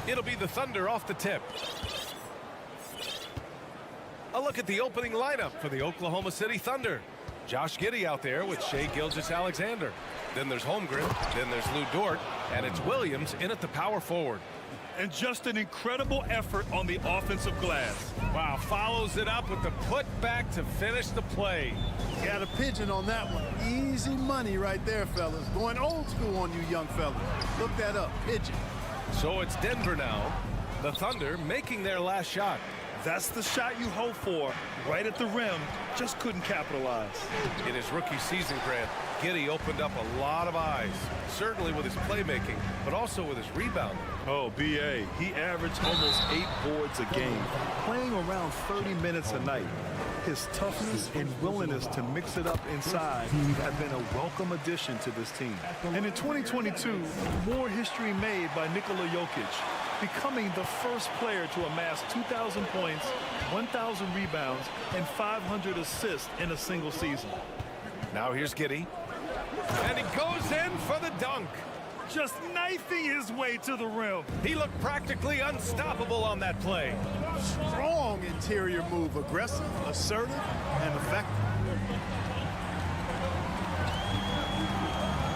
It'll be the Thunder off the tip. A look at the opening lineup for the Oklahoma City Thunder. Josh Giddey out there with Shai Gilgeous-Alexander. Then there's Holmgren, then there's Lou Dort, and it's Williams in at the power forward. And just an incredible effort on the offensive glass. Wow, follows it up with the putback to finish the play. Got a pigeon on that one. Easy money right there, fellas. Going old school on you young fellas. Look that up, pigeon. So it's Denver now. The Thunder making their last shot. That's the shot you hope for, right at the rim. Just couldn't capitalize. In his rookie season, Grant, Giddey opened up a lot of eyes, certainly with his playmaking, but also with his rebounding. Oh, B.A., he averaged almost 8 boards a game, playing around 30 minutes a night. His toughness and willingness to mix it up inside have been a welcome addition to this team. And in 2022, more history made by Nikola Jokic, becoming the first player to amass 2,000 points, 1,000 rebounds, and 500 assists in a single season. Now here's Giddey, and he goes in for the dunk. Just knifing his way to the rim. He looked practically unstoppable on that play. Strong interior move, aggressive, assertive, and effective.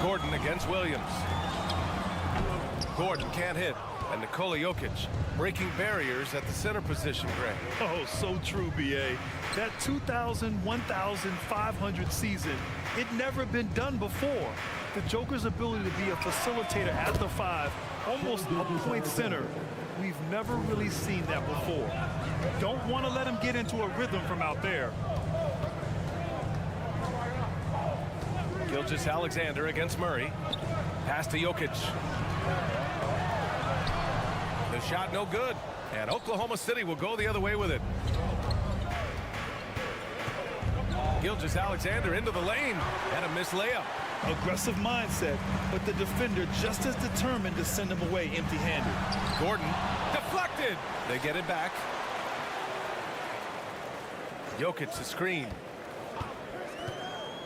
Gordon against Williams. Gordon can't hit, and Nikola Jokic breaking barriers at the center position, Greg. Oh, so true, B.A. That 2,000, 1,500 season, it never been done before. The Joker's ability to be a facilitator at the 5, almost a point center, we've never really seen that before. Don't want to let him get into a rhythm from out there. Gilgeous-Alexander against Murray. Pass to Jokic. The shot no good, and Oklahoma City will go the other way with it. Gilgeous-Alexander into the lane, and a missed layup. Aggressive mindset, but the defender just as determined to send him away empty-handed. Gordon deflected. They get it back. Jokic the screen.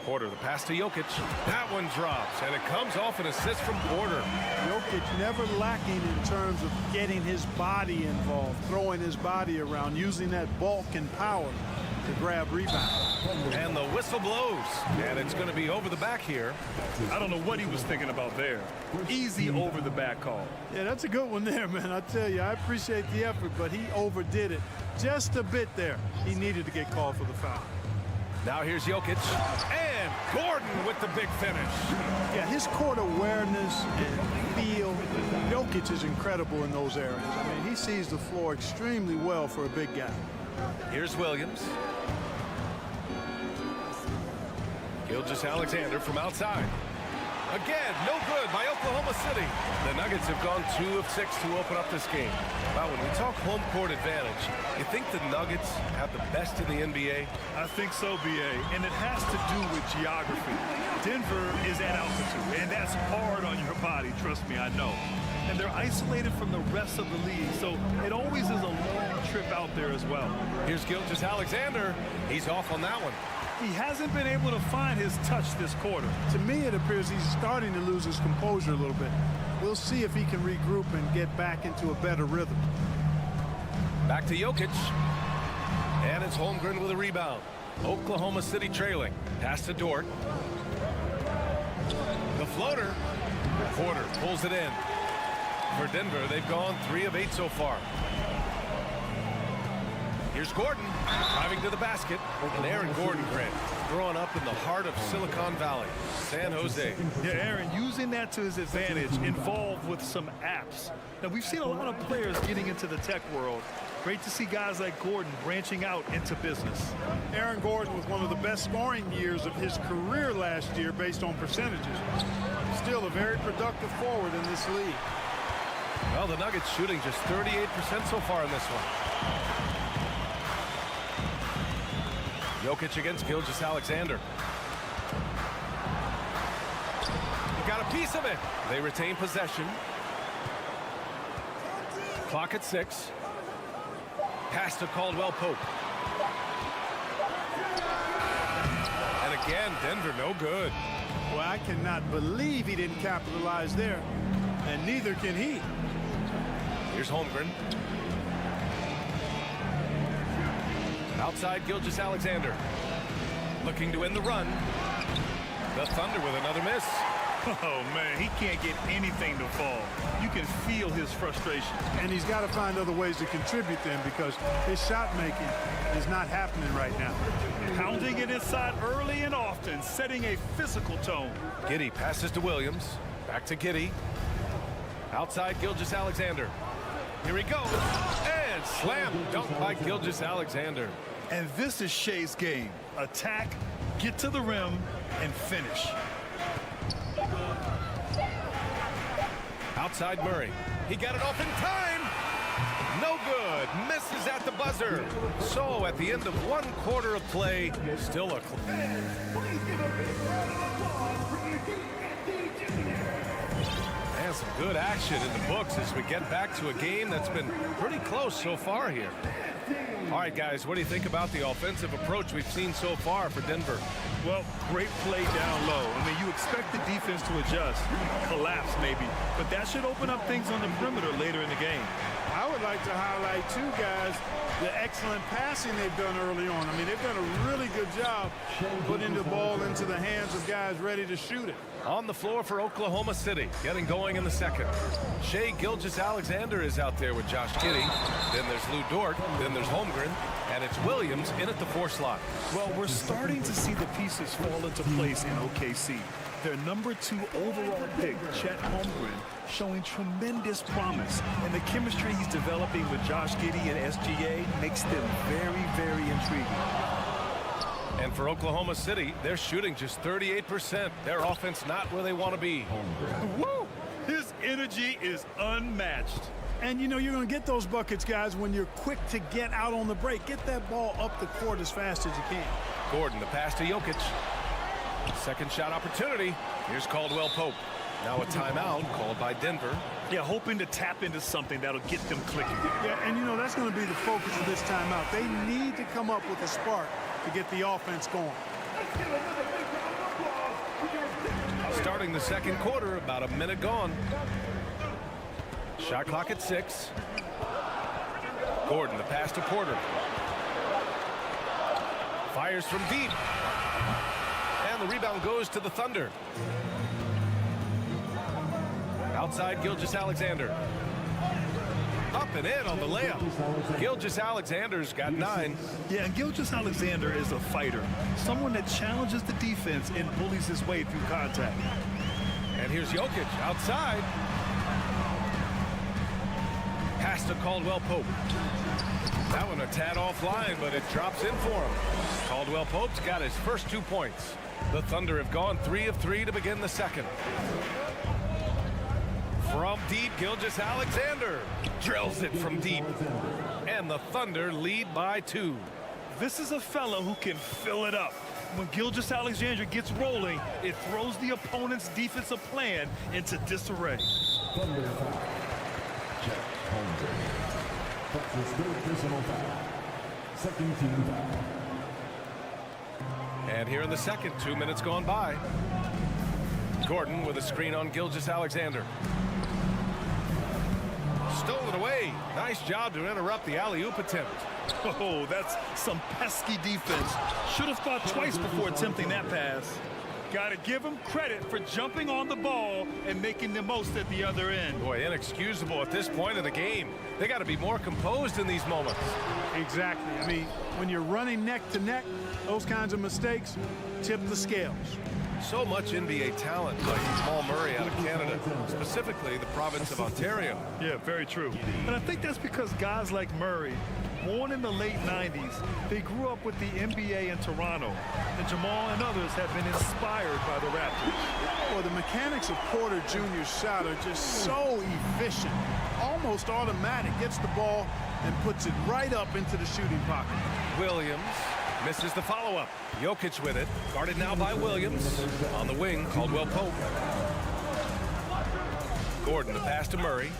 Porter the pass to Jokic. That one drops, and it comes off an assist from Porter. Jokic never lacking in terms of getting his body involved, throwing his body around, using that bulk and power to grab rebounds. And the whistle blows, and it's going to be over the back here. I don't know what he was thinking about there. Easy over the back call. Yeah, that's a good one there, man. I tell you, I appreciate the effort, but he overdid it just a bit there. He needed to get called for the foul. Now here's Jokic, and Gordon with the big finish. Yeah, his court awareness and feel, Jokic is incredible in those areas. I mean, he sees the floor extremely well for a big guy. Here's Williams. Gilgeous-Alexander from outside. Again, no good by Oklahoma City. The Nuggets have gone 2 of 6 to open up this game. Wow, when we talk home court advantage, you think the Nuggets have the best in the NBA? I think so, B.A., and it has to do with geography. Denver is at altitude, and that's hard on your body, trust me, I know. And they're isolated from the rest of the league, so it always is a long trip out there as well. Here's Gilgeous-Alexander. He's off on that one. He hasn't been able to find his touch this quarter. To me, it appears he's starting to lose his composure a little bit. We'll see if he can regroup and get back into a better rhythm. Back to Jokic. And it's Holmgren with a rebound. Oklahoma City trailing. Pass to Dort. The floater. Porter pulls it in. For Denver, they've gone 3 of 8 so far. Here's Gordon driving to the basket. And Aaron Gordon, Grant, growing up in the heart of Silicon Valley, San Jose. Yeah, Aaron, using that to his advantage, involved with some apps. Now, we've seen a lot of players getting into the tech world. Great to see guys like Gordon branching out into business. Aaron Gordon with one of the best scoring years of his career last year based on percentages. Still a very productive forward in this league. Well, the Nuggets shooting just 38% so far in this one. Jokic against Gilgeous-Alexander. He got a piece of it. They retain possession. Clock at 6. Pass to Caldwell-Pope. And again, Denver no good. Well, I cannot believe he didn't capitalize there. And neither can he. Here's Holmgren. Outside Gilgeous Alexander. Looking to end the run. The Thunder with another miss. Oh, man, he can't get anything to fall. You can feel his frustration. And he's got to find other ways to contribute then because his shot making is not happening right now. Pounding it inside early and often, setting a physical tone. Giddey passes to Williams. Back to Giddey. Outside Gilgeous Alexander. Here he goes. And slam dunk by Gilgeous Alexander. And this is Shea's game. Attack, get to the rim, and finish. Outside Murray. He got it off in time. No good. Misses at the buzzer. So at the end of 1 quarter of play, still a... And some good action in the books as we get back to a game that's been pretty close so far here. All right, guys, what do you think about the offensive approach we've seen so far for Denver? Well, great play down low. I mean, you expect the defense to adjust, collapse maybe, but that should open up things on the perimeter later in the game. I would like to highlight, too, guys, the excellent passing they've done early on. I mean, they've done a really good job putting the ball into the hands of guys ready to shoot it. On the floor for Oklahoma City, getting going in the second. Shai Gilgeous-Alexander is out there with Josh Giddey. Then there's Lou Dort. Then there's Holmgren. And it's Williams in at the 4 slot. Well, we're starting to see the pieces fall into place in OKC. Their number 2 overall pick, Chet Holmgren, showing tremendous promise. And the chemistry he's developing with Josh Giddey and SGA makes them very, very intriguing. And for Oklahoma City, they're shooting just 38%. Their offense not where they want to be. Woo! His energy is unmatched. And, you know, you're going to get those buckets, guys, when you're quick to get out on the break. Get that ball up the court as fast as you can. Gordon, the pass to Jokic. Second shot opportunity. Here's Caldwell Pope. Now a timeout called by Denver. Yeah, hoping to tap into something that'll get them clicking. Yeah, and, you know, that's going to be the focus of this timeout. They need to come up with a spark to get the offense going. Starting the second quarter, about a minute gone. Shot clock at 6. Gordon, the pass to Porter. Fires from deep. And the rebound goes to the Thunder. Outside Gilgeous-Alexander. Up and in on the layup. Gilgeous-Alexander's got 9. Yeah, and Gilgeous-Alexander is a fighter. Someone that challenges the defense and bullies his way through contact. And here's Jokic outside. Pass to Caldwell Pope. That one a tad offline, but it drops in for him. Caldwell Pope's got his first 2 points. The Thunder have gone 3 of 3 to begin the second. From deep, Gilgeous-Alexander drills it from deep. And the Thunder lead by 2. This is a fella who can fill it up. When Gilgeous-Alexander gets rolling, it throws the opponent's defensive plan into disarray. Thunder foul. Chet Holmgren. That's his 3rd personal foul. 2nd team foul. And here in the second, 2 minutes gone by. Gordon with a screen on Gilgeous-Alexander. Stolen away. Nice job to interrupt the alley-oop attempt. Oh, that's some pesky defense. Should have thought twice before attempting that pass. Got to give him credit for jumping on the ball and making the most at the other end. Boy, inexcusable at this point in the game. They got to be more composed in these moments. Exactly. I mean, when you're running neck to neck, those kinds of mistakes tip the scales. So much NBA talent like Jamal Murray out of Canada, specifically the province of Ontario. Yeah, very true. And I think that's because guys like Murray, born in the late 90s, they grew up with the NBA in Toronto. And Jamal and others have been inspired by the Raptors. Well, the mechanics of Porter Jr.'s shot are just so efficient, almost automatic. Gets the ball and puts it right up into the shooting pocket. Williams misses the follow-up. Jokic with it. Guarded now by Williams. On the wing, Caldwell Pope. Gordon, the pass to Murray.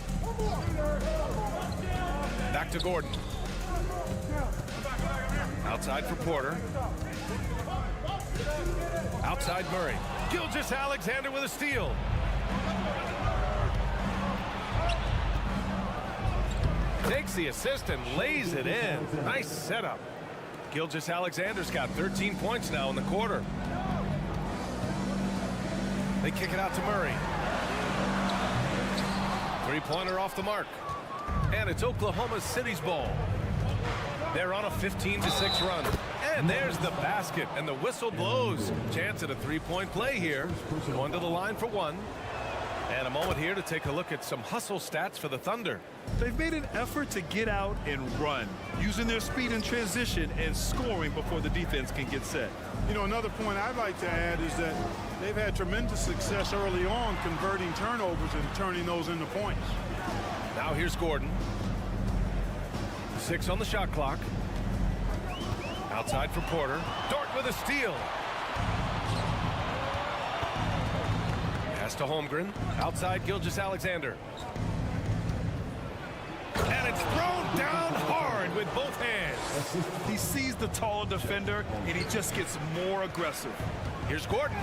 Back to Gordon. Outside for Porter. Outside Murray. Gilgeous-Alexander with a steal. takes the assist and lays it in. Nice setup. Skijesss-Alexander's got 13 points now in the quarter. They kick it out to Murray. Three-pointer off the mark. And it's Oklahoma City's ball. They're on a 15-6 run. And there's the basket, and the whistle blows. Chance at a three-point play here. Going to the line for one. And a moment here to take a look at some hustle stats for the Thunder. They've made an effort to get out and run, using their speed in transition and scoring before the defense can get set. You know, another point I'd like to add is that they've had tremendous success early on converting turnovers and turning those into points. Now here's Gordon. 6 on the shot clock. Outside for Porter. Dort with a steal. Pass to Holmgren. Outside Skijesss-Alexander. And it's thrown down hard with both hands. He sees the taller defender, and he just gets more aggressive. Here's Gordon.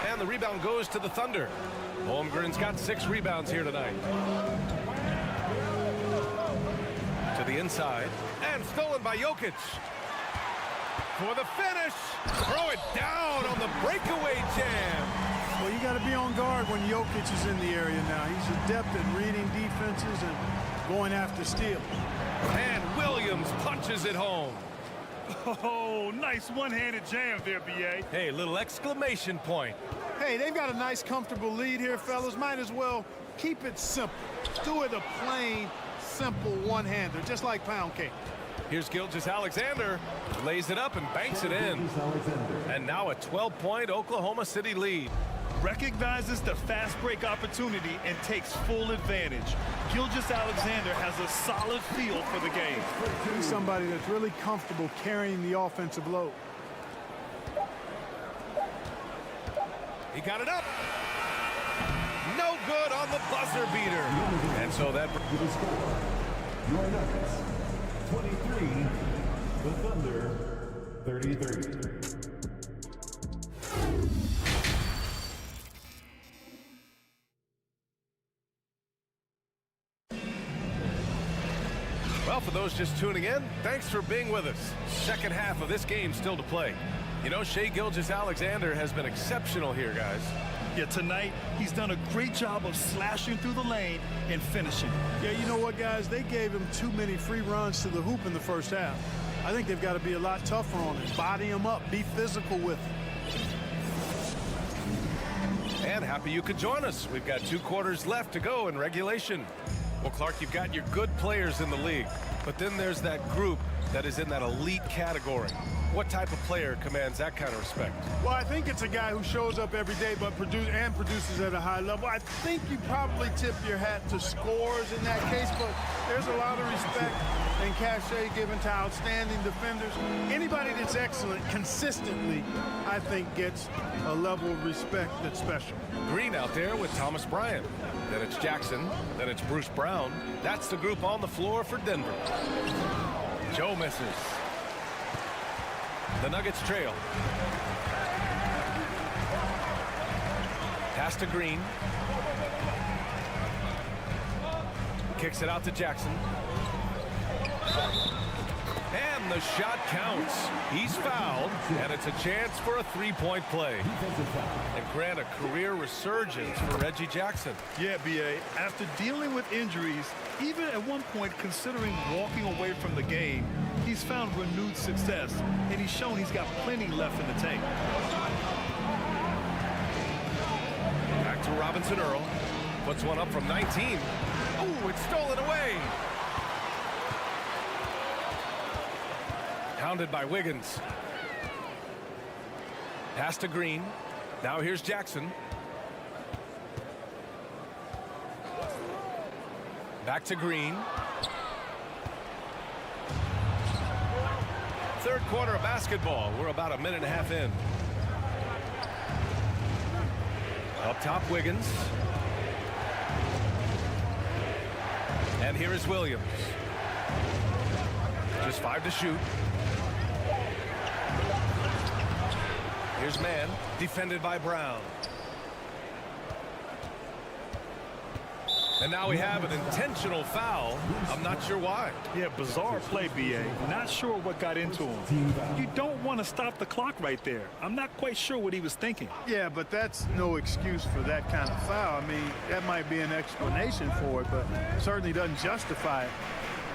And the rebound goes to the Thunder. Holmgren's got 6 rebounds here tonight. To the inside. And stolen by Jokic. For the finish. Throw it down on the breakaway jam. Well, you got to be on guard when Jokic is in the area now. He's adept at reading defenses and going after steal. And Williams punches it home. Oh, nice one-handed jam there, B.A. Hey, little exclamation point. Hey, they've got a nice, comfortable lead here, fellas. Might as well keep it simple. Do it a plain, simple one-hander, just like pound cake. Here's Skijesss-Alexander. Lays it up and banks it in. And now a 12-point Oklahoma City lead. Recognizes the fast break opportunity and takes full advantage. Skijesss-Alexander has a solid feel for the game. He's somebody that's really comfortable carrying the offensive load. He got it up. No good on the buzzer beater. And so that... Your Nuggets, 23. The Thunder, 33. Well, for those just tuning in, thanks for being with us. Second half of this game still to play. You know, Skijesss-Alexander has been exceptional here, guys. Yeah, tonight, he's done a great job of slashing through the lane and finishing. Yeah, you know what, guys? They gave him too many free runs to the hoop in the first half. I think they've got to be a lot tougher on him. Body him up. Be physical with him. And happy you could join us. We've got 2 quarters left to go in regulation. Well, Clark, you've got your good players in the league, but then there's that group that is in that elite category. What type of player commands that kind of respect? Well, I think it's a guy who shows up every day but produces at a high level. I think you probably tip your hat to scores in that case, but there's a lot of respect and cachet given to outstanding defenders. Anybody that's excellent consistently, I think, gets a level of respect that's special. Green out there with Thomas Bryant. Then it's Jackson. Then it's Bruce Brown. That's the group on the floor for Denver. Joe misses. The Nuggets trail. Pass to Green. Kicks it out to Jackson. And the shot counts. He's fouled, and it's a chance for a three-point play. And grant a career resurgence for Reggie Jackson. Yeah, B.A., after dealing with injuries, even at one point considering walking away from the game, he's found renewed success, and he's shown he's got plenty left in the tank. Back to Robinson Earl. Puts one up from 19. Ooh, it's stolen away. Hounded by Wiggins. Pass to Green. Now here's Jackson. Back to Green. Third quarter of basketball. We're about a minute and a half in. Up top, Wiggins. And here is Williams. Just 5 to shoot. Here's man, defended by Brown. And now we have an intentional foul. I'm not sure why. Yeah, bizarre play, B.A. Not sure what got into him. You don't want to stop the clock right there. I'm not quite sure what he was thinking. Yeah, but that's no excuse for that kind of foul. I mean, that might be an explanation for it, but certainly doesn't justify it.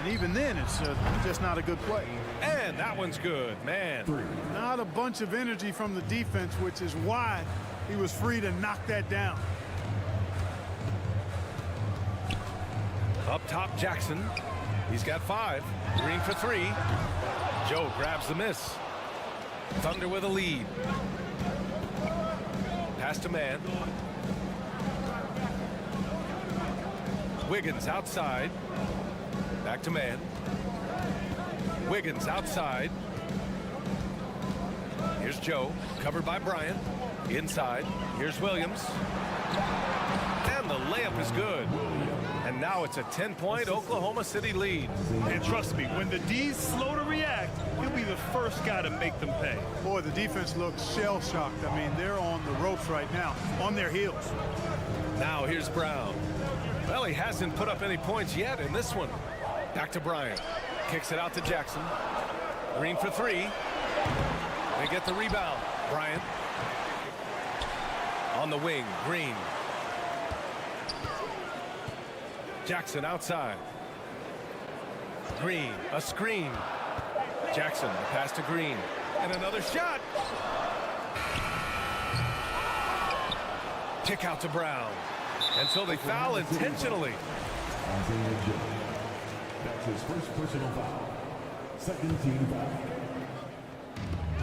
And even then, it's just not a good play. And that one's good, man. Not a bunch of energy from the defense, which is why he was free to knock that down. Up top, Jackson. He's got 5. Green for 3. Joe grabs the miss. Thunder with a lead. Pass to man. Wiggins outside. Back to man. Wiggins outside. Here's Joe, covered by Bryant. Inside. Here's Williams. And the layup is good. And now it's a 10-point Oklahoma City lead. And trust me, when the D's slow to react, he'll be the first guy to make them pay. Boy, the defense looks shell-shocked. I mean, they're on the ropes right now, on their heels. Now here's Brown. Well, he hasn't put up any points yet in this one. Back to Bryant. Kicks it out to Jackson. Green for 3. They get the rebound. Bryant. On the wing, Green. Jackson outside. Green, a screen. Jackson, the pass to Green. And another shot. Kick out to Brown. And so they foul intentionally. That's his first personal foul. Second team foul.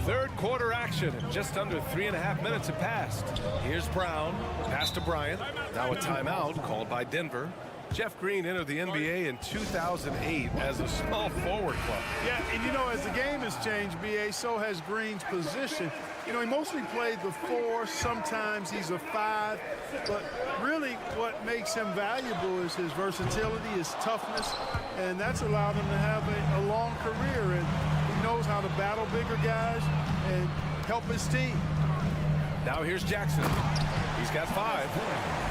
Third quarter action. Just under 3.5 minutes have passed. Here's Brown. Pass to Bryant. Now a timeout called by Denver. Jeff Green entered the NBA in 2008 as a small forward club. Yeah, and you know, as the game has changed, B.A., so has Green's position. You know, he mostly played the 4, sometimes he's a 5, but really what makes him valuable is his versatility, his toughness, and that's allowed him to have a long career, and he knows how to battle bigger guys and help his team. Now here's Jackson. He's got 5.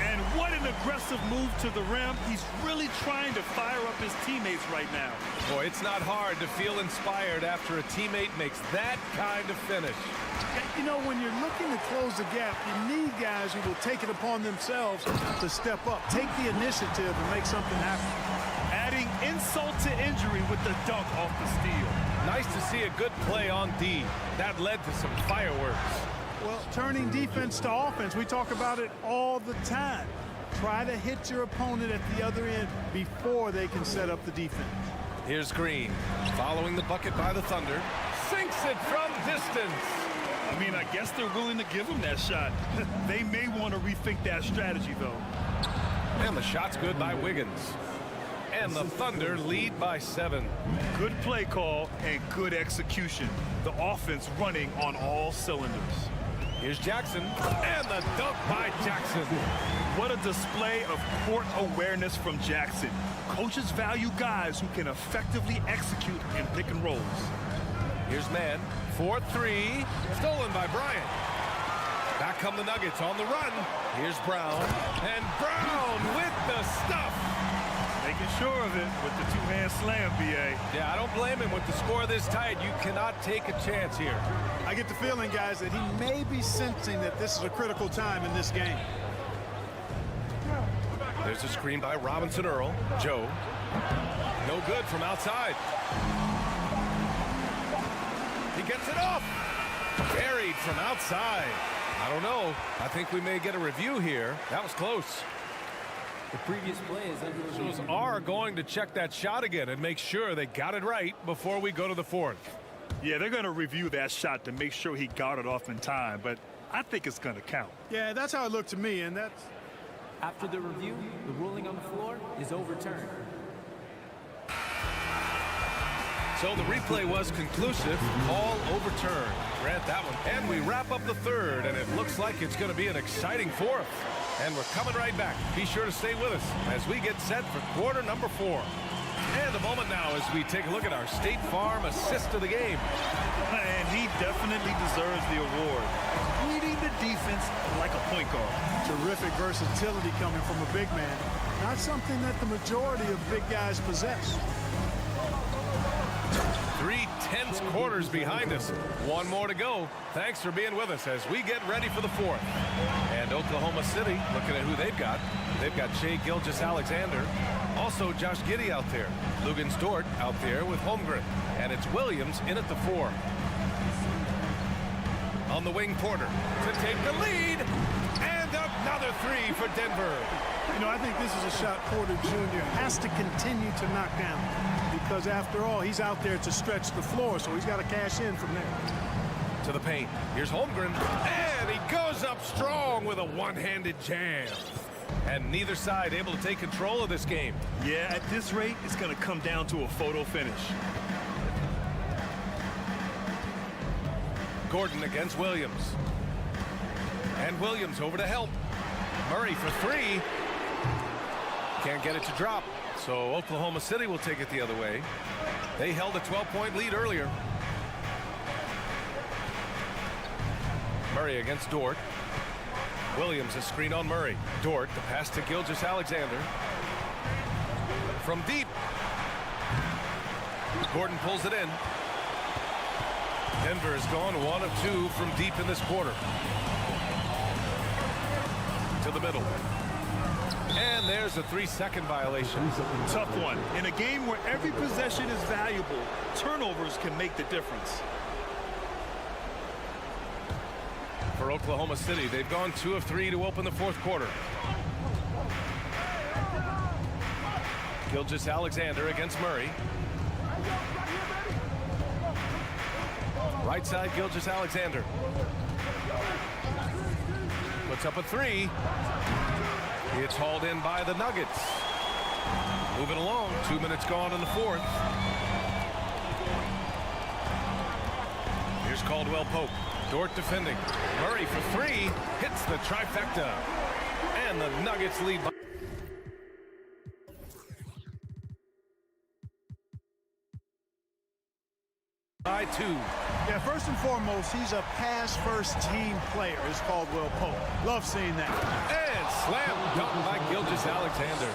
And what an aggressive move to the rim. He's really trying to fire up his teammates right now. Boy, it's not hard to feel inspired after a teammate makes that kind of finish. You know, when you're looking to close the gap, you need guys who will take it upon themselves to step up, take the initiative and make something happen. Adding insult to injury with the dunk off the steal. Nice to see a good play on D. That led to some fireworks. Well, turning defense to offense, we talk about it all the time. Try to hit your opponent at the other end before they can set up the defense. Here's Green, following the bucket by the Thunder. Sinks it from distance. I mean, I guess they're willing to give him that shot. They may want to rethink that strategy, though. And the shot's good by Wiggins. And the Thunder lead by 7. Good play call and good execution. The offense running on all cylinders. Here's Jackson, and the dunk by Jackson. What a display of court awareness from Jackson. Coaches value guys who can effectively execute in pick and rolls. Here's man, 4-3, stolen by Bryant. Back come the Nuggets on the run. Here's Brown, and Brown with the stuff. Making sure of it with the two-hand slam, B.A. Yeah, I don't blame him with the score this tight. You cannot take a chance here. I get the feeling, guys, that he may be sensing that this is a critical time in this game. There's a screen by Robinson Earl. Joe. No good from outside. He gets it off. Buried from outside. I don't know. I think we may get a review here. That was close. The previous play is under review. Officials are going to check that shot again and make sure they got it right before we go to the 4th. Yeah, they're going to review that shot to make sure he got it off in time, but I think it's going to count. Yeah, that's how it looked to me, and that's... After the review, the ruling on the floor is overturned. So the replay was conclusive, all overturned. Grant that one. And we wrap up the 3rd, and it looks like it's going to be an exciting 4th. And we're coming right back. Be sure to stay with us as we get set for quarter number 4. And a moment now as we take a look at our State Farm assist of the game. And he definitely deserves the award. Leading the defense like a point guard. Terrific versatility coming from a big man. Not something that the majority of big guys possess. 3 tense quarters behind us. One more to go. Thanks for being with us as we get ready for the fourth. And Oklahoma City, looking at who they've got. They've got Shai Gilgeous-Alexander. Also Josh Giddey out there. Lugens Dort out there with Holmgren. And it's Williams in at the 4. On the wing, Porter to take the lead. And another 3 for Denver. You know, I think this is a shot Porter Jr. has to continue to knock down, because after all, he's out there to stretch the floor, so he's got to cash in from there. To the paint. Here's Holmgren. And he goes up strong with a one-handed jam. And neither side able to take control of this game. Yeah, at this rate, it's going to come down to a photo finish. Gordon against Williams. And Williams over to help. Murray for 3. Can't get it to drop. So Oklahoma City will take it the other way. They held a 12-point lead earlier. Murray against Dort. Williams a screen on Murray. Dort, the pass to Gilgeous-Alexander. From deep. Gordon pulls it in. Denver has gone 1 of 2 from deep in this quarter. To the middle. And there's a 3-second violation. Tough one. In a game where every possession is valuable, turnovers can make the difference. For Oklahoma City, they've gone 2 of 3 to open the fourth quarter. Gilgeous-Alexander against Murray. Right side, Gilgeous-Alexander. Puts up a 3. It's hauled in by the Nuggets. Moving along, 2 minutes gone in the fourth. Here's Caldwell Pope. Dort defending. Murray for 3. Hits the trifecta. And the Nuggets lead by 2. Yeah, first and foremost, he's a pass-first team player, is Caldwell Pope. Love seeing that. And slam dunk by Gilgeous-Alexander.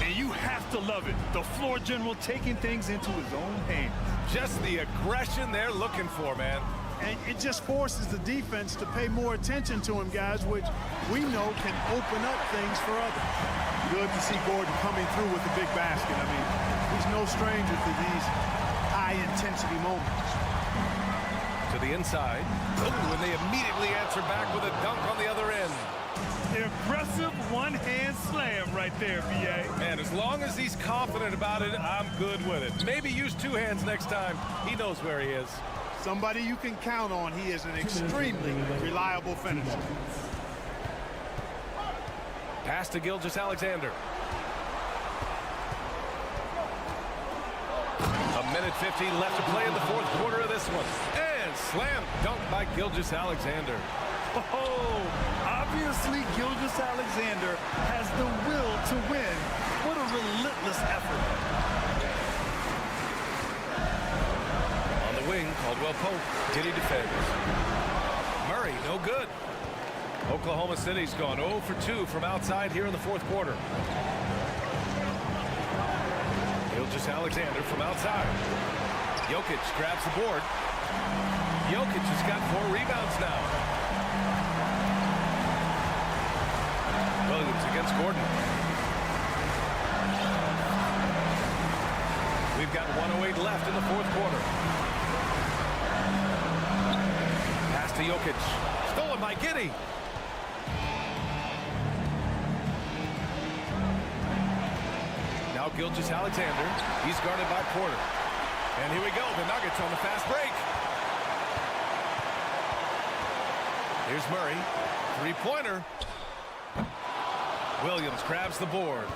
And you have to love it. The floor general taking things into his own hands. Just the aggression they're looking for, man. And it just forces the defense to pay more attention to him, guys, which we know can open up things for others. Good to see Gordon coming through with the big basket. I mean, he's no stranger to these high-intensity moments. To the inside. Ooh, and they immediately answer back with a dunk on the other end. Impressive one-hand slam right there, B.A. Man, as long as he's confident about it, I'm good with it. Maybe use 2 hands next time. He knows where he is. Somebody you can count on. He is an extremely reliable finisher. Pass to Gilgeous-Alexander. A minute 15 left to play in the fourth quarter of this one. And slam dunk by Gilgeous-Alexander. Oh, obviously Gilgeous-Alexander has the will to win. What a relentless effort. On the wing, Caldwell Pope. Giddey defends. Murray, no good. Oklahoma City's gone 0 for 2 from outside here in the fourth quarter. Gilgeous-Alexander from outside. Jokic grabs the board. Jokic has got 4 rebounds now. Williams against Gordon. We've got 1:08 left in the fourth quarter. Pass to Jokic. Stolen by Giddey. Now Gilgeous-Alexander. He's guarded by Porter. And here we go. The Nuggets on the fast break. Here's Murray. 3-pointer. Williams grabs the board.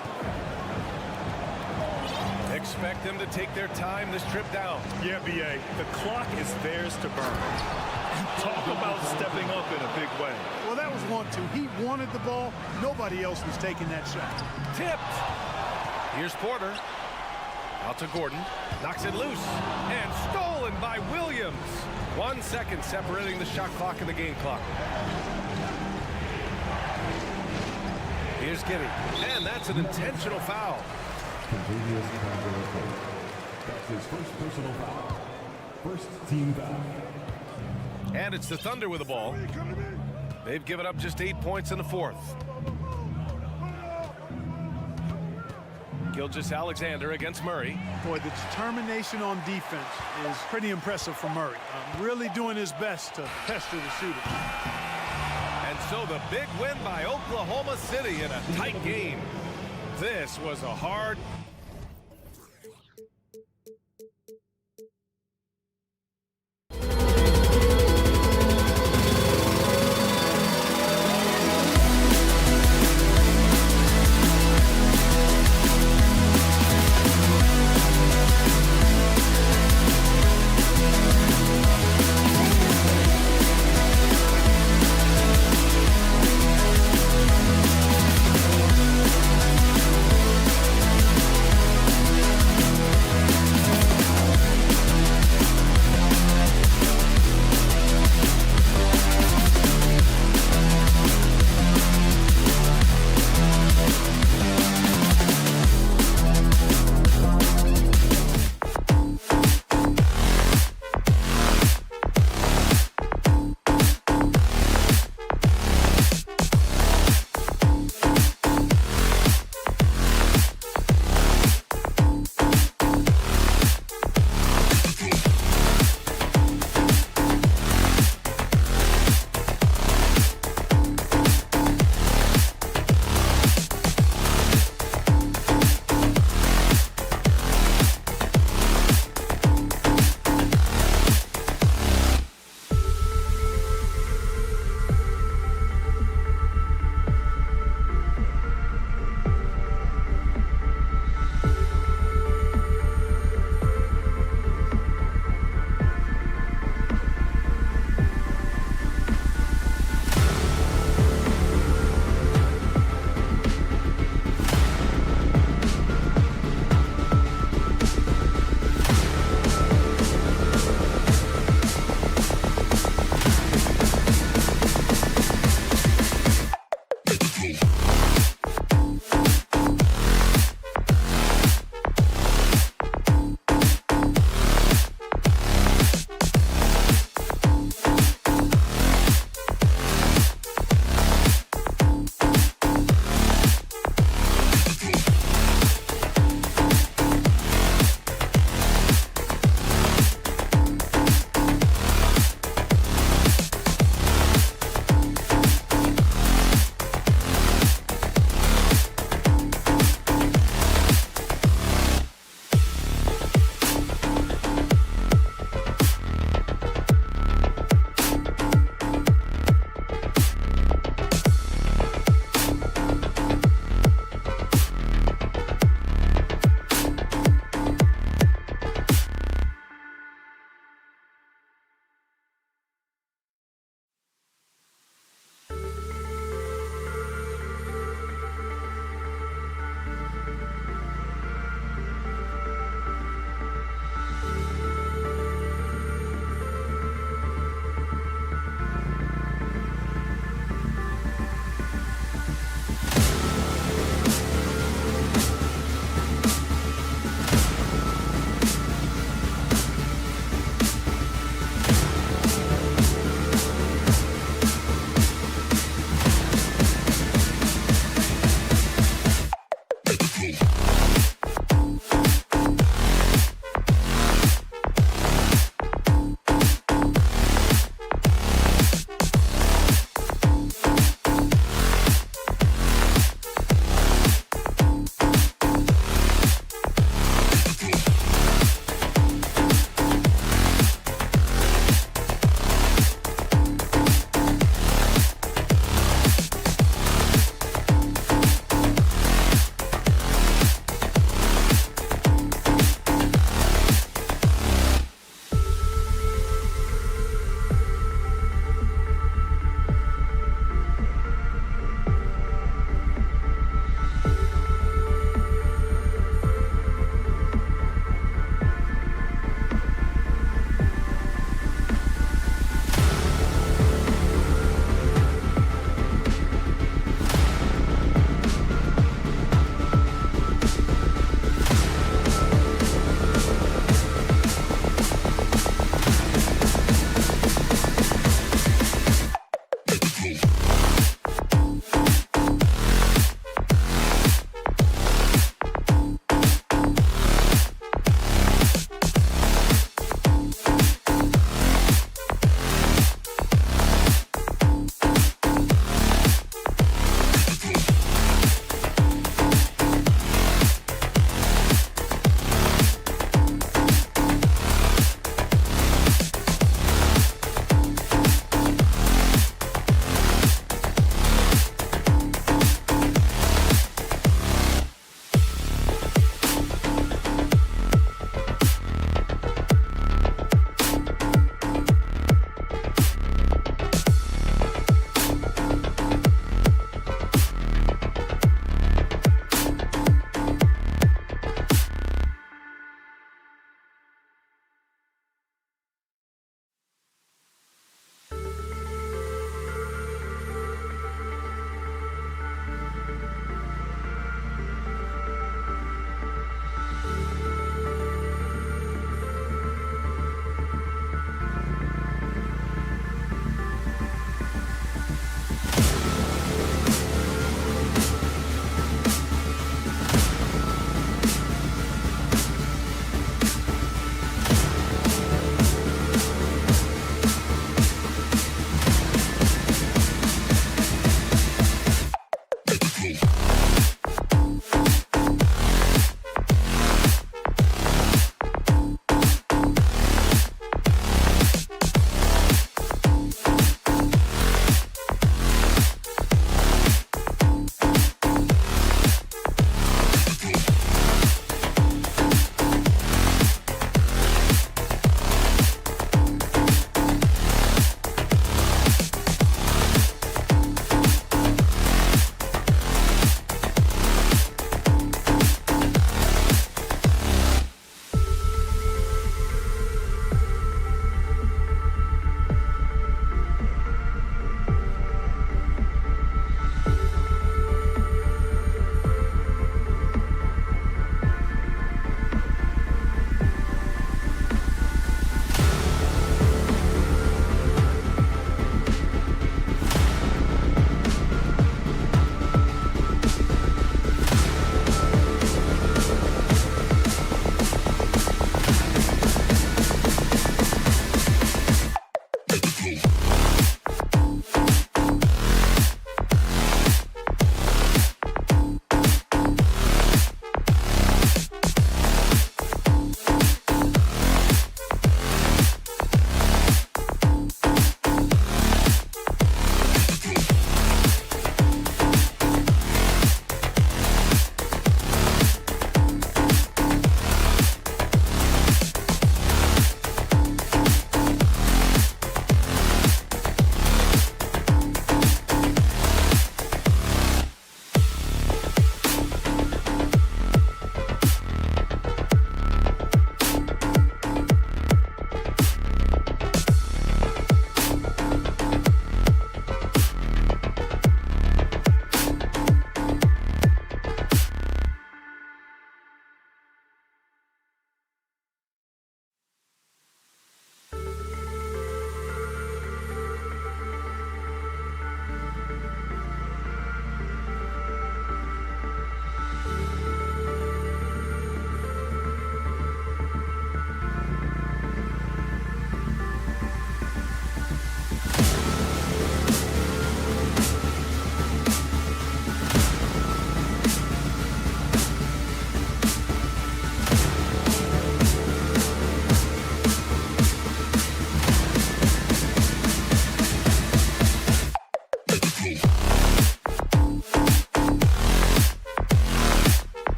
Expect them to take their time this trip down. Yeah, B.A., the clock is theirs to burn. Talk about stepping up in a big way. Well, that was 1-2. He wanted the ball. Nobody else was taking that shot. Tipped. Here's Porter. Out to Gordon. Knocks it loose. And stolen by Williams. 1 second separating the shot clock and the game clock. Here's Giddy. And that's an intentional foul. Contagious contact report. That's his first personal foul. First team foul. And it's the Thunder with the ball. They've given up just 8 points in the fourth. Gilgeous-Alexander against Murray. Boy, the determination on defense is pretty impressive from Murray. Really doing his best to pester the shooter. And so the big win by Oklahoma City in a tight game. This was a hard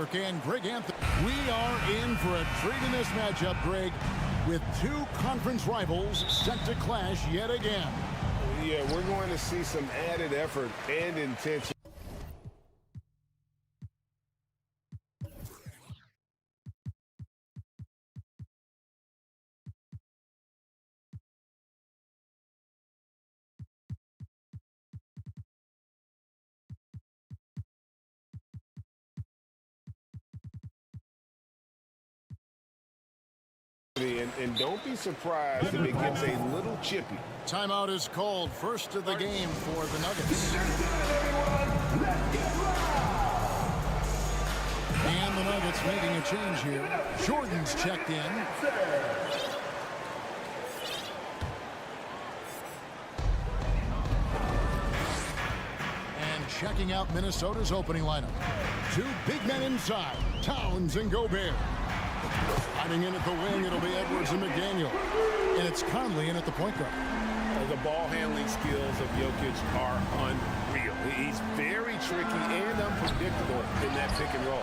work, and Greg Anthony. We are in for a treat in this matchup, Greg, with two conference rivals set to clash yet again. Yeah, we're going to see some added effort and intention. And don't be surprised if it gets a little chippy. Timeout is called. First of the game for the Nuggets. And the Nuggets making a change here. Jordan's checked in. And checking out Minnesota's opening lineup. Two big men inside, Towns and Gobert. Hiding in at the wing, it'll be Edwards and McDaniel. And it's Conley in at the point guard. The ball handling skills of Jokic are unreal. He's very tricky and unpredictable in that pick and roll.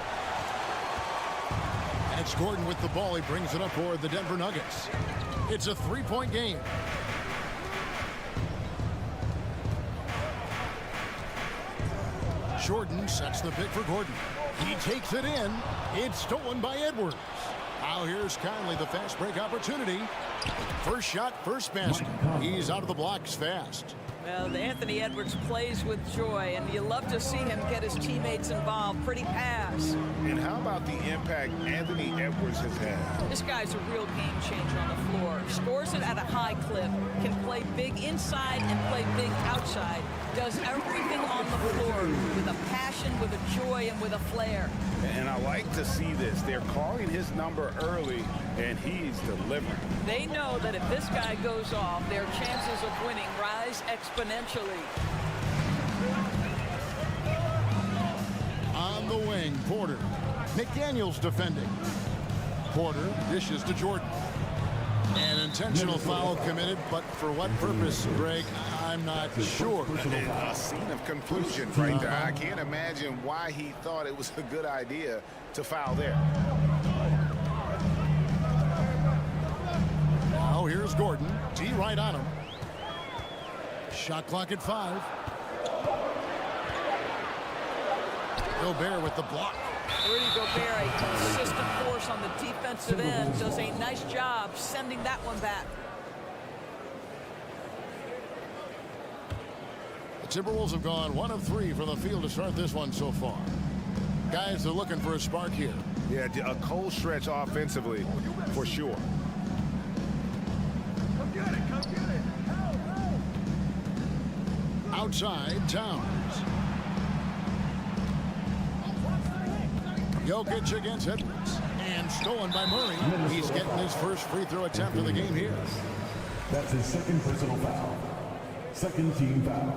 And it's Gordon with the ball. He brings it up for the Denver Nuggets. It's a three-point game. Jordan sets the pick for Gordon. He takes it in. It's stolen by Edwards. Now here's Conley, the fast break opportunity. First shot, first basket. He's out of the blocks fast. Well, Anthony Edwards plays with joy, and you love to see him get his teammates involved. Pretty pass. And how about the impact Anthony Edwards has had? This guy's a real game changer on the floor. Scores it at a high clip, can play big inside and play big outside. Does everything on the floor with a passion, with a joy, and with a flair. And I like to see this. They're calling his number early, and he's delivering. They know that if this guy goes off, their chances of winning rise exponentially. On the wing, Porter. McDaniel's defending. Porter dishes to Jordan. An intentional foul committed, but for what purpose, Greg? I'm not sure. A scene of confusion right there. I can't imagine why he thought it was a good idea to foul there. Now here's Gordon. D right on him. Shot clock at 5. Gobert with the block. Rudy Gobert, a consistent force on the defensive end, does a nice job sending that one back. The Timberwolves have gone 1 of 3 from the field to start this one so far. Guys are looking for a spark here. Yeah, a cold stretch offensively, for sure. Come get it, come get it. Outside, Towns. Jokic against Edwards. And stolen by Murray. He's getting his first free throw attempt of the game here. That's his second personal foul. Second team foul.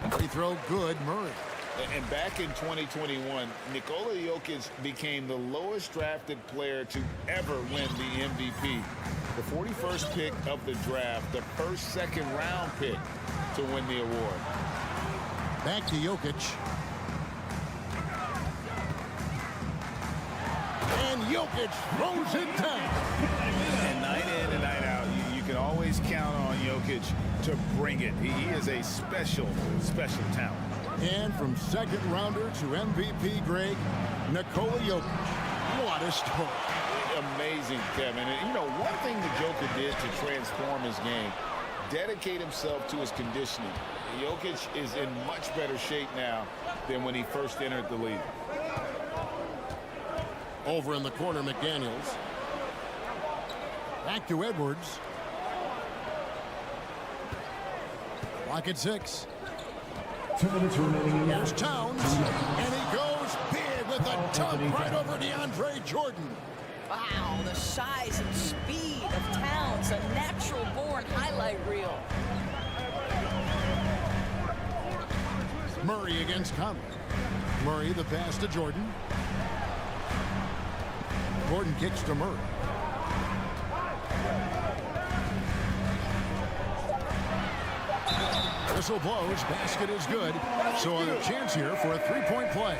Free throw good, Murray. And back in 2021, Nikola Jokic became the lowest drafted player to ever win the MVP. The 41st pick of the draft, the first second-round pick to win the award. Back to Jokic. And Jokic throws it down. And night in and night out, you can always count on Jokic to bring it. He is a special, special talent. And from second rounder to MVP, Greg, Nikola Jokic. What a story. Amazing, Kevin. And, you know, one thing the Joker did to transform his game, dedicate himself to his conditioning. Jokic is in much better shape now than when he first entered the league. Over in the corner, McDaniels. Back to Edwards. Clock at 6. 2 minutes remaining. Here's Towns, and he goes big with a dunk right over DeAndre Jordan. Wow, the size and speed of Towns, a natural-born highlight reel. Murray against Conley. Murray the pass to Jordan. Gordon kicks to Murray. Whistle blows. Basket is good. So a chance here for a three-point play.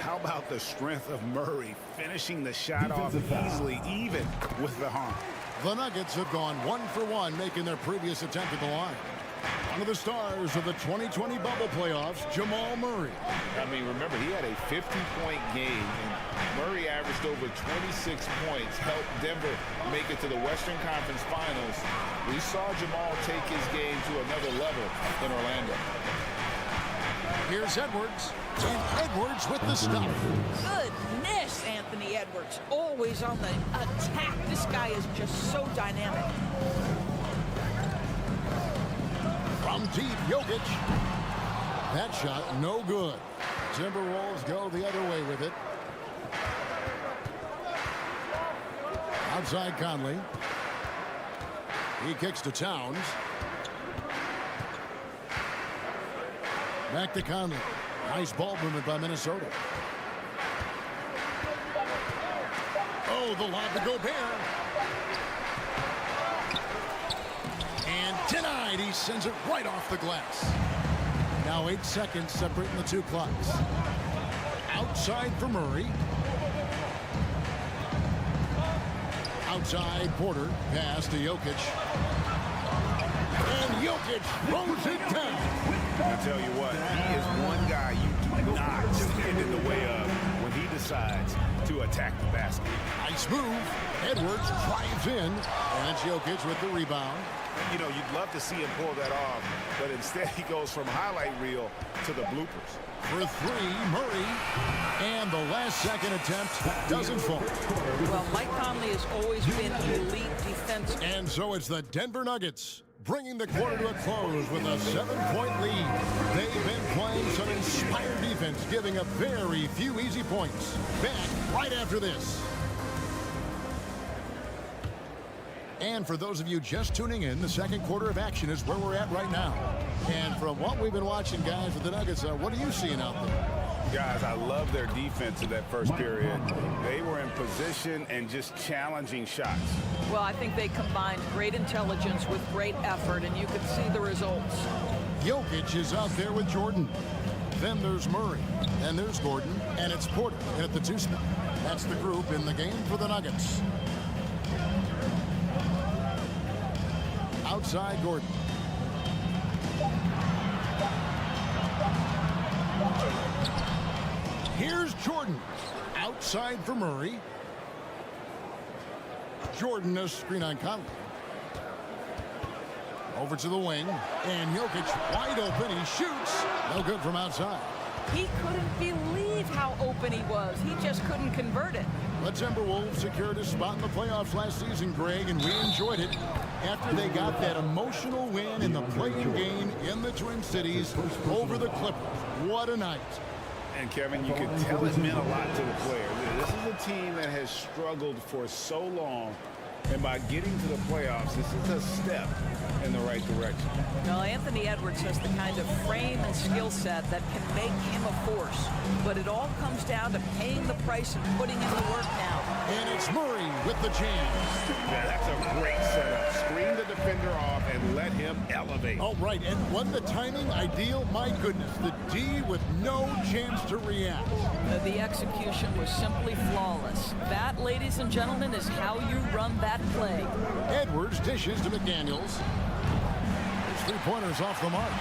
How about the strength of Murray finishing the shot off easily, even with the harm? The Nuggets have gone 1 for 1, making their previous attempt at the line. One of the stars of the 2020 bubble playoffs, Jamal Murray. I mean, remember, he had a 50-point game, and Murray averaged over 26 points, helped Denver make it to the Western Conference Finals. We saw Jamal take his game to another level in Orlando. Here's Edwards, and Edwards with the stop. Goodness, Anthony Edwards, always on the attack. This guy is just so dynamic. From deep, Jokic. That shot, no good. Timberwolves go the other way with it. Outside Conley. He kicks to Towns. Back to Conley. Nice ball movement by Minnesota. Oh, the lob to Gobert. And denied. He sends it right off the glass. Now 8 seconds separating the two clocks. Outside for Murray. Outside Porter. Pass to Jokic. And Jokic throws it down. I tell you what, he is one guy you do not stand in the way of when he decides to attack the basket. Nice move. Edwards drives in. And it's Jokic with the rebound. You know, you'd love to see him pull that off, but instead he goes from highlight reel to the bloopers. For 3, Murray. And the last second attempt doesn't fall. Well, Mike Conley has always been elite defense. And so it's the Denver Nuggets bringing the quarter to a close with a 7-point lead. They've been playing some inspired defense, giving up very few easy points. Back right after this. And for those of you just tuning in, the second quarter of action is where we're at right now. And from what we've been watching, guys, with the Nuggets, what are you seeing out there? Guys, I love their defense in that first period. They were in position and just challenging shots. Well, I think they combined great intelligence with great effort, and you can see the results. Jokic is out there with Jordan. Then there's Murray. And there's Gordon. And it's Porter at the 2 spot. That's the group in the game for the Nuggets. Outside Gordon. Here's Jordan. Outside for Murray. Jordan, a screen on Conley. Over to the wing. And Jokic wide open. He shoots. No good from outside. He couldn't believe how open he was. He just couldn't convert it. The Timberwolves secured a spot in the playoffs last season, Greg, and we enjoyed it after they got that emotional win in the play-in game in the Twin Cities over the Clippers. What a night. And, Kevin, you can tell it meant a lot to the players. This is a team that has struggled for so long, and by getting to the playoffs, this is a step in the right direction. Well, Anthony Edwards has the kind of frame and skill set that can make him a force. But it all comes down to paying the price and putting in the work now. And it's Murray with the jam. Yeah, that's a great setup. Screen the defender off and let him elevate. Oh, right. And wasn't the timing ideal? My goodness. The D with no chance to react. The execution was simply flawless. That, ladies and gentlemen, is how you run that play. Edwards dishes to McDaniels. 3-pointers off the mark.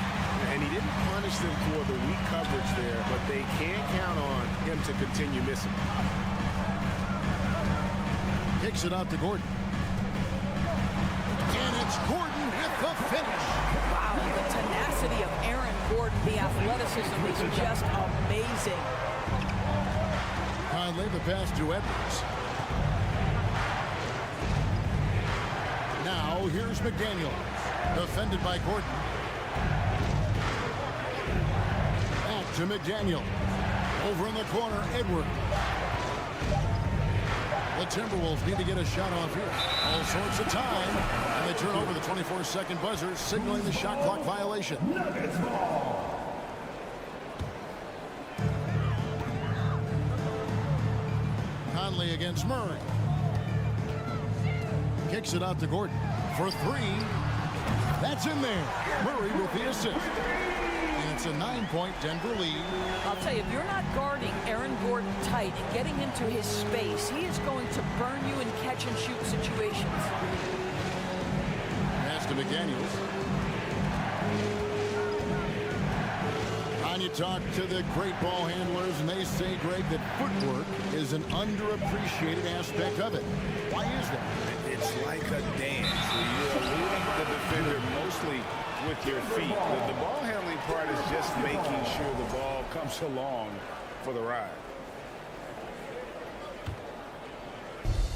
And he didn't punish them for the weak coverage there, but they can count on him to continue missing. Kicks it out to Gordon. And it's Gordon with the finish. Wow, the tenacity of Aaron Gordon, the athleticism is just amazing. Conley, the pass to Edwards. Now, here's McDaniel. Defended by Gordon. Back to McDaniel. Over in the corner, Edwards. The Timberwolves need to get a shot off here. All sorts of time. And they turn over the 24-second buzzer, signaling the shot clock violation. Conley against Murray. Kicks it out to Gordon for 3. That's in there. Murray with the assist. And it's a 9-point Denver lead. I'll tell you, if you're not guarding Aaron Gordon tight and getting into his space, he is going to burn you in catch-and-shoot situations. Pass to McDaniels. And you talk to the great ball handlers, and they say, Greg, that footwork is an underappreciated aspect of it. Why is that? It's like a dance. You're eluding the defender mostly with your feet. The ball handling part is just making sure the ball comes along for the ride.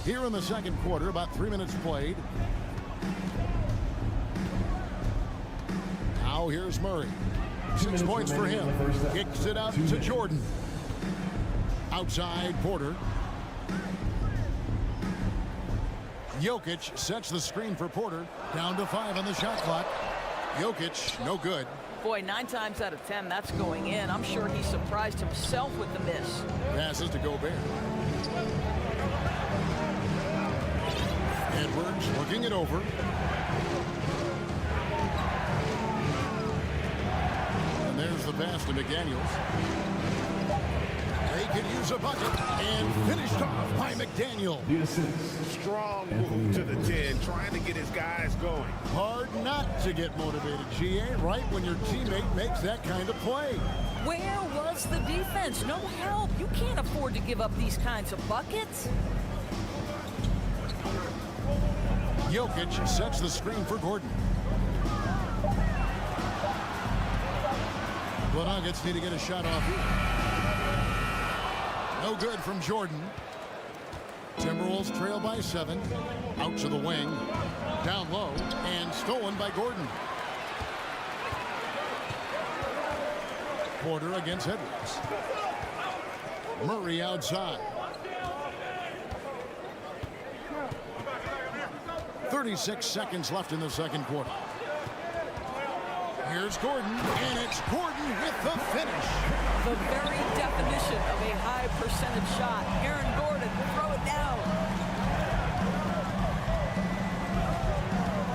Here in the second quarter, about 3 minutes played. Now here's Murray. 6 points for him. Kicks it out to Jordan. Outside Porter. Jokic sets the screen for Porter. Down to 5 on the shot clock. Jokic, no good. Boy, 9 times out of 10, that's going in. I'm sure he surprised himself with the miss. Passes to Gobert. Edwards looking it over. And there's the pass to McDaniels. They could use a bucket, and finished off by McDaniel. Strong move to the 10, trying to get his guys going. Hard not to get motivated, GA, right when your teammate makes that kind of play. Where was the defense? No help. You can't afford to give up these kinds of buckets. Jokic sets the screen for Gordon. The Nuggets need to get a shot off here. No good from Jordan. Timberwolves trail by 7. Out to the wing. Down low. And stolen by Gordon. Porter against Edwards. Murray outside. 36 seconds left in the second quarter. Here's Gordon, and it's Gordon with the finish. The very definition of a high percentage shot. Aaron Gordon, throw it down.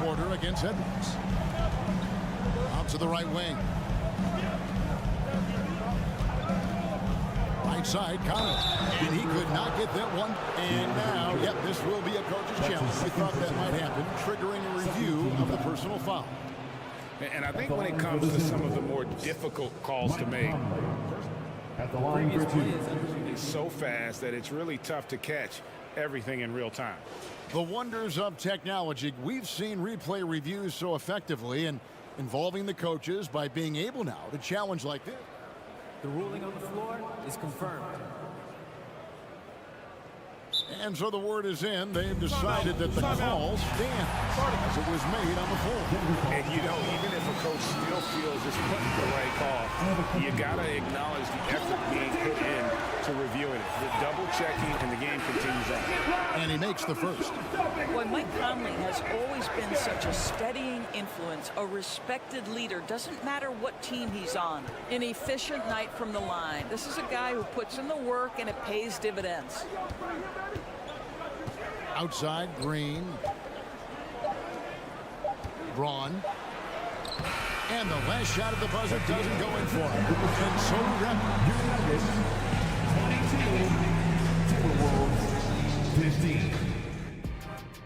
Porter against Edwards. Out to the right wing. Right side, Conley. And he could not get that one. And now, yep, this will be a coach's challenge. We thought that might happen, triggering a review of the personal foul. And I think when it comes to some of the more difficult calls to make, At the line for 2. it's so fast that it's really tough to catch everything in real time. The wonders of technology. We've seen replay reviews so effectively and involving the coaches by being able now to challenge like this. The ruling on the floor is confirmed. And so the word is in. They've decided that the call stands as it was made on the floor. And you know, even if a coach still feels it's the right call, you got to acknowledge the effort being put in to reviewing it. The double checking, and the game continues on. And he makes the first. Boy, Mike Conley has always been such a steadying influence, a respected leader. Doesn't matter what team he's on. An efficient night from the line. This is a guy who puts in the work, and it pays dividends. Outside, Green. Braun. And the last shot of the buzzer doesn't go in for him. And so Nuggets 22, Timberwolves 15.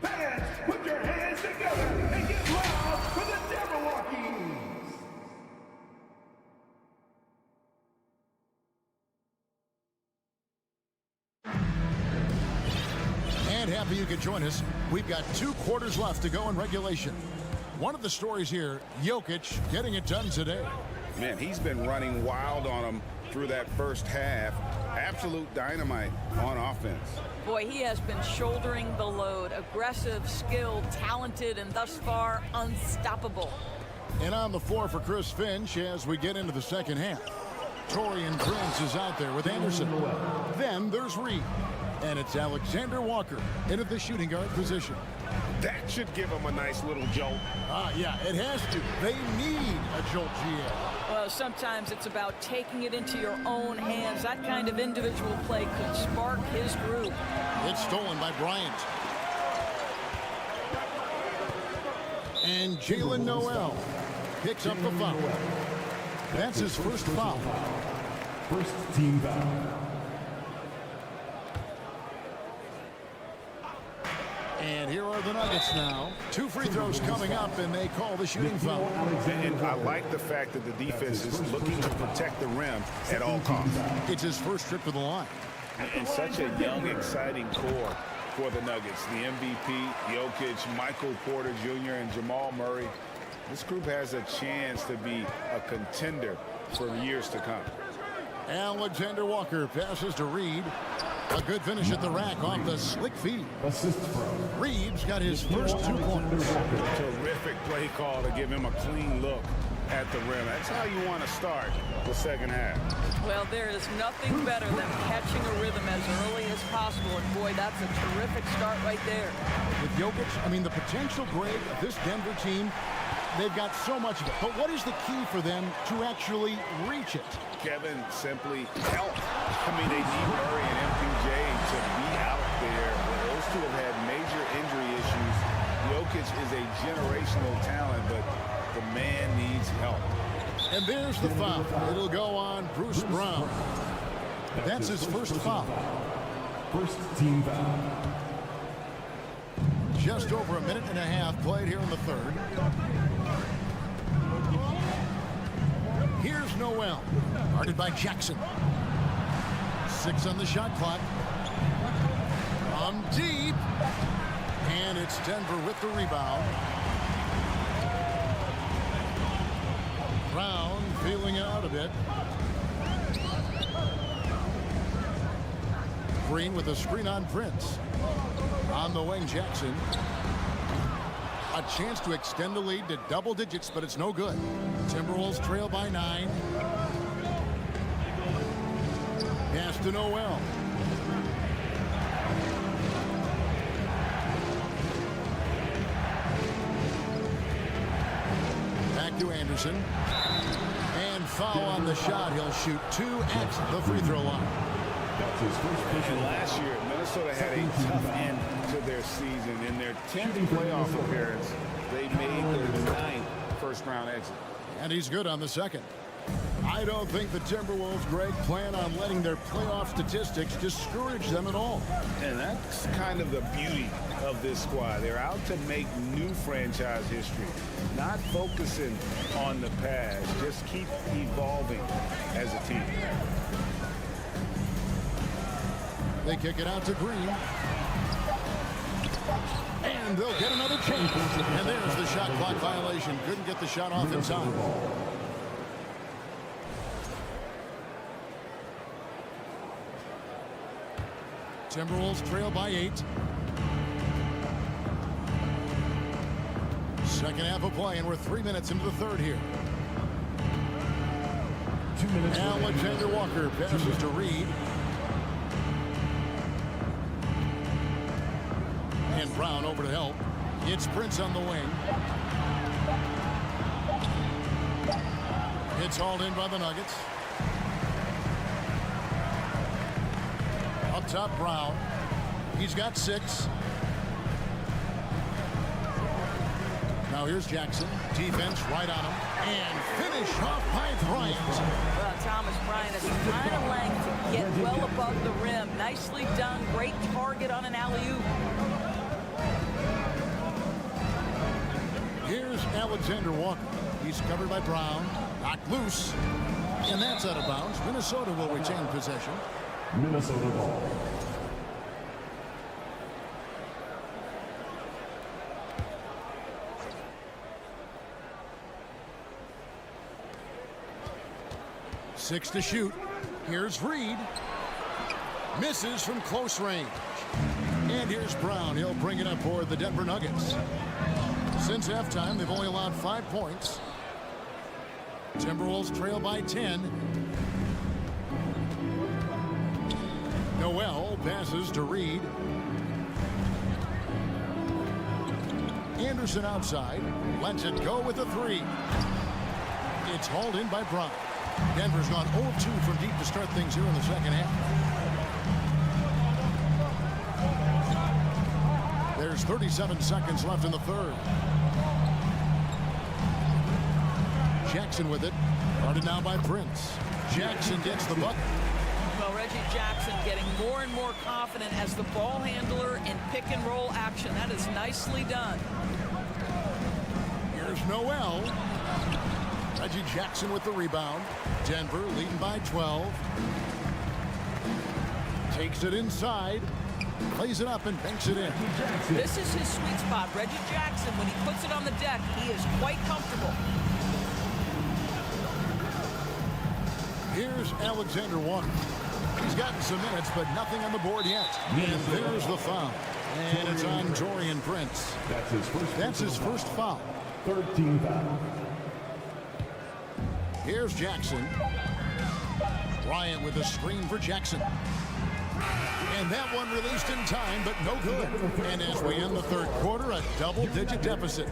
Fans, put your hands together and get loud for the Jabberwockies! And happy you could join us. We've got 2 quarters left to go in regulation. One of the stories here, Jokic getting it done today. Man, he's been running wild on them through that first half. Absolute dynamite on offense. Boy, he has been shouldering the load. Aggressive, skilled, talented, and thus far unstoppable. And on the floor for Chris Finch as we get into the second half. Torian Prince is out there with Anderson. Then there's Reed. And it's Alexander Walker into the shooting guard position. That should give him a nice little jolt. Yeah, it has to. They need a jolt, GA. Well, sometimes it's about taking it into your own hands. That kind of individual play could spark his group. It's stolen by Bryant. And Jalen Noel picks up the foul. That's his first foul. First team foul. And here are the Nuggets now. 2 free throws coming up, and they call the shooting foul. And I like the fact that the defense is looking to protect the rim at all costs. It's his first trip to the line. And such a young, exciting core for the Nuggets. The MVP, Jokic, Michael Porter Jr., and Jamal Murray. This group has a chance to be a contender for years to come. Alexander Walker passes to Reed. A good finish at the rack off the slick feed. Assist from Reed's got his first 2 points. Terrific play call to give him a clean look at the rim. That's how you want to start the second half. Well, there is nothing better than catching a rhythm as early as possible. And, boy, that's a terrific start right there. With Jokic, I mean, the potential, Greg, of this Denver team, they've got so much of it. But what is the key for them to actually reach it? Kevin, simply help. I mean, they need Murray and MPJ to be out there. Well, those two have had major injury issues. Jokic is a generational talent, but the man needs help. And there's the foul. It'll go on Bruce Brown. That's his first foul. First team foul. Just over a minute and a half played here in the third. Here's Noel. Guarded by Jackson. 6 on the shot clock. From deep. And it's Denver with the rebound. Brown feeling it out a bit. Green with a screen on Prince. On the wing, Jackson. A chance to extend the lead to double digits, but it's no good. Timberwolves trail by 9. Pass to Noel. Back to Anderson. And foul on the shot. He'll shoot 2 at the free throw line. That's his first And last year, Minnesota had a tough end to their season. In their 10th playoff appearance, they made their 9th first-round exit. And he's good on the second. I don't think the Timberwolves, Greg, plan on letting their playoff statistics discourage them at all. And that's kind of the beauty of this squad. They're out to make new franchise history, not focusing on the past, just keep evolving as a team. They kick it out to Green. And they'll get another chance. And there's the shot clock violation. Couldn't get the shot off in time. Timberwolves trail by 8. Second half of play, and we're 3 minutes into the third here. 2 minutes. Alexander Walker passes to Reed. And Brown over to help. It's Prince on the wing. It's hauled in by the Nuggets. Up top, Brown. He's got 6. Now here's Jackson. Defense right on him. And finish off by Bryant. Well, Thomas Bryant has a kind of length to get well above the rim. Nicely done. Great target on an alley-oop. Here's Alexander Walker. He's covered by Brown. Knocked loose. And that's out of bounds. Minnesota will retain possession. Minnesota ball. Six to shoot. Here's Reed. Misses from close range. And here's Brown. He'll bring it up for the Denver Nuggets. Since halftime, they've only allowed 5 points. Timberwolves trail by 10. Noel passes to Reed. Anderson outside. Lets it go with a 3. It's hauled in by Brown. Denver's gone 0-2 from deep to start things here in the second half. There's 37 seconds left in the third. Jackson with it. Guarded now by Prince. Jackson gets the bucket. Well, Reggie Jackson getting more and more confident as the ball handler in pick and roll action. That is nicely done. Here's Noel. Reggie Jackson with the rebound. Denver leading by 12. Takes it inside. Plays it up and banks it in. This is his sweet spot. Reggie Jackson, when he puts it on the deck, he is quite comfortable. Here's Alexander Walker. He's gotten some minutes, but nothing on the board yet. And there's the foul. And it's on Taurean Prince. That's his first foul. 13 foul. Here's Jackson. Bryant with a screen for Jackson. And that one released in time, but no good. And as we end the third quarter, a double-digit deficit.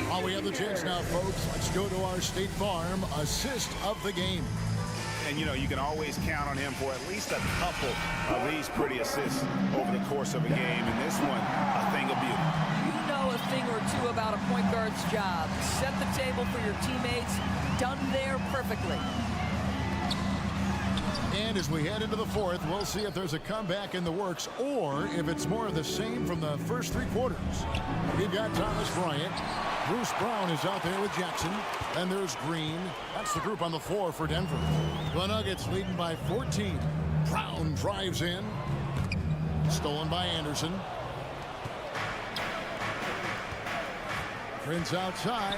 While we have the chance now, folks, let's go to our State Farm assist of the game. And, you know, you can always count on him for at least a couple of these pretty assists over the course of a game. And this one, a thing of beauty. You know a thing or two about a point guard's job. Set the table for your teammates. Done there perfectly. And as we head into the fourth, we'll see if there's a comeback in the works or if it's more of the same from the first three quarters. We've got Thomas Bryant. Bruce Brown is out there with Jackson. And there's Green. That's the group on the floor for Denver. The Nuggets leading by 14. Brown drives in. Stolen by Anderson. Prince outside.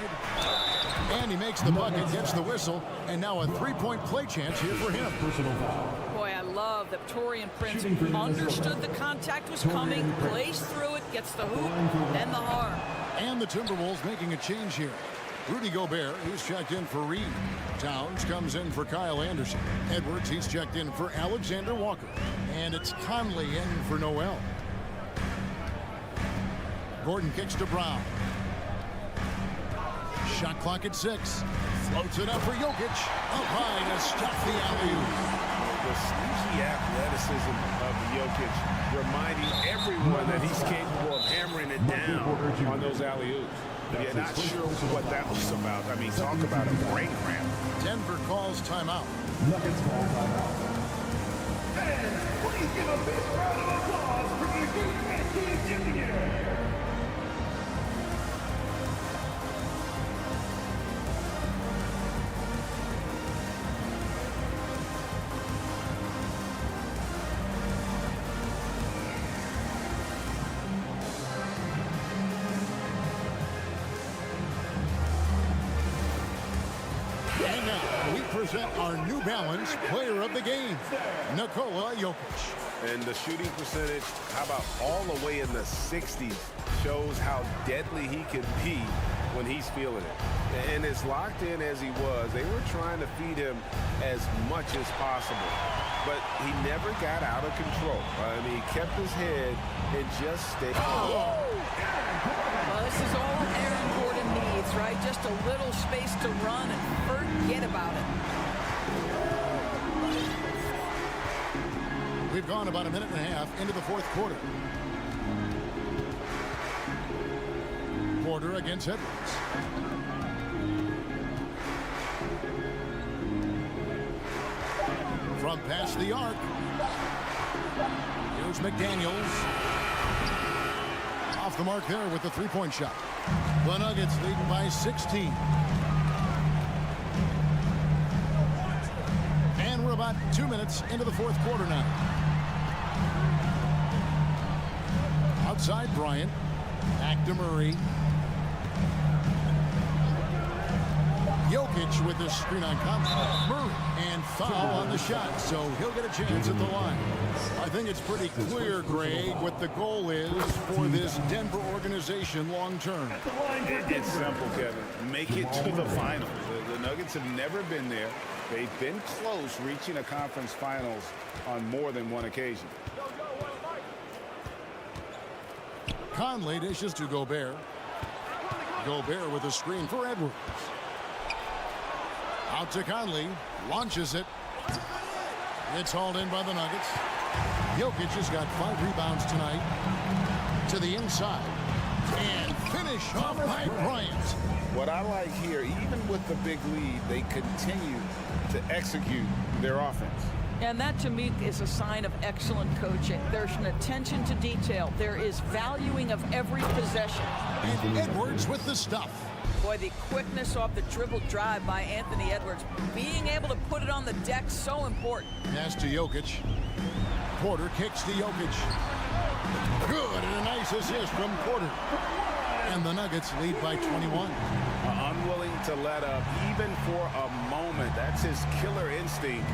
And he makes the bucket, gets the whistle, and now a three-point play chance here for him. Boy, I love that Taurean Prince understood the contact was coming, plays through it, gets the hoop, then the harm. And the Timberwolves making a change here. Rudy Gobert, he's checked in for Reed. Towns comes in for Kyle Anderson. Edwards, he's checked in for Alexander Walker. And it's Conley in for Noel. Gordon kicks to Brown. Shot clock at 6. Floats it up for Jokic. Up high to stop the alley-oop. The sneaky athleticism of Jokic reminding everyone that he's capable of hammering it down on those alley-oops. Yeah, not sure what that was about. I mean, talk about a brain cramp. Denver calls timeout. Nuggets call timeout. Fans, please give a big round of applause for the defense in the air. And now we present our New Balance player of the game, Nikola Jokic. And the shooting percentage, how about all the way in the 60s, shows how deadly he can be when he's feeling it. And as locked in as he was, they were trying to feed him as much as possible. But he never got out of control. I mean, he kept his head and just stayed. Well, this is all Aaron Gordon needs, right? Just a little space to run and forget about it. We've gone about a minute and a half into the fourth quarter. Porter against Edwards. From past the arc. Here's McDaniels. Off the mark there with the three-point shot. The Nuggets leading by 16. And we're about 2 minutes into the fourth quarter now. Outside Bryant. Back to Murray. Jokic with the screen on contact. Murray. And foul on the shot, so he'll get a chance at the line. I think it's pretty clear, Greg, what the goal is for this Denver organization long term. It's simple, Kevin. Make it to the finals. The Nuggets have never been there. They've been close reaching a conference finals on more than one occasion. Conley dishes to Gobert. Gobert with a screen for Edwards. Out to Conley. Launches it. It's hauled in by the Nuggets. Jokic has got 5 rebounds tonight. To the inside. And finish off by Bryant. What I like here, even with the big lead, they continue to execute their offense. And that, to me, is a sign of excellent coaching. There's an attention to detail. There is valuing of every possession. And Edwards with the stuff. Boy, the quickness off the dribble drive by Anthony Edwards. Being able to put it on the deck, so important. Pass to Jokic. Porter kicks to Jokic. Good, and a nice assist from Porter. And the Nuggets lead by 21. Unwilling to let up, even for a moment. That's his killer instinct,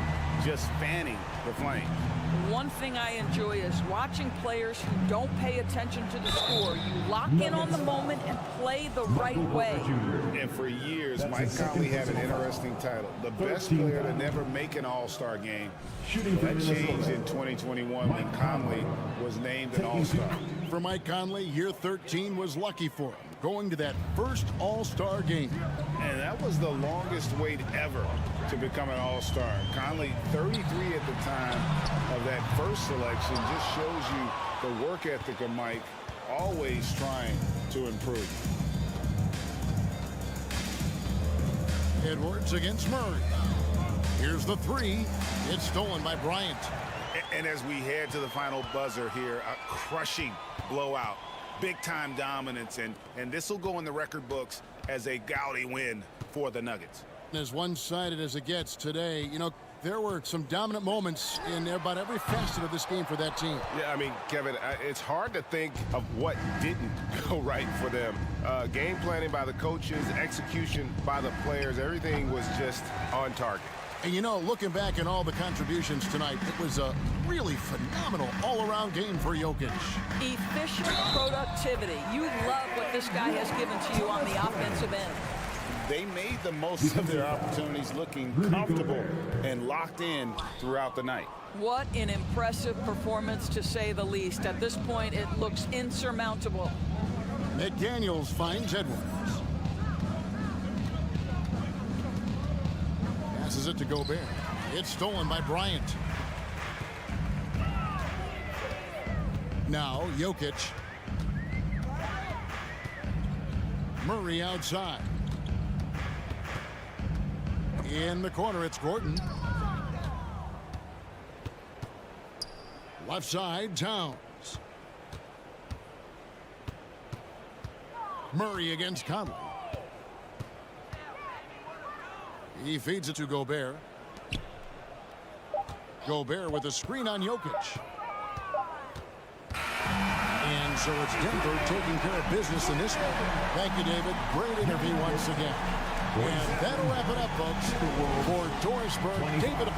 just fanning the flame. One thing I enjoy is watching players who don't pay attention to the score. You lock in on the moment and play the right way. And for years, Mike Conley had an interesting title. The best player to never make an all-star game. That changed in 2021 when Conley was named an all-star. For Mike Conley, year 13 was lucky for him, going to that first all-star game. And that was the longest wait ever to become an all-star. Conley, 33 at the time of that first selection, just shows you the work ethic of Mike, always trying to improve. Edwards against Murray. Here's the three. It's stolen by Bryant. And as we head to the final buzzer here, a crushing blowout, big-time dominance, and this will go in the record books as a gaudy win for the Nuggets. As one-sided as it gets today, you know, there were some dominant moments in about every facet of this game for that team. Yeah, I mean, Kevin, it's hard to think of what didn't go right for them. Game planning by the coaches, execution by the players, everything was just on target. And, you know, looking back at all the contributions tonight, it was a really phenomenal all-around game for Jokic. Efficient productivity. You love what this guy has given to you on the offensive end. They made the most of their opportunities, looking comfortable and locked in throughout the night. What an impressive performance, to say the least. At this point, it looks insurmountable. McDaniels finds Edwards. Passes it to Gobert. It's stolen by Bryant. Now Jokic. Murray outside. In the corner, it's Gordon. Left side, Towns. Murray against Conley. He feeds it to Gobert. Gobert with a screen on Jokic. And so it's Denver taking care of business in this one. Thank you, David. Great interview once again. And that'll wrap it up, folks. For Dorisburg, David.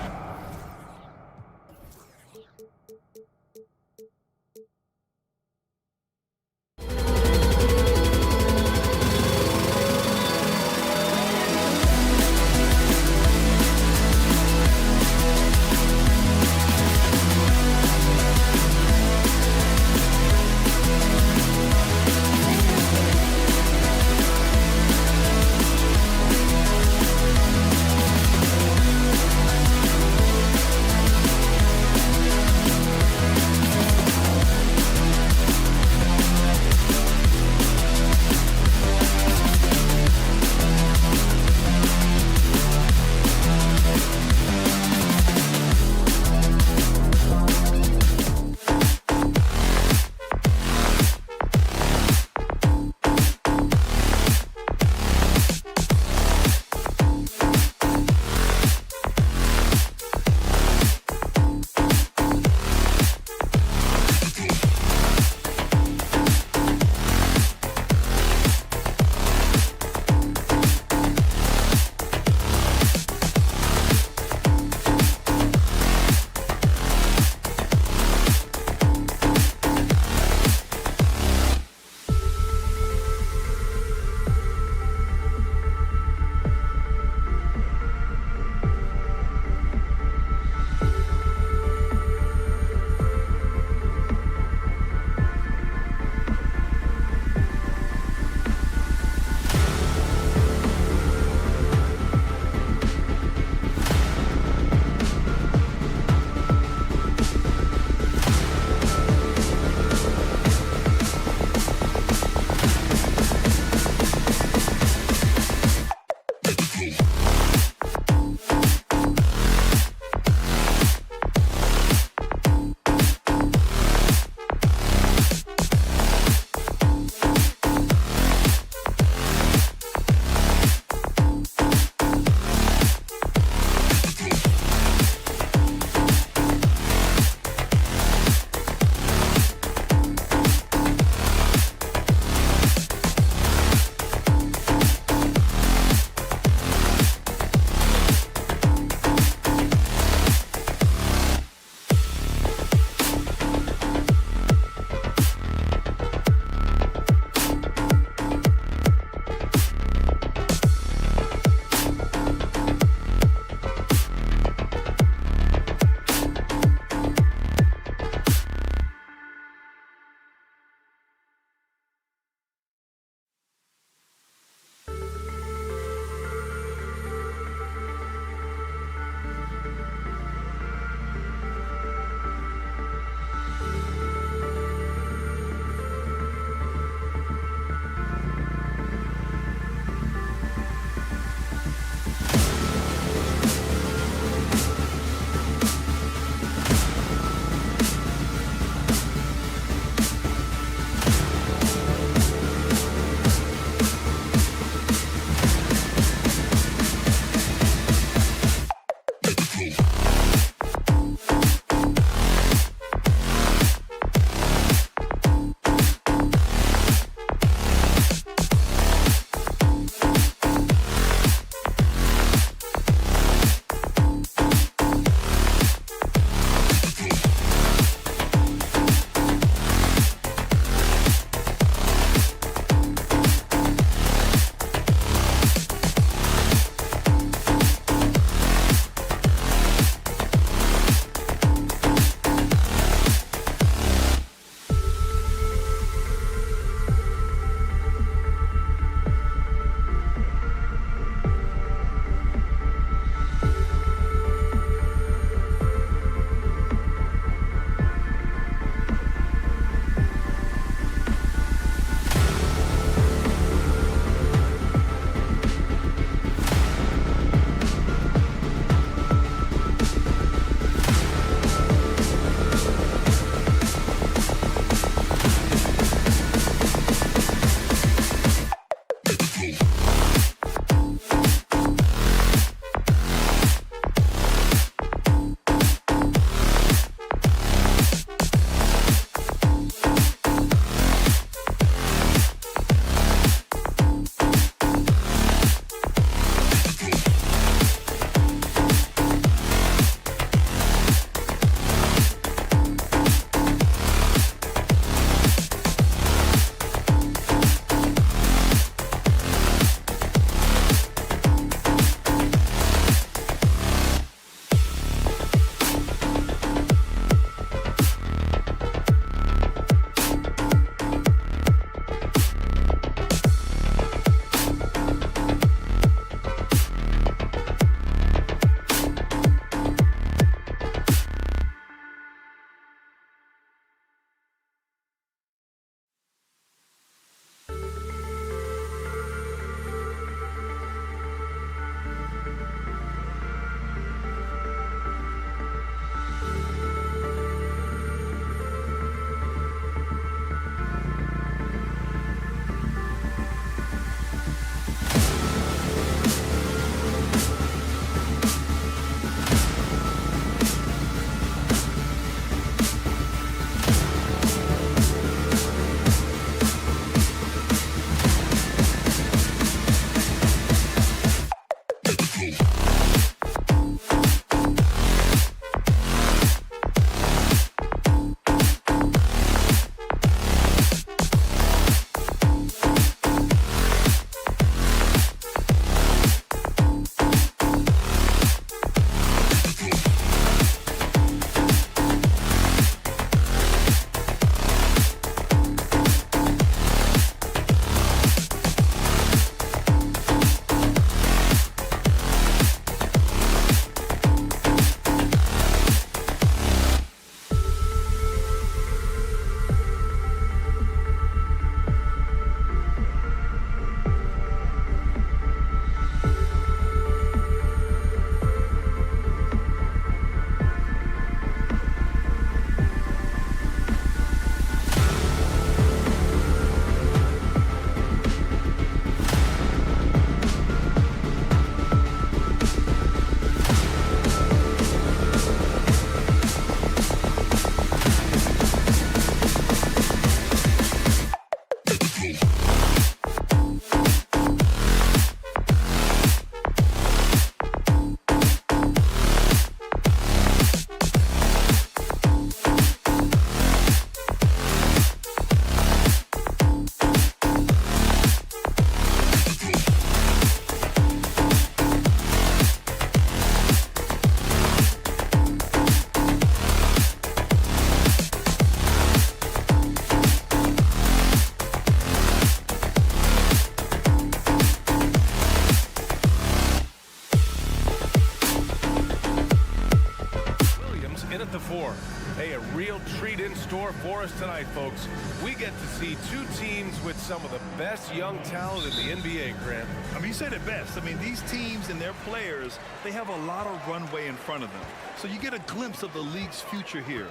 Hey, a real treat in store for us tonight, folks. We get to see two teams with some of the best young talent in the NBA, Grant. I mean, you said it best. I mean, these teams and their players, they have a lot of runway in front of them. So you get a glimpse of the league's future here.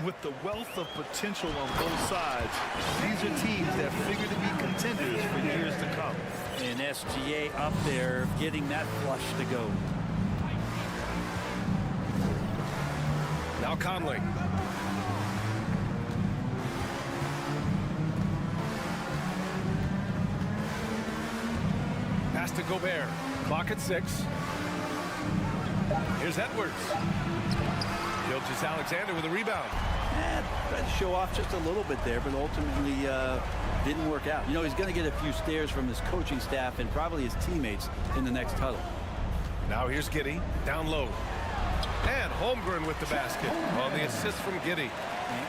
With the wealth of potential on both sides, these are teams that figure to be contenders for years to come. And SGA up there getting that flush to go. Now Conley. Pass to Gobert. Clock at 6. Here's Edwards. Gilgeous-Alexander with a rebound. Tried to show off just a little bit there, but ultimately didn't work out. You know, he's going to get a few stares from his coaching staff and probably his teammates in the next huddle. Now here's Giddey, down low. And Holmgren with the basket on the assist from Giddey.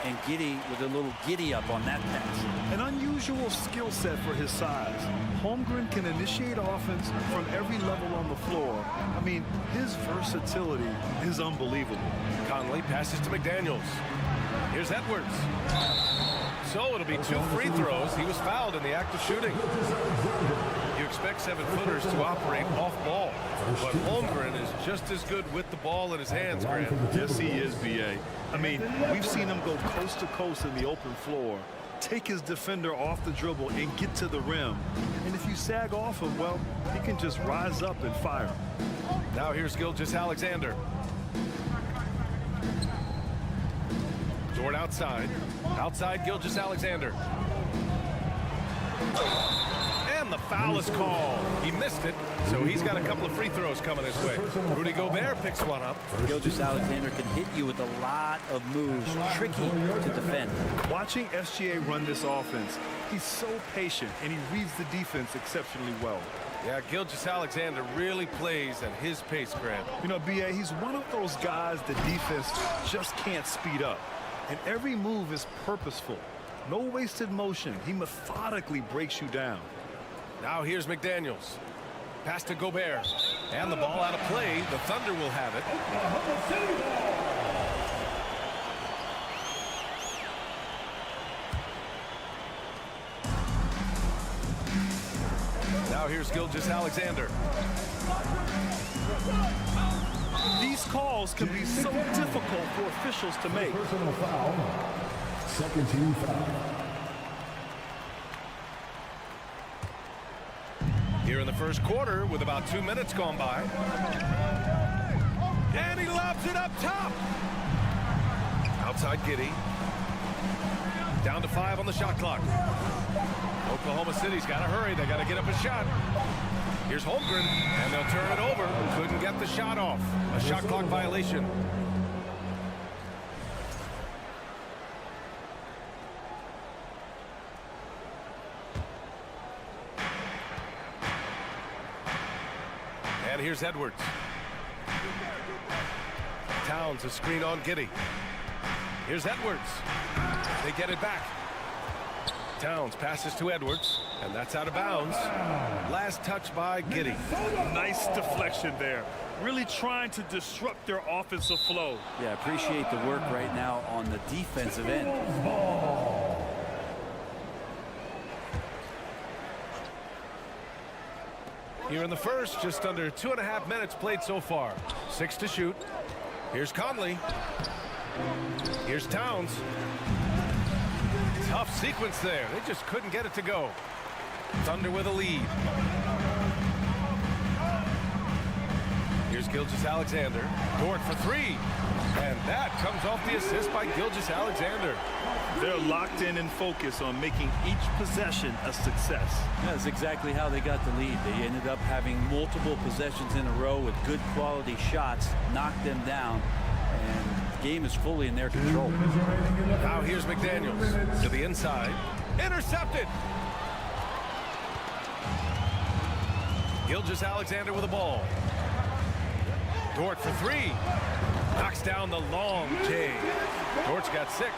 And Giddey with a little giddy up on that pass. An unusual skill set for his size. Holmgren can initiate offense from every level on the floor. I mean, his versatility is unbelievable. Conley passes to McDaniels. Here's Edwards. So it'll be 2 free throws. He was fouled in the act of shooting. You expect 7-footers to operate off ball, but Holmgren is just as good with the ball in his hands, Grant. Yes, he is, B.A. I mean, we've seen him go coast to coast in the open floor, take his defender off the dribble and get to the rim. And if you sag off him, well, he can just rise up and fire. Now here's Gilgeous-Alexander. Dort outside. Outside Gilgeous-Alexander. And the foul is called. He missed it, so he's got a couple of free throws coming his way. Rudy Gobert picks one up. Gilgeous-Alexander can hit you with a lot of moves. Tricky to defend. Watching SGA run this offense, he's so patient and he reads the defense exceptionally well. Yeah, Gilgeous-Alexander really plays at his pace, Grant. You know, B.A., he's one of those guys the defense just can't speed up. And every move is purposeful. No wasted motion. He methodically breaks you down. Now here's McDaniels. Pass to Gobert. And the ball out of play. The Thunder will have it. Now here's Gilgeous-Alexander. These calls can be so difficult for officials to make. Personal foul. Second team foul. Here in the first quarter with about 2 minutes gone by. And he lobs it up top. Outside Giddey. Down to 5 on the shot clock. Oklahoma City's got to hurry. They got to get up a shot. Here's Holmgren, and they'll turn it over. Couldn't get the shot off. A shot clock violation. And here's Edwards. Towns a screen on Giddey. Here's Edwards. They get it back. Towns passes to Edwards, and that's out of bounds. Last touch by Giddey. Nice deflection there. Really trying to disrupt their offensive flow. Yeah, appreciate the work right now on the defensive end. Here in the first, just under 2.5 minutes played so far. 6 to shoot. Here's Conley. Here's Towns. Tough sequence there. They just couldn't get it to go. Thunder with a lead. Here's Gilgeous-Alexander. Dort for 3. And that comes off the assist by Gilgeous-Alexander. They're locked in and focused on making each possession a success. That's exactly how they got the lead. They ended up having multiple possessions in a row with good quality shots, knocked them down, and the game is fully in their control. Now here's McDaniels to the inside. Intercepted. Gilgeous-Alexander with the ball. Dort for 3. Knocks down the long J. Dort's got 6.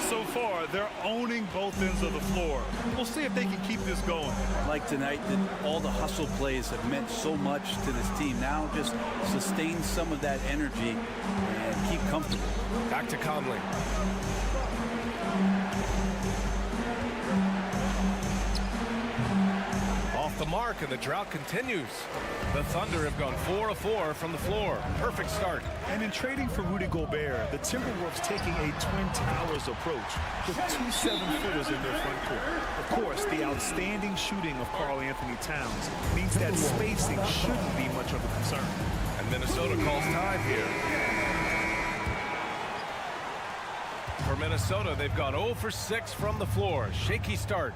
So far, they're owning both ends of the floor. We'll see if they can keep this going. Like tonight, that all the hustle plays have meant so much to this team. Now just sustain some of that energy and keep comfortable. Back to Conley. Off the mark, and the drought continues. The Thunder have gone 4 of 4 from the floor. Perfect start. And in trading for Rudy Gobert, the Timberwolves taking a Twin Towers approach with 2 7-footers in their front court. Of course, the outstanding shooting of Karl Anthony Towns means that spacing shouldn't be much of a concern. And Minnesota calls time here. For Minnesota, they've gone 0 for 6 from the floor. Shaky start.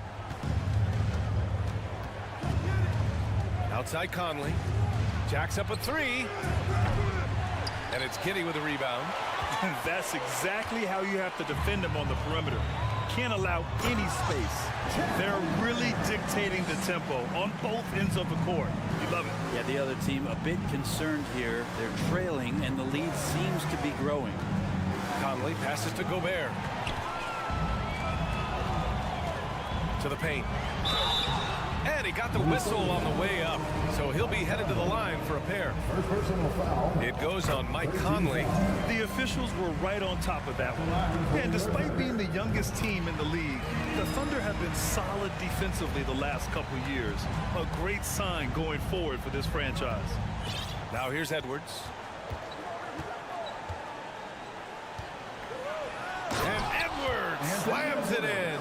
Outside Conley. Jacks up a 3. And it's Kitty with a rebound. That's exactly how you have to defend them on the perimeter. Can't allow any space. They're really dictating the tempo on both ends of the court. You love it. Yeah, the other team a bit concerned here. They're trailing, and the lead seems to be growing. Conley passes to Gobert. To the paint. And he got the whistle on the way up, so he'll be headed to the line for a pair. It goes on Mike Conley. The officials were right on top of that one. And despite being the youngest team in the league, the Thunder have been solid defensively the last couple years. A great sign going forward for this franchise. Now here's Edwards. And Edwards slams it in.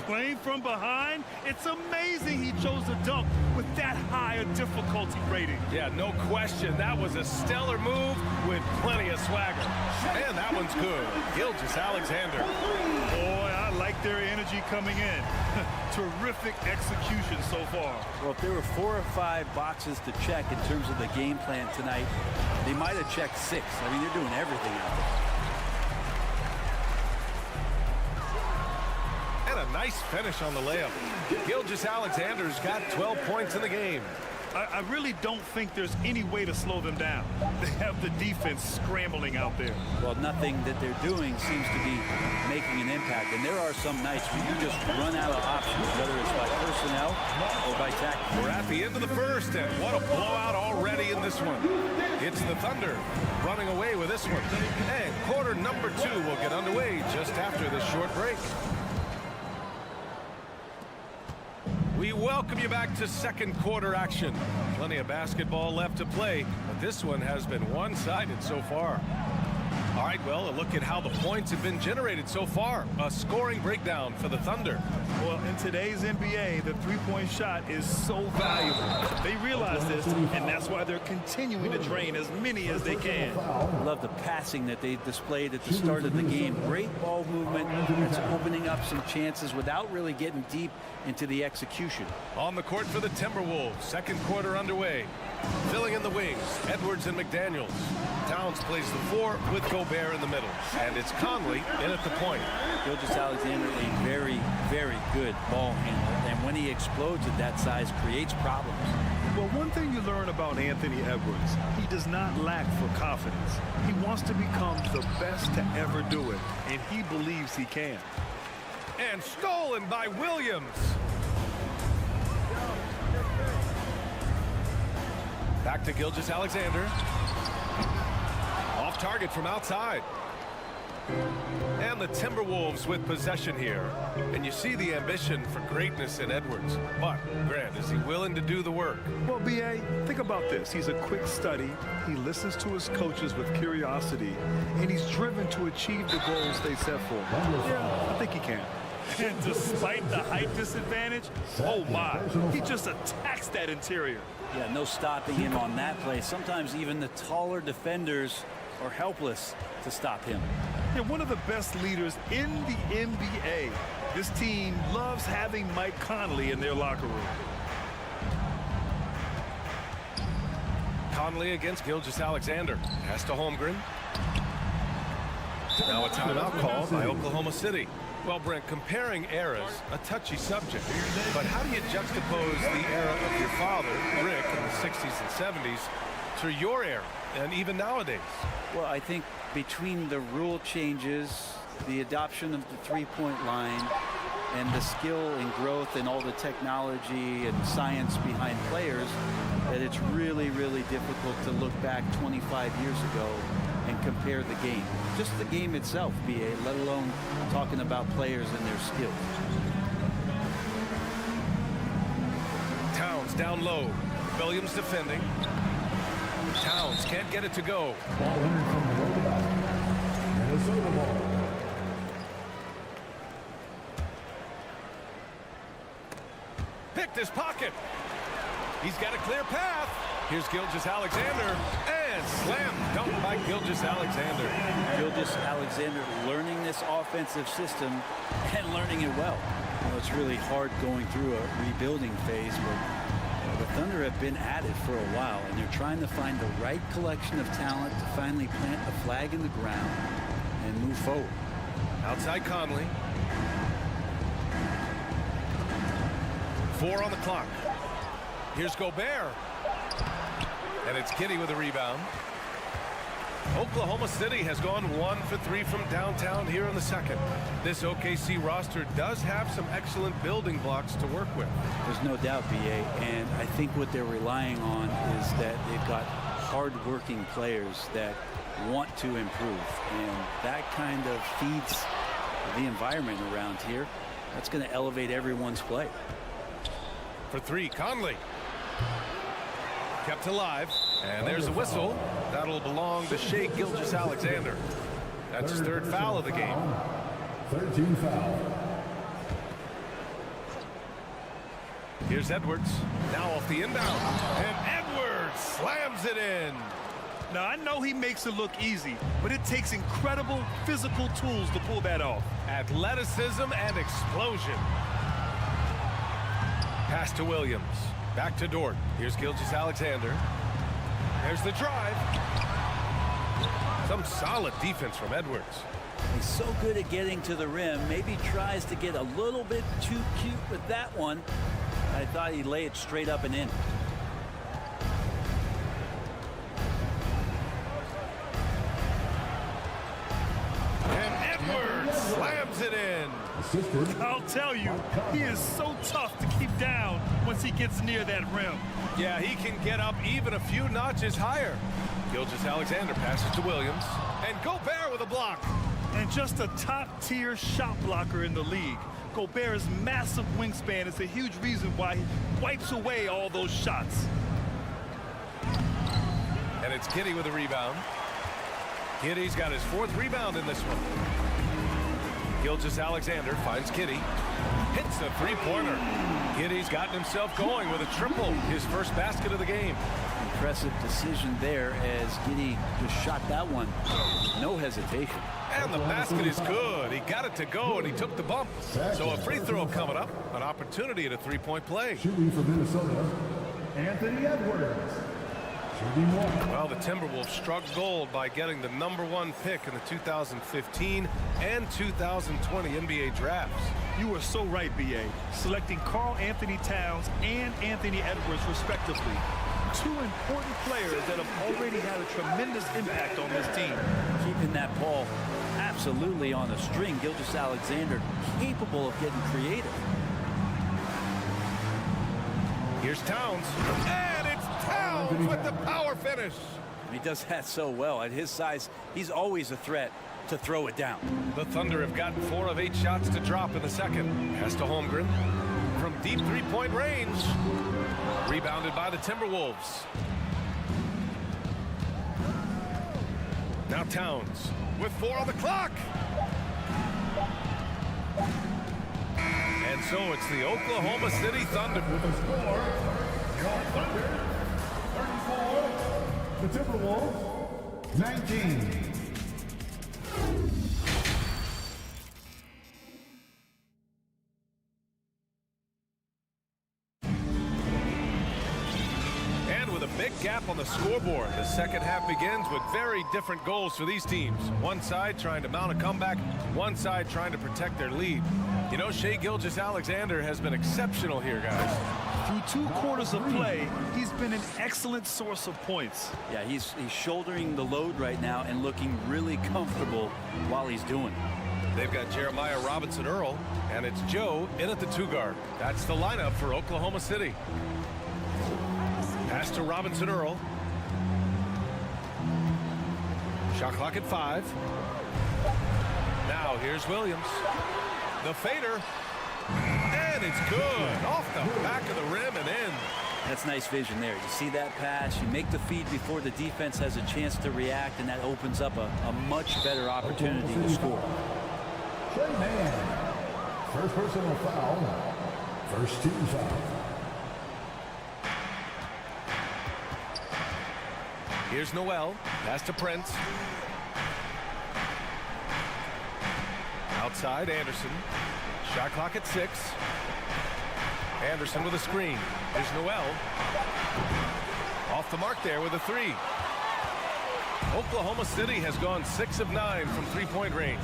Playing from behind, it's amazing he chose to dunk with that high a difficulty rating. Yeah, no question. That was a stellar move with plenty of swagger. And that one's good. Gilgeous-Alexander. Boy, I like their energy coming in. Terrific execution so far. Well, if there were 4 or 5 boxes to check in terms of the game plan tonight, they might have checked 6. I mean, they're doing everything out there. A nice finish on the layup. Gilgeous-Alexander's got 12 points in the game. I really don't think there's any way to slow them down. They have the defense scrambling out there. Well, nothing that they're doing seems to be making an impact. And there are some nights where you just run out of options, whether it's by personnel or by tactics. We're at the end of the first, and what a blowout already in this one. It's the Thunder running away with this one. And quarter number 2 will get underway just after this short break. We welcome you back to second quarter action. Plenty of basketball left to play, but this one has been one-sided so far. All right, well, a look at how the points have been generated so far. A scoring breakdown for the Thunder. Well, in today's NBA, the three-point shot is so valuable. They realize this, and that's why they're continuing to drain as many as they can. I love the passing that they displayed at the start of the game. Great ball movement. It's opening up some chances without really getting deep into the execution. On the court for the Timberwolves, second quarter underway. Filling in the wings, Edwards and McDaniels. Towns plays the 4 with Gobert in the middle. And it's Conley in at the point. Gilgeous-Alexander, a very, very good ball handler. And when he explodes at that size, creates problems. Well, one thing you learn about Anthony Edwards, he does not lack for confidence. He wants to become the best to ever do it, and he believes he can. And stolen by Williams. Back to Gilgeous-Alexander. Off target from outside. And the Timberwolves with possession here. And you see the ambition for greatness in Edwards. But, Grant, is he willing to do the work? Well, B.A., think about this. He's a quick study. He listens to his coaches with curiosity. And he's driven to achieve the goals they set for him. Yeah, I think he can. And despite the height disadvantage, oh my, he just attacks that interior. Yeah, no stopping him on that play. Sometimes even the taller defenders are helpless to stop him. And one of the best leaders in the NBA. This team loves having Mike Conley in their locker room. Conley against Gilgeous-Alexander. Pass to Holmgren. Now a timeout called by Oklahoma City. Well, Brent, comparing eras, a touchy subject. But how do you juxtapose the era of your father, Rick, in the 60s and 70s, alter your era, and even nowadays? Well, I think between the rule changes, the adoption of the three-point line, and the skill and growth and all the technology and science behind players, that it's really, really difficult to look back 25 years ago and compare the game. Just the game itself, BA, let alone talking about players and their skills. Towns down low. Williams defending. Towns can't get it to go. Ball entered from the right back. Minnesota ball. Picked his pocket. He's got a clear path. Here's Skijesss and slam dunk by Skijesss. Skijesss learning this offensive system and learning it well. You know, it's really hard going through a rebuilding phase, but the Thunder have been at it for a while, and they're trying to find the right collection of talent to finally plant the flag in the ground and move forward. Outside Conley. 4 on the clock. Here's Gobert. And it's Kitty with a rebound. Oklahoma City has gone 1 for 3 from downtown here in the second. This OKC roster does have some excellent building blocks to work with. There's no doubt, BA, and I think what they're relying on is that they've got hard-working players that want to improve, and that kind of feeds the environment around here. That's going to elevate everyone's play. For 3, Conley. Kept alive, and there's a whistle. That'll belong to Skijesss. That's his 3rd foul of the game. 13 foul. Here's Edwards, now off the inbound, and Edwards slams it in. Now, I know he makes it look easy, but it takes incredible physical tools to pull that off. Athleticism and explosion. Pass to Williams. Back to Dort. Here's Skijesss. There's the drive. Some solid defense from Edwards. He's so good at getting to the rim. Maybe tries to get a little bit too cute with that one. I thought he'd lay it straight up and in. And Edwards slams it in. I'll tell you, he is so tough to keep down once he gets near that rim. Yeah, he can get up even a few notches higher. Skijesss passes to Williams. And Gobert with a block. And just a top-tier shot blocker in the league. Gobert's massive wingspan is a huge reason why he wipes away all those shots. And it's Kitty with a rebound. Kitty's got his 4th rebound in this one. Skijesss finds Kitty. Hits a 3-pointer. Kitty's gotten himself going with a triple. His 1st basket of the game. Impressive decision there as Giddy just shot that one. No hesitation. And the basket is good. He got it to go, and he took the bump. So a free throw coming up. An opportunity at a 3-point play. Shooting for Minnesota, Anthony Edwards. Well, the Timberwolves struck gold by getting the #1 pick in the 2015 and 2020 NBA drafts. You were so right, BA. Selecting Karl Anthony Towns and Anthony Edwards, respectively. 2 important players that have already had a tremendous impact on this team. Keeping that ball absolutely on a string. Skijesss capable of getting creative. Here's Towns. And it's Towns with the power finish. He does that so well. At his size, he's always a threat to throw it down. The Thunder have gotten 4 of 8 shots to drop in the second. Pass to Holmgren from deep 3-point range. Rebounded by the Timberwolves. Now Towns with 4 on the clock. And so it's the Oklahoma City Thunder. With a score, your Thunder, 34, the Timberwolves, 19. Big gap on the scoreboard. The second half begins with very different goals for these teams. One side trying to mount a comeback, one side trying to protect their lead. You know, Skijesss has been exceptional here, guys. Through 2 quarters of play, he's been an excellent source of points. Yeah, he's shouldering the load right now and looking really comfortable while he's doing it. They've got Jeremiah Robinson-Earl, and it's Joe in at the 2 guard. That's the lineup for Oklahoma City. Pass to Robinson-Earl. Shot clock at 5. Now here's Williams. The fader. And it's good. Off the back of the rim and in. That's nice vision there. You see that pass, you make the feed before the defense has a chance to react, and that opens up a much better opportunity to score. Trey Man. First personal foul. First team foul. Here's Noel. Pass to Prince. Outside, Anderson. Shot clock at 6. Anderson with a screen. Here's Noel. Off the mark there with a 3. Oklahoma City has gone 6 of 9 from 3-point range.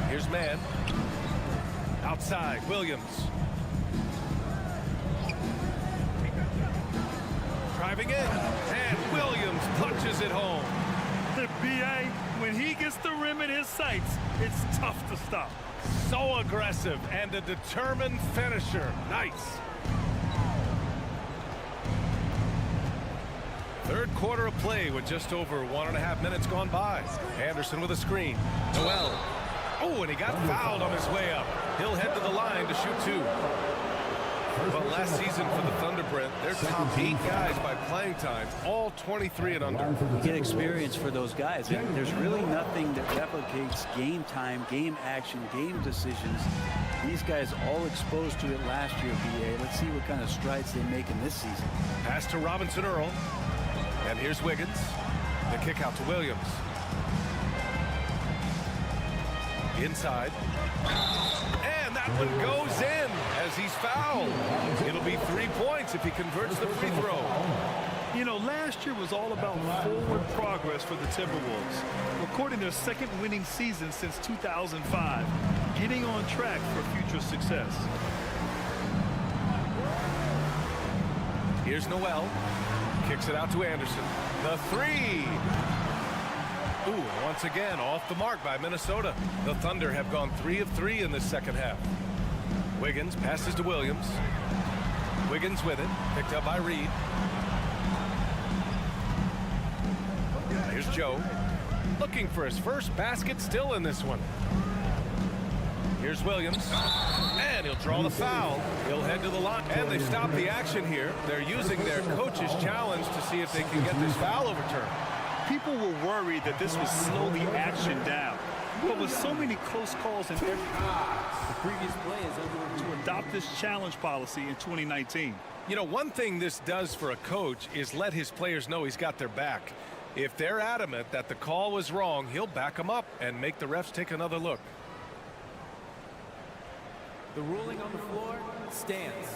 Here's Mann. Outside, Williams. Driving in, and Williams punches it home. The BA, when he gets the rim in his sights, it's tough to stop. So aggressive and a determined finisher. Nice. Third quarter of play with just over 1.5 minutes gone by. Anderson with a screen. Noel. Oh, and he got fouled on his way up. He'll head to the line to shoot 2. Well, last season for the Thunder, Brent, their top 8 guys by playing time, all 23 and under. You get experience for those guys. There's really nothing that replicates game time, game action, game decisions. These guys all exposed to it last year, BA. Let's see what kind of strides they make in this season. Pass to Robinson-Earl. And here's Wiggins. The kick out to Williams. Inside. And that one goes in as he's fouled. It'll be 3 points if he converts the free throw. You know, last year was all about forward progress for the Timberwolves, recording their 2nd winning season since 2005, getting on track for future success. Here's Noel. Kicks it out to Anderson. The 3. Ooh, once again, off the mark by Minnesota. The Thunder have gone 3 of 3 in this second half. Wiggins passes to Williams. Wiggins with it. Picked up by Reed. Here's Joe. Looking for his first basket still in this one. Here's Williams. And he'll draw the foul. He'll head to the line. And they stop the action here. They're using their coach's challenge to see if they can get this foul overturned. People were worried that this would slow the action down. But with so many close calls in every The previous play is over to adopt this challenge policy in 2019. You know, one thing this does for a coach is let his players know he's got their back. If they're adamant that the call was wrong, he'll back them up and make the refs take another look. The ruling on the floor stands.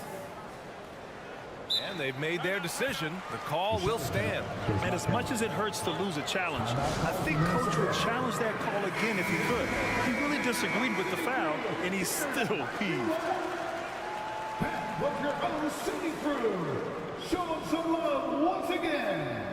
And they've made their decision. The call will stand. And as much as it hurts to lose a challenge, I think Coach would challenge that call again if he could. He really disagreed with the foul, and he's still peeved. What your own city crew. Show them some love once again.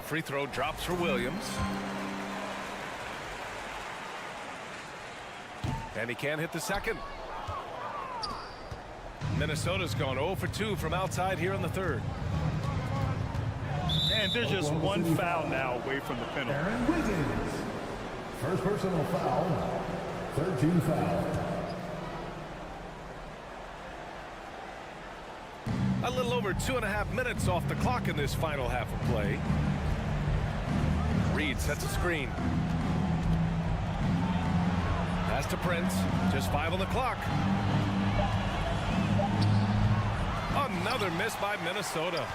Free throw drops for Williams. And he can't hit the second. Minnesota's gone 0 for 2 from outside here in the third. And they're just one foul now away from the penalty. Aaron Wiggins. First personal foul. 13 foul. A little over 2.5 minutes off the clock in this final half of play. Reed sets a screen. Pass to Prince. Just 5 on the clock. Another miss by Minnesota.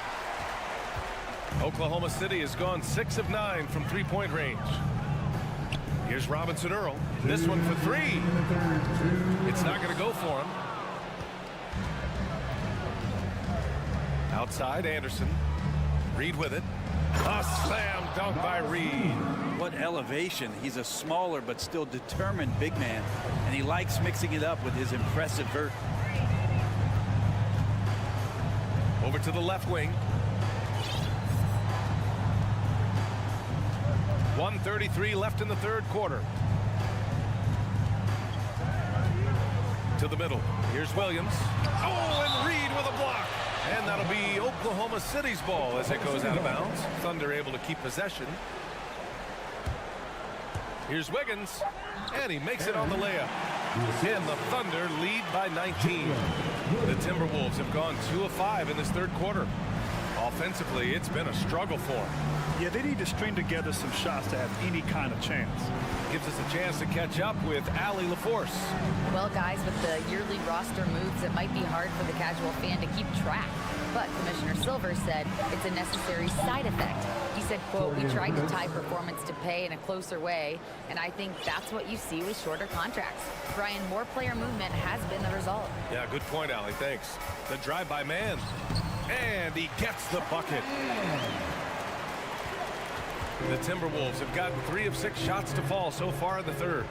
Oklahoma City has gone 6 of 9 from three-point range. Here's Robinson Earl. This one for three. It's not going to go for him. Outside, Anderson. Reed with it. A slam dunk by Reed. What elevation. He's a smaller but still determined big man, and he likes mixing it up with his impressive vert. Over to the left wing. 1:33 left in the third quarter. To the middle. Here's Williams. Oh, and Reed with a block. And that'll be Oklahoma City's ball as it goes out of bounds. Thunder able to keep possession. Here's Wiggins. And he makes it on the layup. And the Thunder lead by 19. The Timberwolves have gone 2 of 5 in this third quarter. Offensively, it's been a struggle for them. Yeah, they need to string together some shots to have any kind of chance. Gives us a chance to catch up with Allie LaForce. Well, guys, with the yearly roster moves, it might be hard for the casual fan to keep track. But Commissioner Silver said it's a necessary side effect. He said, quote, "We tried to tie performance to pay in a closer way, and I think that's what you see with shorter contracts." Brian, more player movement has been the result. Yeah, good point, Allie. Thanks. The drive-by man. And he gets the bucket. The Timberwolves have gotten 3 of 6 shots to fall so far in the third.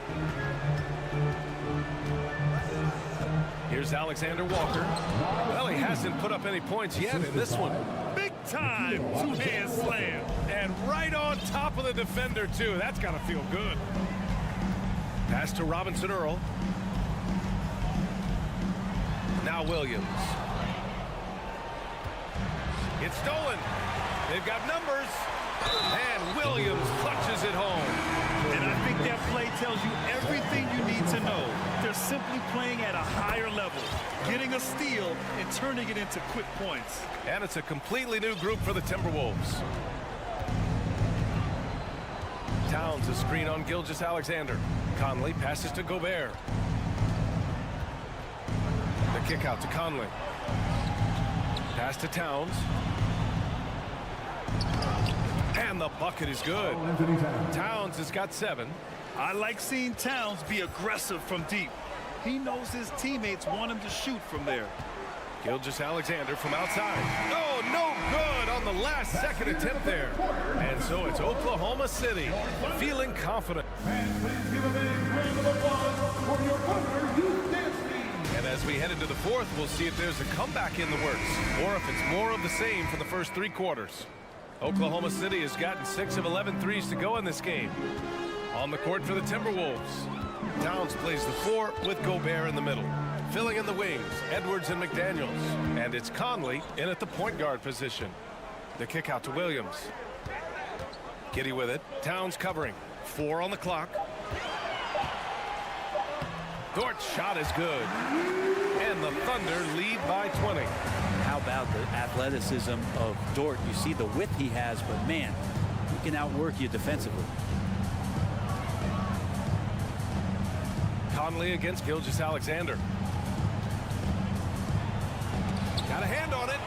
Here's Alexander Walker. Well, he hasn't put up any points yet in this one. Big time two-hand slam. And right on top of the defender, too. That's got to feel good. Pass to Robinson Earl. Now Williams. It's stolen. They've got numbers. And Williams clutches it home. And I think that play tells you everything you need to know. They're simply playing at a higher level, getting a steal and turning it into quick points. And it's a completely new group for the Timberwolves. Towns a screen on Gilgeous-Alexander. Conley passes to Gobert. The kick out to Conley. Pass to Towns. And the bucket is good. Towns has got 7. I like seeing Towns be aggressive from deep. He knows his teammates want him to shoot from there. Gilgeous-Alexander from outside. Oh, no good on the last second attempt there. And so it's Oklahoma City feeling confident. And as we head into the fourth, we'll see if there's a comeback in the works or if it's more of the same for the first 3 quarters. Oklahoma City has gotten 6 of 11 threes to go in this game. On the court for the Timberwolves. Towns plays the 4 with Gobert in the middle. Filling in the wings, Edwards and McDaniels. And it's Conley in at the point guard position. The kick out to Williams. Giddey with it. Towns covering. 4 on the clock. Dort's shot is good. And the Thunder lead by 20. How about the athleticism of Dort? You see the width he has, but man, he can outwork you defensively. Conley against Gilgeous-Alexander. Got a hand on it.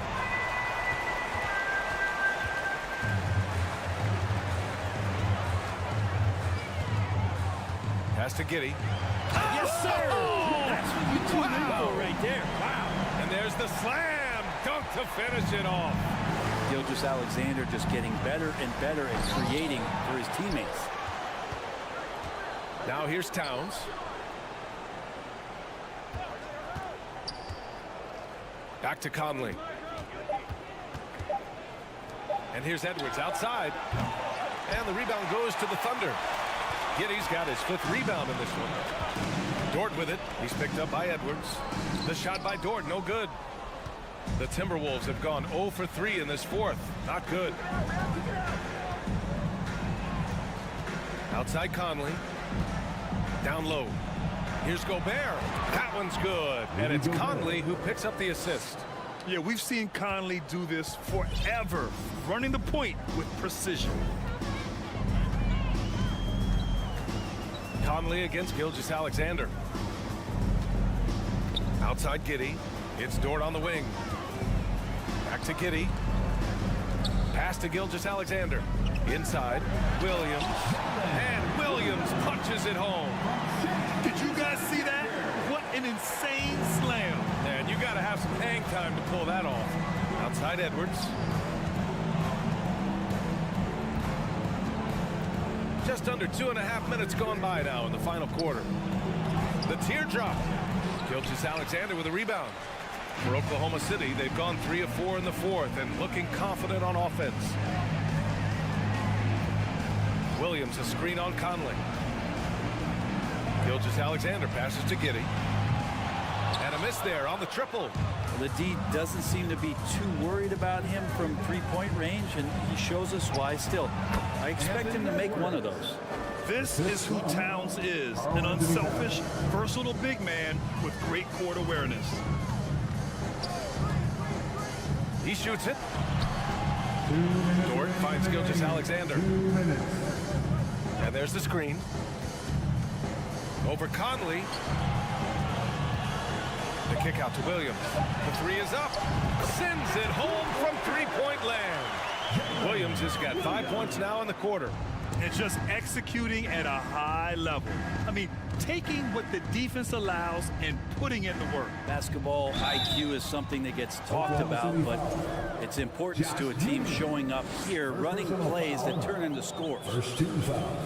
Pass to Giddey. Yes, sir. Oh! That's what you tune in for right there. Wow. And there's the slam dunk to finish it off. Gilgeous-Alexander just getting better and better at creating for his teammates. Now here's Towns. Back to Conley. And here's Edwards outside. And the rebound goes to the Thunder. Giddey's got his 5th rebound in this one. Dort with it. He's picked up by Edwards. The shot by Dort, no good. The Timberwolves have gone 0 for 3 in this fourth. Not good. Outside Conley. Down low. Here's Gobert. That one's good. And it's Conley who picks up the assist. Yeah, we've seen Conley do this forever, running the point with precision. Conley against Gilgeous-Alexander. Outside Giddey. It's Dort on the wing. Back to Giddey. Pass to Skijesss Alexander. Inside, Williams. And Williams punches it home. Did you guys see that? What an insane slam. And you got to have some hang time to pull that off. Outside Edwards. Just under 2.5 minutes gone by now in the final quarter. The teardrop. Skijesss Alexander with a rebound. For Oklahoma City, they've gone 3 of 4 in the fourth and looking confident on offense. Williams, a screen on Conley. Skijesss Alexander passes to Giddey. And a miss there on the triple. The D doesn't seem to be too worried about him from three-point range, and he shows us why still. I expect him to make one of those. This is who Towns is, an unselfish, versatile big man with great court awareness. He shoots it. Dort finds Skijesss Alexander. And there's the screen. Over Conley. The kick out to Williams. The three is up. Sends it home from three-point land. Williams has got 5 points now in the quarter. And just executing at a high level. I mean, taking what the defense allows and putting in the work. Basketball IQ is something that gets talked about, but its importance to a team showing up here, running plays that turn into scores.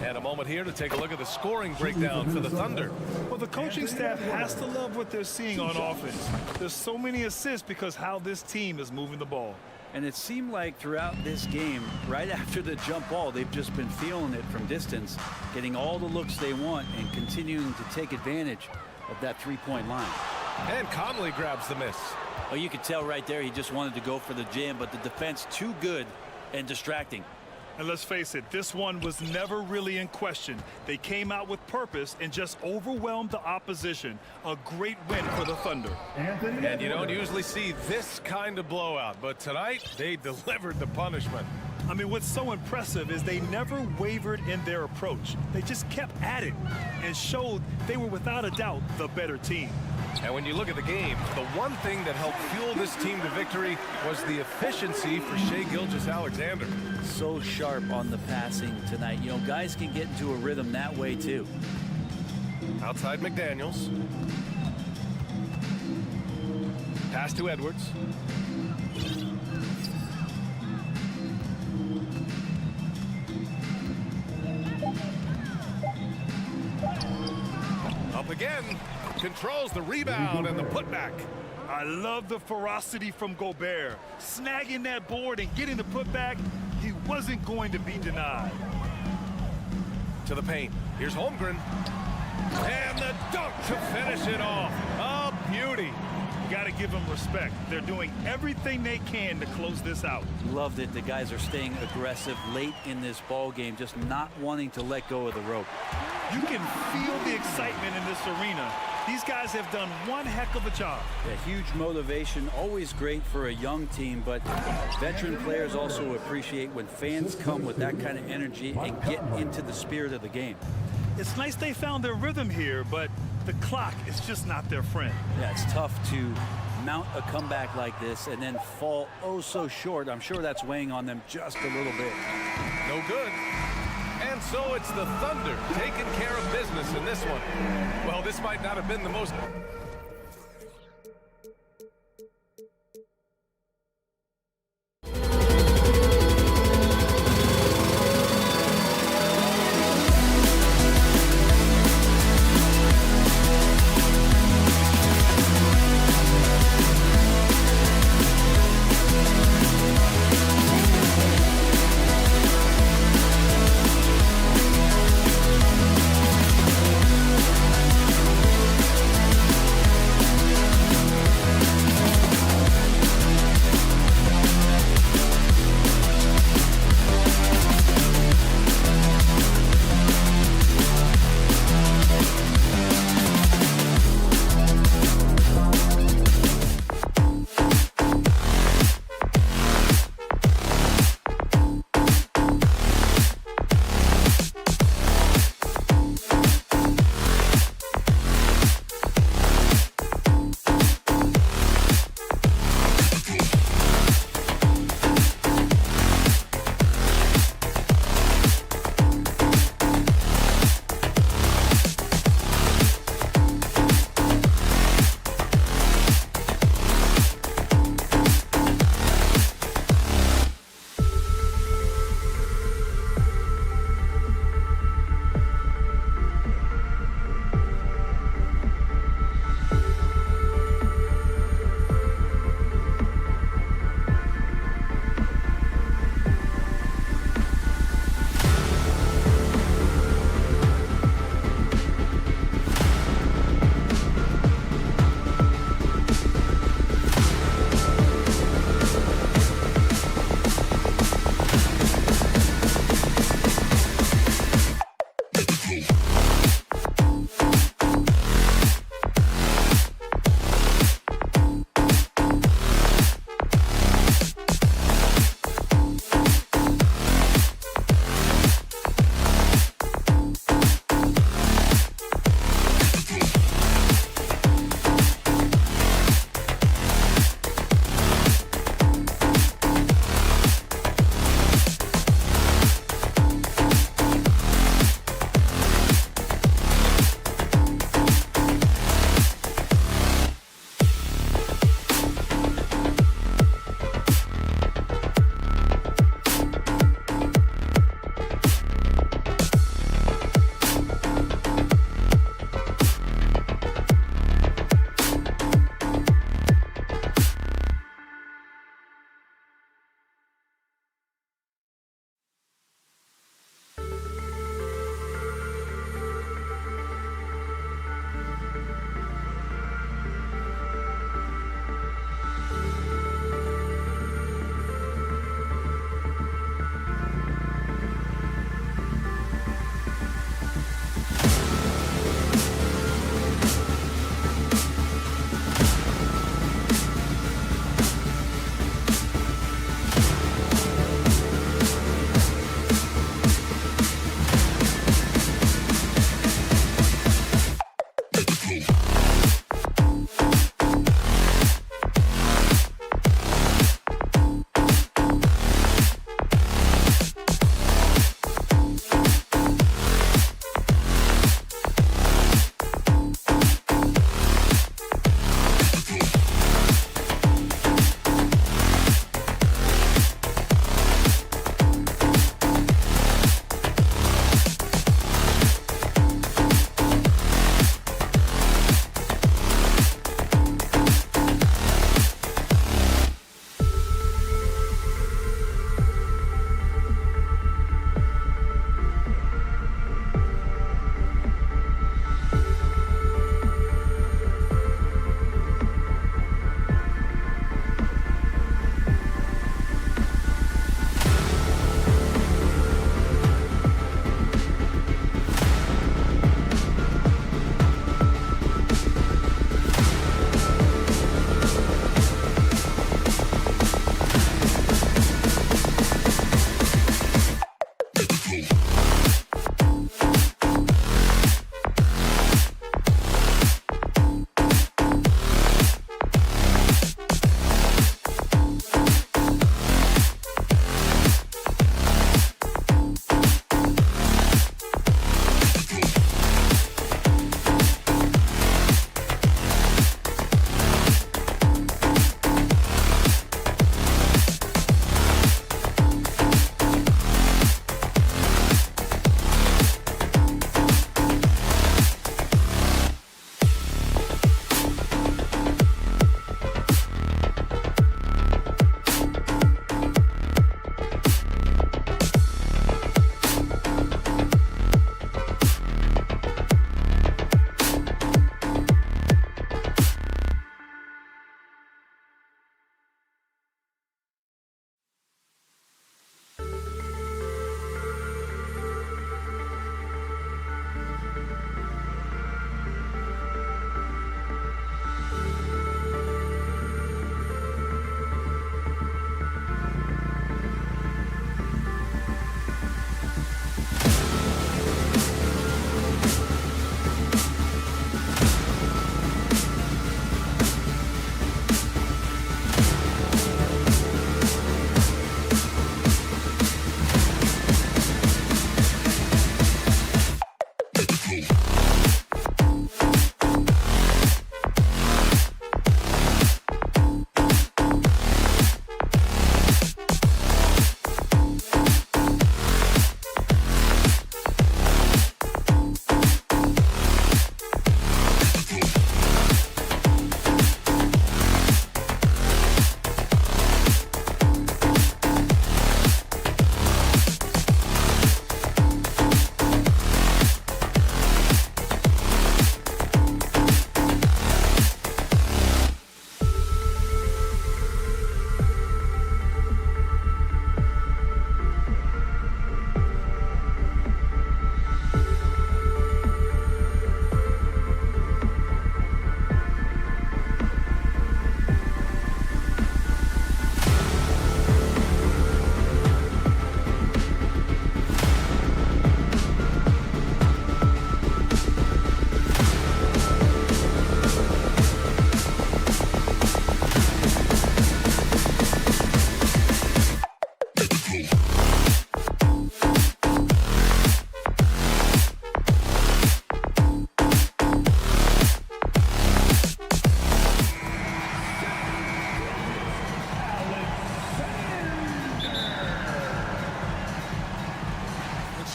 And a moment here to take a look at the scoring breakdown for the Thunder. Well, the coaching staff has to love what they're seeing on offense. There's so many assists because how this team is moving the ball. And it seemed like throughout this game, right after the jump ball, they've just been feeling it from distance, getting all the looks they want and continuing to take advantage of that three-point line. And Conley grabs the miss. Well, you could tell right there he just wanted to go for the jam, but the defense too good and distracting. And let's face it, this one was never really in question. They came out with purpose and just overwhelmed the opposition. A great win for the Thunder. And you don't usually see this kind of blowout, but tonight they delivered the punishment. I mean, what's so impressive is they never wavered in their approach. They just kept at it and showed they were without a doubt the better team. And when you look at the game, the one thing that helped fuel this team to victory was the efficiency for Skijesss Alexander. So sharp on the passing tonight. You know, guys can get into a rhythm that way too. Outside McDaniels. Pass to Edwards. Up again. Controls the rebound and the putback. I love the ferocity from Gobert. Snagging that board and getting the putback, he wasn't going to be denied. To the paint. Here's Holmgren. And the dunk to finish it off. A beauty. You got to give them respect. They're doing everything they can to close this out. Loved it. The guys are staying aggressive late in this ball game, just not wanting to let go of the rope. You can feel the excitement in this arena. These guys have done one heck of a job. A huge motivation, always great for a young team, but veteran players also appreciate when fans come with that kind of energy and get into the spirit of the game. It's nice they found their rhythm here, but the clock is just not their friend. Yeah, it's tough to mount a comeback like this and then fall oh so short. I'm sure that's weighing on them just a little bit. No good. And so it's the Thunder taking care of business in this one. Well, this might not have been the most...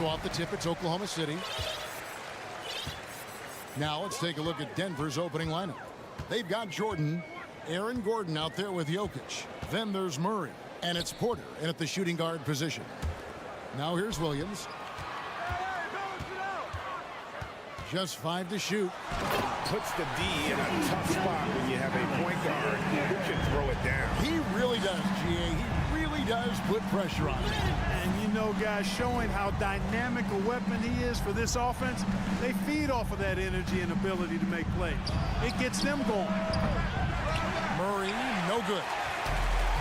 So off the tip, it's Oklahoma City. Now let's take a look at Denver's opening lineup. They've got Jordan, Aaron Gordon out there with Jokic. Then there's Murray, and it's Porter in at the shooting guard position. Now here's Williams. Just 5 to shoot. Puts the D in a tough spot when you have a point guard who can throw it down. He really does, GA. He really does put pressure on it. And you know, guys, showing how dynamic a weapon he is for this offense, they feed off of that energy and ability to make plays. It gets them going. Murray, no good.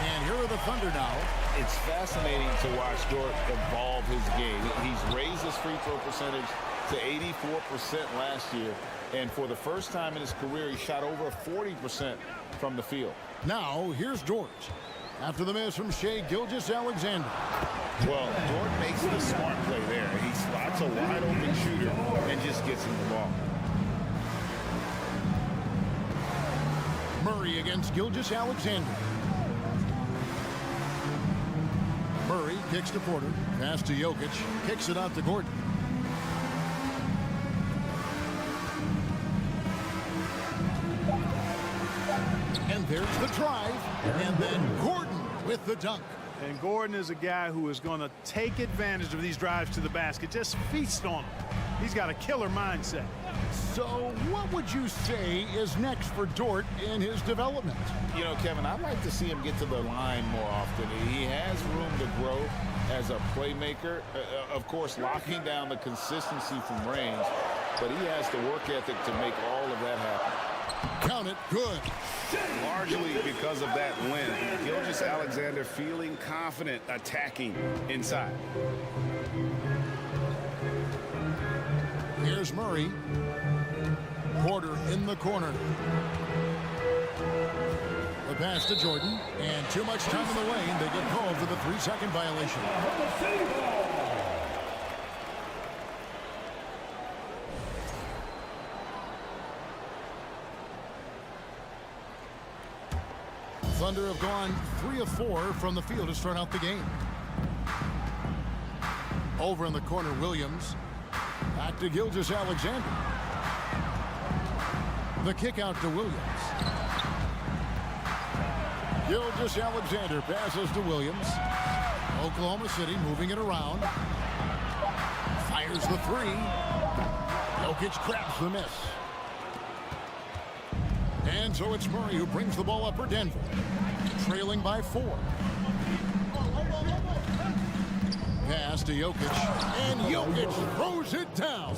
And here are the Thunder now. It's fascinating to watch Dort evolve his game. He's raised his free throw percentage to 84% last year. And for the first time in his career, he shot over 40% from the field. Now, here's Dort. After the miss from Shai Gilgeous-Alexander. Well, Dort makes the smart play there. He spots a wide-open shooter and just gets him the ball. Murray against Gilgeous-Alexander. Murray kicks to Porter. Pass to Jokic. Kicks it out to Gordon. And there's the drive. And then Gordon with the dunk. And Gordon is a guy who is going to take advantage of these drives to the basket. Just feast on them. He's got a killer mindset. So what would you say is next for Dort in his development? You know, Kevin, I'd like to see him get to the line more often. He has room to grow as a playmaker. Of course, locking down the consistency from range, but he has the work ethic to make all of that happen. Count it. Good. Largely because of that win. Gilgeous-Alexander feeling confident attacking inside. Here's Murray. Porter in the corner. The pass to Jordan. And too much time in the lane. They get called for the 3-second violation. Thunder have gone 3 of 4 from the field to start out the game. Over in the corner, Williams. Back to Gilgeous-Alexander. The kick out to Williams. Gilgeous-Alexander passes to Williams. Oklahoma City moving it around. Fires the 3. Jokic grabs the miss. And so it's Murray who brings the ball up for Denver. Trailing by 4. Pass to Jokic. And Jokic throws it down.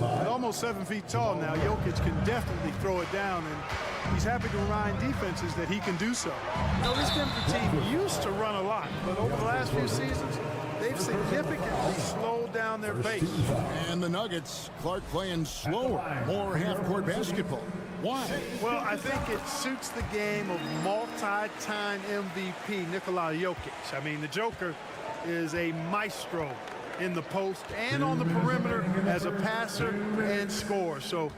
At almost 7 feet tall now, Jokic can definitely throw it down, and he's happy to remind defenses that he can do so. You know, this Denver team used to run a lot, but over the last few seasons, they've significantly slowed down their pace. And the Nuggets, Clark playing slower, more half-court basketball. Why? Well, I think it suits the game of multi-time MVP Nikola Jokic. I mean, the Joker is a maestro in the post and on the perimeter as a passer and scorer. So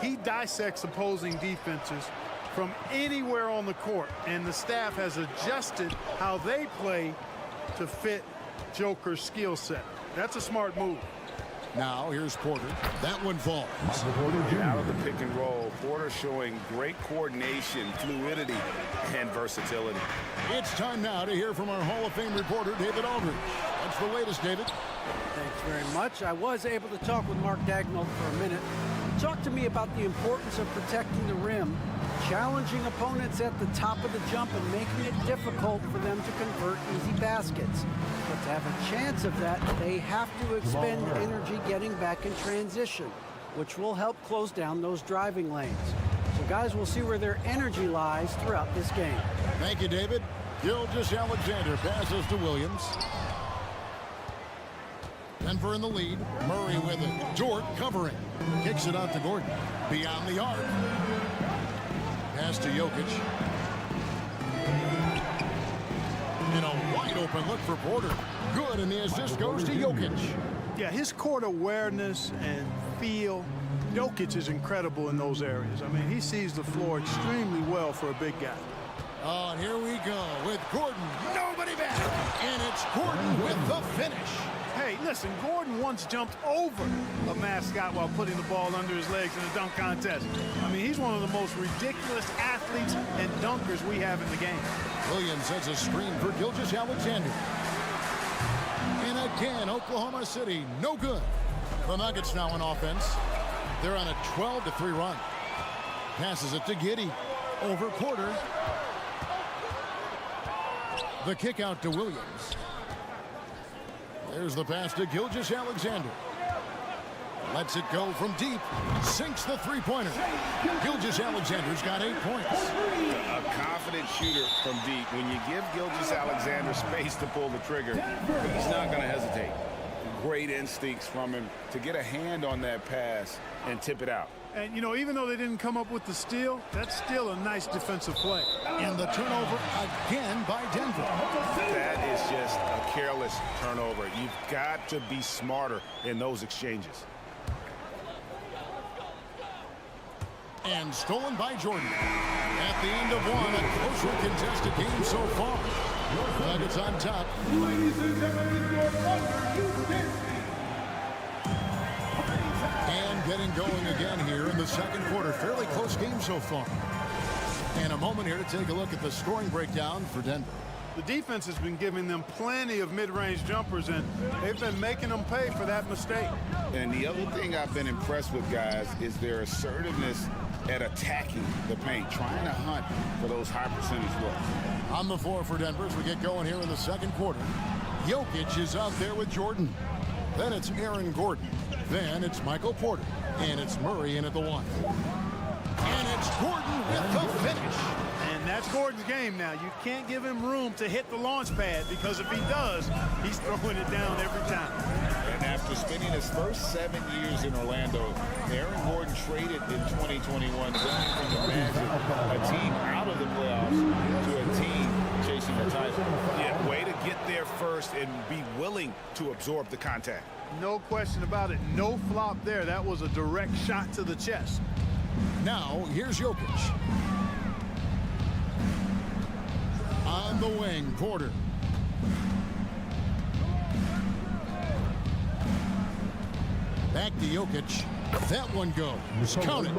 he dissects opposing defenses from anywhere on the court, and the staff has adjusted how they play to fit Joker's skill set. That's a smart move. Now here's Porter. That one falls. Out of the pick and roll, Porter showing great coordination, fluidity, and versatility. It's time now to hear from our Hall of Fame reporter, David Aldridge. What's the latest, David? Thanks very much. I was able to talk with Mark Dagnall for a minute. He talked to me about the importance of protecting the rim, challenging opponents at the top of the jump and making it difficult for them to convert easy baskets. But to have a chance of that, they have to expend energy getting back in transition, which will help close down those driving lanes. So guys, we'll see where their energy lies throughout this game. Thank you, David. Gilgeous-Alexander passes to Williams. Denver in the lead. Murray with it. Dort covering. Kicks it out to Gordon. Beyond the arc. Pass to Jokic. And a wide open look for Porter. Good, and the assist goes to Jokic. Yeah, his court awareness and feel, Jokic is incredible in those areas. I mean, he sees the floor extremely well for a big guy. Oh, and here we go with Gordon. Nobody back. And it's Gordon with the finish. Hey, Listen, Gordon once jumped over a mascot while putting the ball under his legs in a dunk contest. I mean, he's one of the most ridiculous athletes and dunkers we have in the game. Williams sets a screen for Skijesss Alexander. And again, Oklahoma City, no good. The Nuggets now on offense. They're on a 12-3 run. Passes it to Giddey. Over Porter. The kick out to Williams. There's the pass to Skijesss Alexander. Lets it go from deep. Sinks the three-pointer. Skijesss Alexander's got 8 points. A confident shooter from deep. When you give Skijesss Alexander space to pull the trigger, he's not going to hesitate. Great instincts from him to get a hand on that pass and tip it out. And, you know, even though they didn't come up with the steal, that's still a nice defensive play. And the turnover again by Denver. That is just a careless turnover. You've got to be smarter in those exchanges. And stolen by Jordan. At the end of one, a closely contested game so far. Nuggets on top. Ladies and gentlemen, your winner, And getting going again here in the second quarter. Fairly close game so far. And a moment here to take a look at the scoring breakdown for Denver. The defense has been giving them plenty of mid-range jumpers, and they've been making them pay for that mistake. And the other thing I've been impressed with, guys, is their assertiveness at attacking the paint, trying to hunt for those high percentage looks. On the floor for Denver as we get going here in the second quarter. Jokic is out there with Jordan. Then it's Aaron Gordon. Then it's Michael Porter. And it's Murray in at the one. And it's Gordon with the finish. And that's Gordon's game now. You can't give him room to hit the launch pad, because if he does, he's throwing it down every time. And after spending his first 7 years in Orlando, Aaron Gordon traded in 2021, going from the Magic, a team out of the playoffs, to a team chasing the title. Yeah, way to get there first and be willing to absorb the contact. No question about it. No flop there. That was a direct shot to the chest. Now, here's Jokic. On the wing, Porter. Back to Jokic. That one goes. Count it.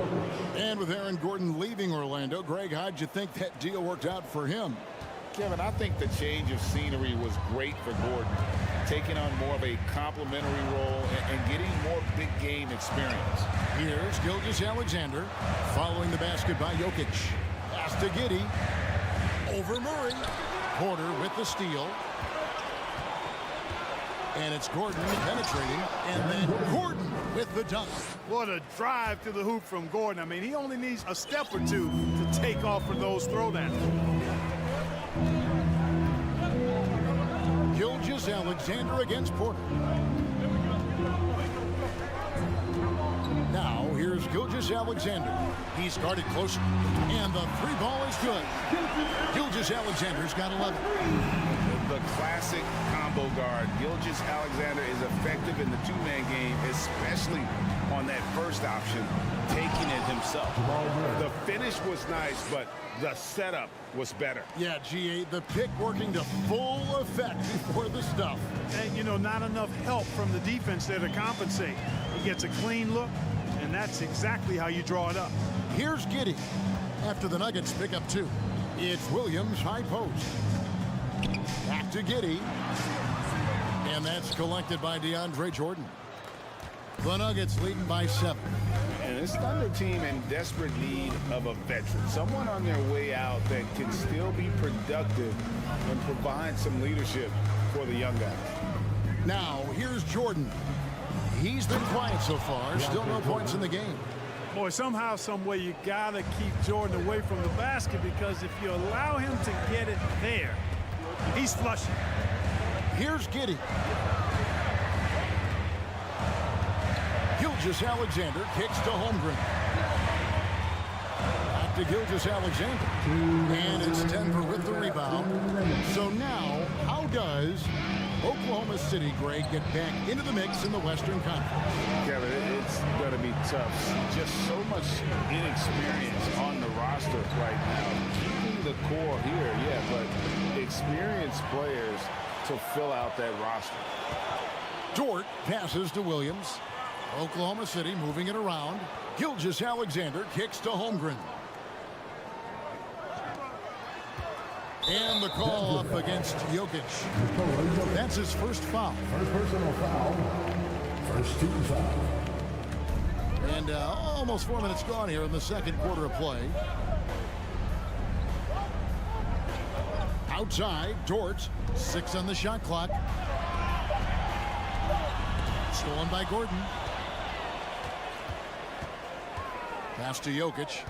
And with Aaron Gordon leaving Orlando, Greg, how'd you think that deal worked out for him? Kevin, I think the change of scenery was great for Gordon, taking on more of a complimentary role and getting more big game experience. Here's Skijesss Alexander following the basket by Jokic. Pass to Giddey. Over Murray. Porter with the steal. And it's Gordon penetrating. And then Gordon with the dunk. What a drive to the hoop from Gordon. I mean, he only needs a step or two to take off for those throwdowns. Skijesss Alexander against Porter. Now, here's Skijesss Alexander. He's guarded closer. And the three ball is good. Skijesss Alexander's got 11. The classic combo guard. Skijesss Alexander is effective in the two-man game, especially on that first option, taking it himself. The finish was nice, but the setup was better. Yeah, G8, the pick working to full effect before the stuff. And, you know, not enough help from the defense there to compensate. He gets a clean look, and that's exactly how you draw it up. Here's Giddey. After the Nuggets pick up 2, it's Williams high post. Back to Giddey. And that's collected by DeAndre Jordan. The Nuggets leading by 7. And this Thunder team in desperate need of a veteran, someone on their way out that can still be productive and provide some leadership for the young guys. Now, here's Jordan. He's been quiet so far. Still no points in the game. Boy, somehow, some way, you got to keep Jordan away from the basket, because if you allow him to get it there, he's flushing. Here's Giddey. Skijesss Alexander kicks to Holmgren. Back to Skijesss Alexander. And it's Denver with the rebound. So now, how does Oklahoma City, Greg, get back into the mix in the Western Conference? Kevin, it's going to be tough. Just so much inexperience on the roster right now. Keeping the core here, yeah, but experienced players to fill out that roster. Dort passes to Williams. Oklahoma City moving it around. Skijesss Alexander kicks to Holmgren. And the call up against Jokic. That's his first foul. First personal foul. First team foul. And almost 4 minutes gone here in the second quarter of play. Outside, Dort. 6 on the shot clock. Stolen by Gordon. Pass to Jokic.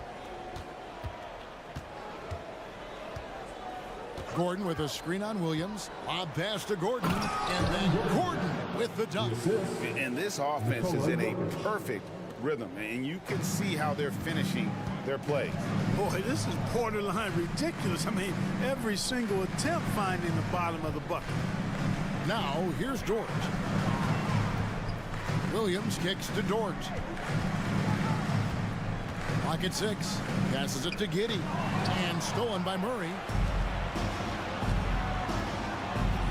Gordon with a screen on Williams. Lob pass to Gordon. And then Gordon with the dunk. And this offense is in a perfect rhythm. And you can see how they're finishing their play. Boy, this is borderline ridiculous. I mean, every single attempt finding the bottom of the bucket. Now, here's Dort. Williams kicks to Dort. Pocket 6. Passes it to Giddey. And stolen by Murray.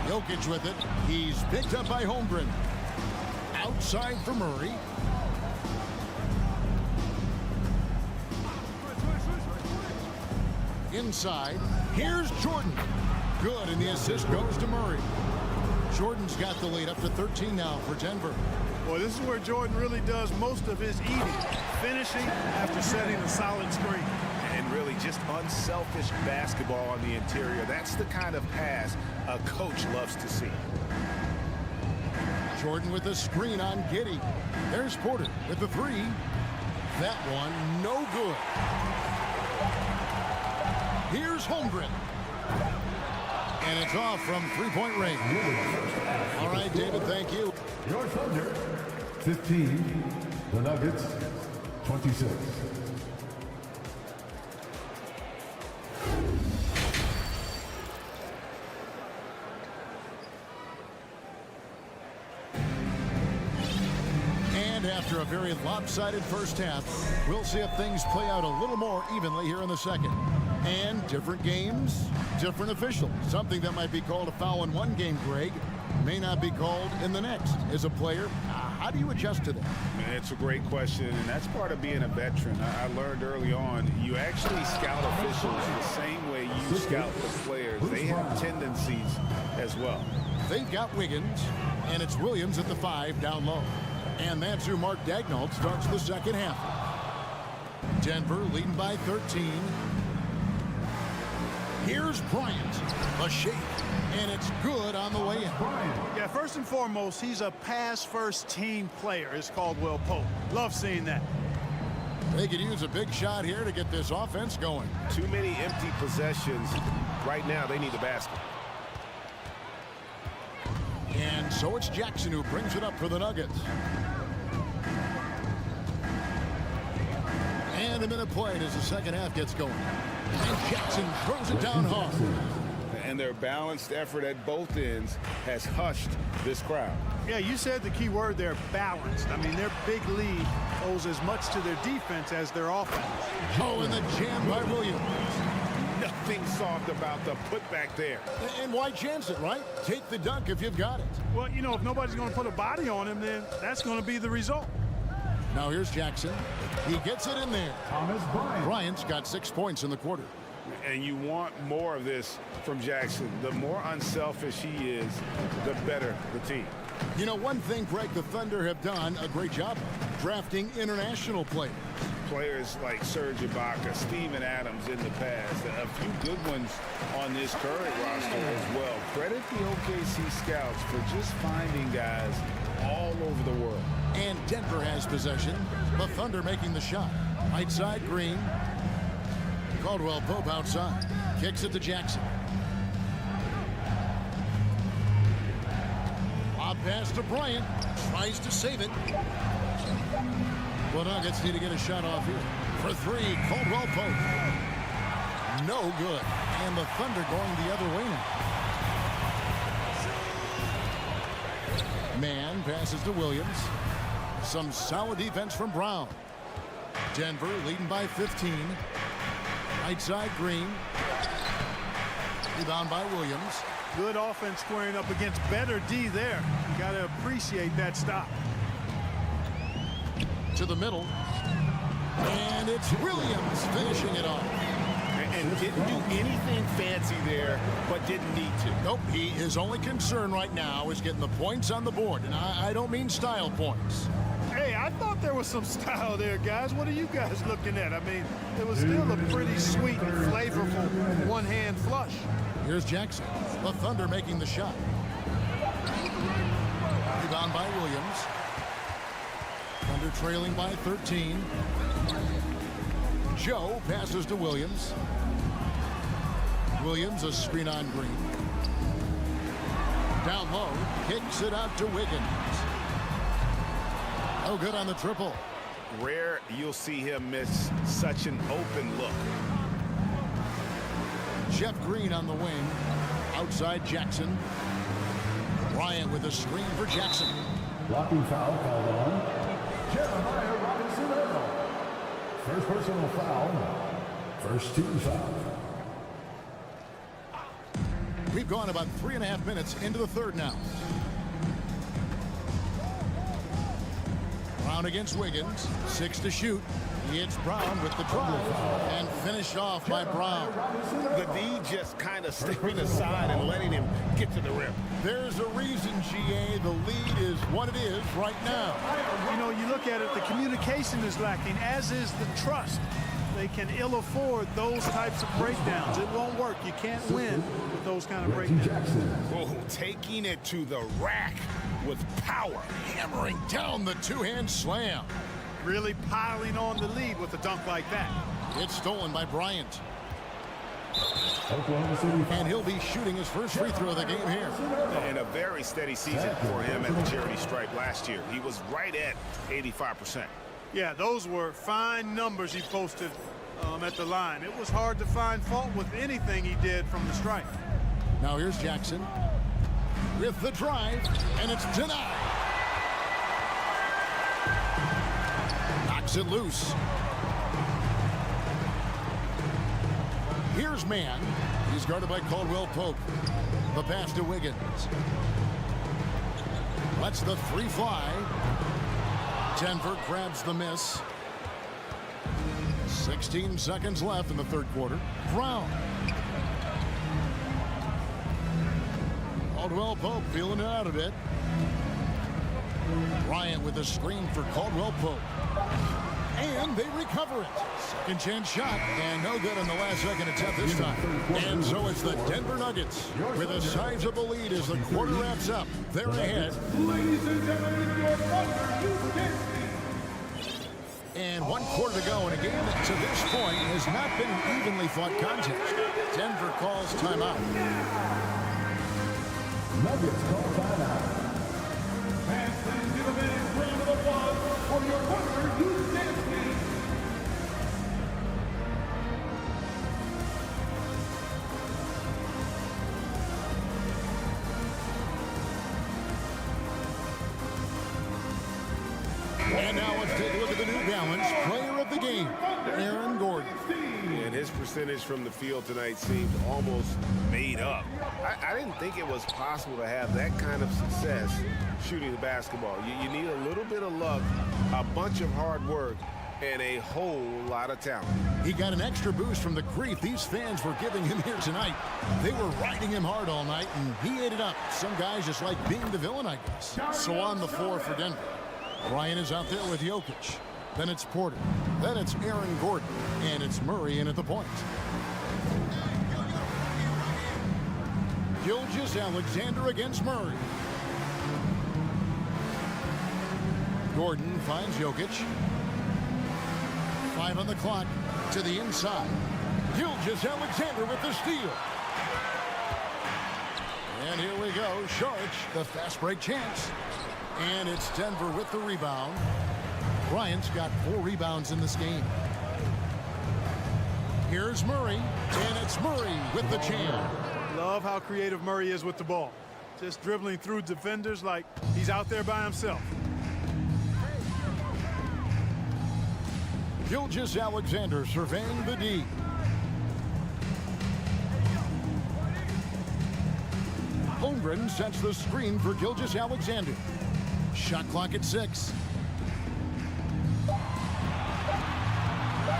Jokic with it. He's picked up by Holmgren. Outside for Murray. Inside. Here's Jordan. Good, and the assist goes to Murray. Jordan's got the lead up to 13 now for Denver. Boy, this is where Jordan really does most of his eating. Finishing after setting a solid screen. And really just unselfish basketball on the interior. That's the kind of pass a coach loves to see. Jordan with a screen on Giddey. There's Porter with the 3. That one no good. Here's Holmgren. And it's off from three-point range. All right, David, thank you. Your Thunder, 15. The Nuggets, 26. And after a very lopsided first half, we'll see if things play out a little more evenly here in the second. And different games, different officials. Something that might be called a foul in one game, Greg, may not be called in the next. As a player, how do you adjust to that? It's a great question, and that's part of being a veteran. I learned early on, you actually scout officials the same way you scout the players. They have tendencies as well. They've got Wiggins, and it's Williams at the 5 down low. And that's who Mark Daigneault starts the second half. Denver leading by 13. Here's Bryant, a shake, and it's good on the way in. Yeah, first and foremost, he's a pass-first team player, as Caldwell Pope. Love seeing that. They could use a big shot here to get this offense going. Too many empty possessions. Right now, they need the basket. And so it's Jackson who brings it up for the Nuggets. And a minute played as the second half gets going. And Jackson throws it down hard. And their balanced effort at both ends has hushed this crowd. Yeah, you said the key word there, balanced. I mean, their big lead owes as much to their defense as their offense. Oh, and the jam by Williams. Nothing soft about the putback there. And why chance it, right? Take the dunk if you've got it. Well, you know, if nobody's going to put a body on him, then that's going to be the result. Now here's Jackson. He gets it in there. Bryant's got 6 points in the quarter. And you want more of this from Jackson. The more unselfish he is, the better the team. You know, one thing, Greg, the Thunder have done a great job of drafting international players. Players like Serge Ibaka, Steven Adams in the past, a few good ones on this current roster as well. Credit the OKC scouts for just finding guys all over the world. And Denver has possession. The Thunder making the shot. Right side, Green. Caldwell Pope outside. Kicks it to Jackson. Lob pass to Bryant. Tries to save it. The Nuggets need to get a shot off here. For 3, Caldwell Pope. No good. And the Thunder going the other way now. Man passes to Williams. Some solid defense from Brown. Denver leading by 15. Right side, Green. Rebound by Williams. Good offense squaring up against better D there. You got to appreciate that stop. To the middle. And it's Williams finishing it off. And didn't do anything fancy there, but didn't need to. Nope, his only concern right now is getting the points on the board. And I don't mean style points. Hey, I thought there was some style there, guys. What are you guys looking at? I mean, it was still a pretty sweet and flavorful one-hand flush. Here's Jackson. The Thunder making the shot. Rebound by Williams. Thunder trailing by 13. Joe passes to Williams. Williams, a screen on Green. Down low, kicks it out to Wiggins. Oh, good on the triple. Rare you'll see him miss such an open look. Jeff Green on the wing. Outside Jackson. Bryant with a screen for Jackson. Blocking foul called on Jeremiah Robinson-Earl. First personal foul. First team foul. We've gone about 3.5 minutes into the third now. Brown against Wiggins. 6 to shoot. It's Brown with the drive and finished off by Brown. The D just kind of stepping aside and letting him get to the rim. There's a reason, GA, the lead is what it is right now. You know, you look at it, the communication is lacking, as is the trust. They can ill afford those types of breakdowns. It won't work. You can't win with those kind of breakdowns. Oh, taking it to the rack with power. Hammering down the two-hand slam. Really piling on the lead with a dunk like that. It's stolen by Bryant. And he'll be shooting his first free throw of the game here. And a very steady season for him at the charity stripe last year. He was right at 85%. Yeah, those were fine numbers he posted at the line. It was hard to find fault with anything he did from the stripe. Now here's Jackson with the drive, and it's denied. Knocks it loose. Here's Mann. He's guarded by Caldwell Pope. The pass to Wiggins. Lets the three fly. Denver grabs the miss. 16 seconds left in the third quarter. Brown. Caldwell Pope feeling it out a bit. Bryant with a screen for Caldwell Pope. And they recover it. Second chance shot, and no good in the last second attempt this time. And so it's the Denver Nuggets with a sizable lead as the quarter wraps up. They're ahead. Ladies and gentlemen, your partner, And 1 quarter to go in a game that to this point has not been an evenly fought contest. Denver calls timeout. Nuggets call timeout. Fans, ladies and gentlemen, round of applause for your partner, Skijesss. And now let's take a look at the New Balance player of the game, Aaron Gordon. And his percentage from the field tonight seemed almost made up. I didn't think it was possible to have that kind of success shooting the basketball. You need a little bit of luck, a bunch of hard work, and a whole lot of talent. He got an extra boost from the grief these fans were giving him here tonight. They were riding him hard all night, and he ate it up. Some guys just like being the villain, I guess. So on the floor for Denver. Bryant is out there with Jokic. Then it's Porter. Then it's Aaron Gordon. And it's Murray in at the point. Gilgeous-Alexander against Murray. Gordon finds Jokic. 5 on the clock to the inside. Gilgeous-Alexander with the steal. And here we go. Saric, the fast break chance. And it's Denver with the rebound. Bryant's got 4 rebounds in this game. Here's Murray, and it's Murray with the jam. Love how creative Murray is with the ball. Just dribbling through defenders like he's out there by himself. Gilgeous-Alexander surveying the D. Holmgren sets the screen for Gilgeous Alexander. Shot clock at 6.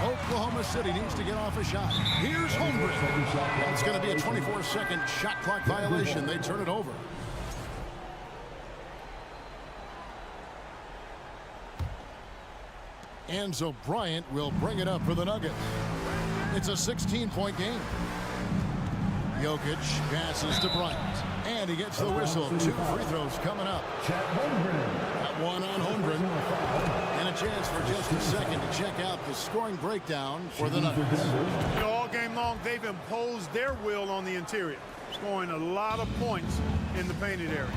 Oklahoma City needs to get off a shot. Here's Holmgren. It's going to be a 24-second shot clock violation. They turn it over. Enzo Bryant will bring it up for the Nuggets. It's a 16-point game. Jokic passes to Bryant. And he gets the whistle. 2 free throws coming up. That one on Holmgren. And a chance for just a second to check out the scoring breakdown for the Nuggets. You know, all game long, they've imposed their will on the interior, scoring a lot of points in the painted area.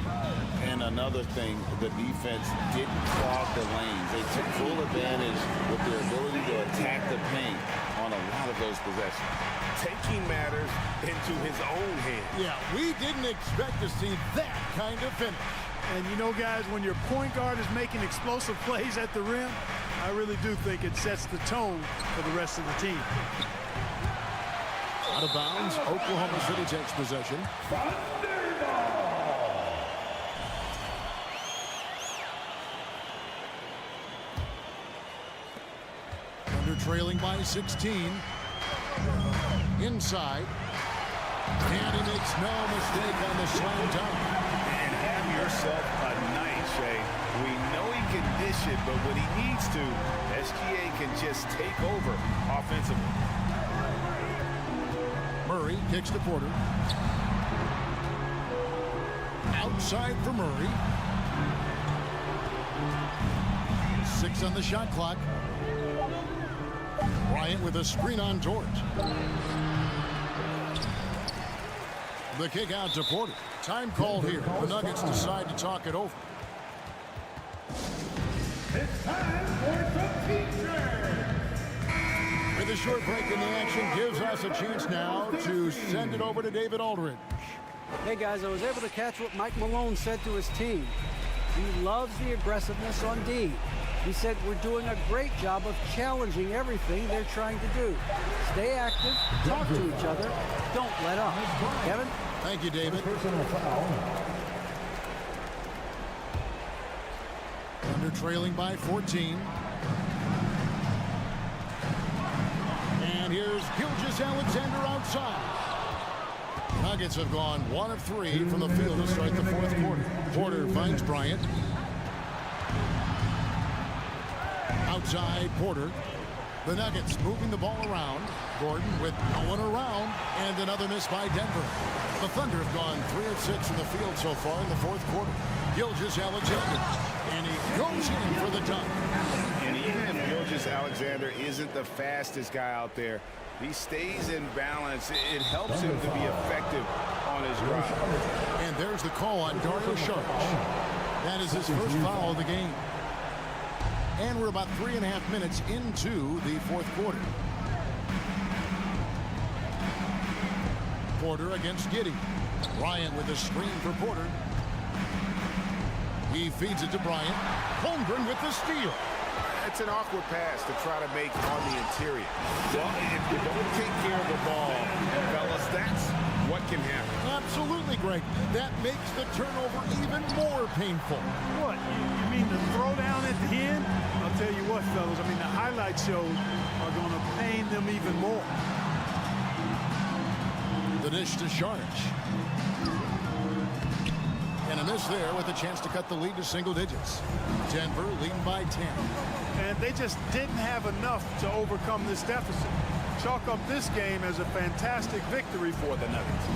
And another thing, the defense didn't clog the lanes. They took full advantage with their ability to attack the paint on a lot of those possessions. Taking matters into his own hands. Yeah, we didn't expect to see that kind of finish. And you know, guys, when your point guard is making explosive plays at the rim, I really do think it sets the tone for the rest of the team. Out of bounds, Oklahoma City takes possession. Thunder trailing by 16. Inside. And he makes no mistake on the slam dunk. And have yourself a night, Shay. We know he can dish it, but when he needs to, SGA can just take over offensively. Murray kicks to Porter. Outside for Murray. 6 on the shot clock. Bryant with a screen on George. The kick out to Porter. Time called here. The Nuggets decide to talk it over. It's time for some teachers. With a short break in the action gives us a chance now to send it over to David Aldridge. Hey, guys, I was able to catch what Mike Malone said to his team. He loves the aggressiveness on D. He said we're doing a great job of challenging everything they're trying to do. Stay active, talk to each other, don't let up. Kevin? Thank you, David. Under trailing by 14. And here's Gilgeous Alexander outside. Nuggets have gone 1 of 3 from the field to start the 4th quarter. Porter finds Bryant. Outside Porter. The Nuggets moving the ball around. Gordon with no one around. And another miss by Denver. The Thunder have gone 3 of 6 from the field so far in the 4th quarter. Gilgeous Alexander. And he goes in for the dunk. And even if Gilgeous Alexander isn't the fastest guy out there, he stays in balance. It helps him to be effective on his drive. And there's the call on Dario Saric. That is his first foul of the game. And we're about 3.5 minutes into the 4th quarter. Porter against Giddey. Bryant with a screen for Porter. He feeds it to Bryant. Holmgren with the steal. It's an awkward pass to try to make on the interior. Well, if you don't take care of the ball, fellas, that's what can happen. Absolutely, Greg. That makes the turnover even more painful. What? You mean the throwdown at the end? I'll tell you what, fellas. I mean, the highlight shows are going to pain them even more. The dish to Saric. And a miss there with a chance to cut the lead to single digits. Denver leading by 10. And they just didn't have enough to overcome this deficit. Chalk up this game as a fantastic victory for the Nuggets.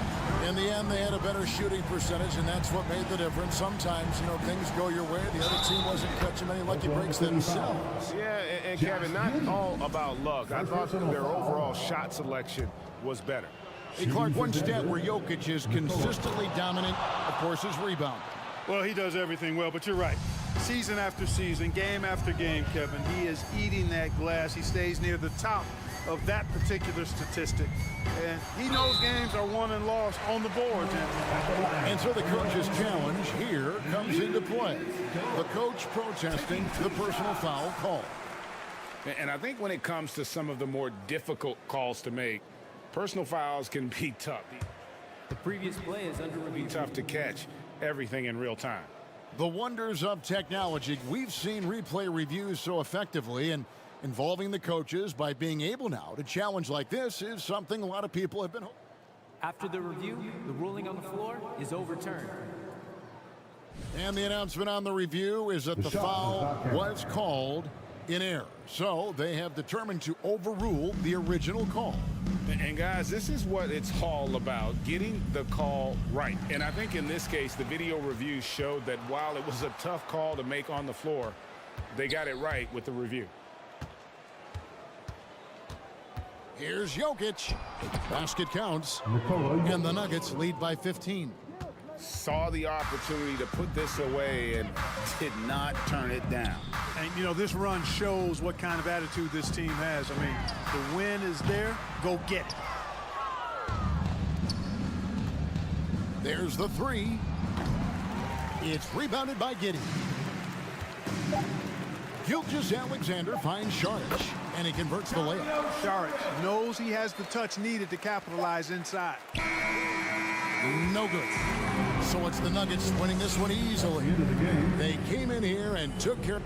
In the end, they had a better shooting percentage, and that's what made the difference. Sometimes, you know, things go your way. The other team wasn't catching any lucky breaks themselves. Yeah, and Kevin, not all about luck. I thought their overall shot selection was better. Hey, Clark, one stat where Jokic is consistently dominant, of course, is rebounding. Well, he does everything well, but you're right. Season after season, game after game, Kevin, he is eating that glass. He stays near the top of that particular statistic. And he knows games are won and lost on the boards. And so the coach's challenge here comes into play. The coach protesting the personal foul call. And I think when it comes to some of the more difficult calls to make, personal fouls can be tough. The previous play is under review. Tough to catch everything in real time. The wonders of technology. We've seen replay reviews so effectively, and involving the coaches by being able now to challenge like this is something a lot of people have been hoping. After the review, the ruling on the floor is overturned. And the announcement on the review is that the foul was called in error. So they have determined to overrule the original call. And guys, this is what it's all about, getting the call right. And I think in this case, the video review showed that while it was a tough call to make on the floor, they got it right with the review. Here's Jokic. Basket counts. And the Nuggets lead by 15. Saw the opportunity to put this away and did not turn it down. And, you know, this run shows what kind of attitude this team has. I mean, the win is there. Go get it. There's the three. It's rebounded by Giddey. Gilgeous-Alexander finds Saric, and he converts the layup. Saric knows he has the touch needed to capitalize inside. No good. So it's the Nuggets winning this one easily. They came in here and took care.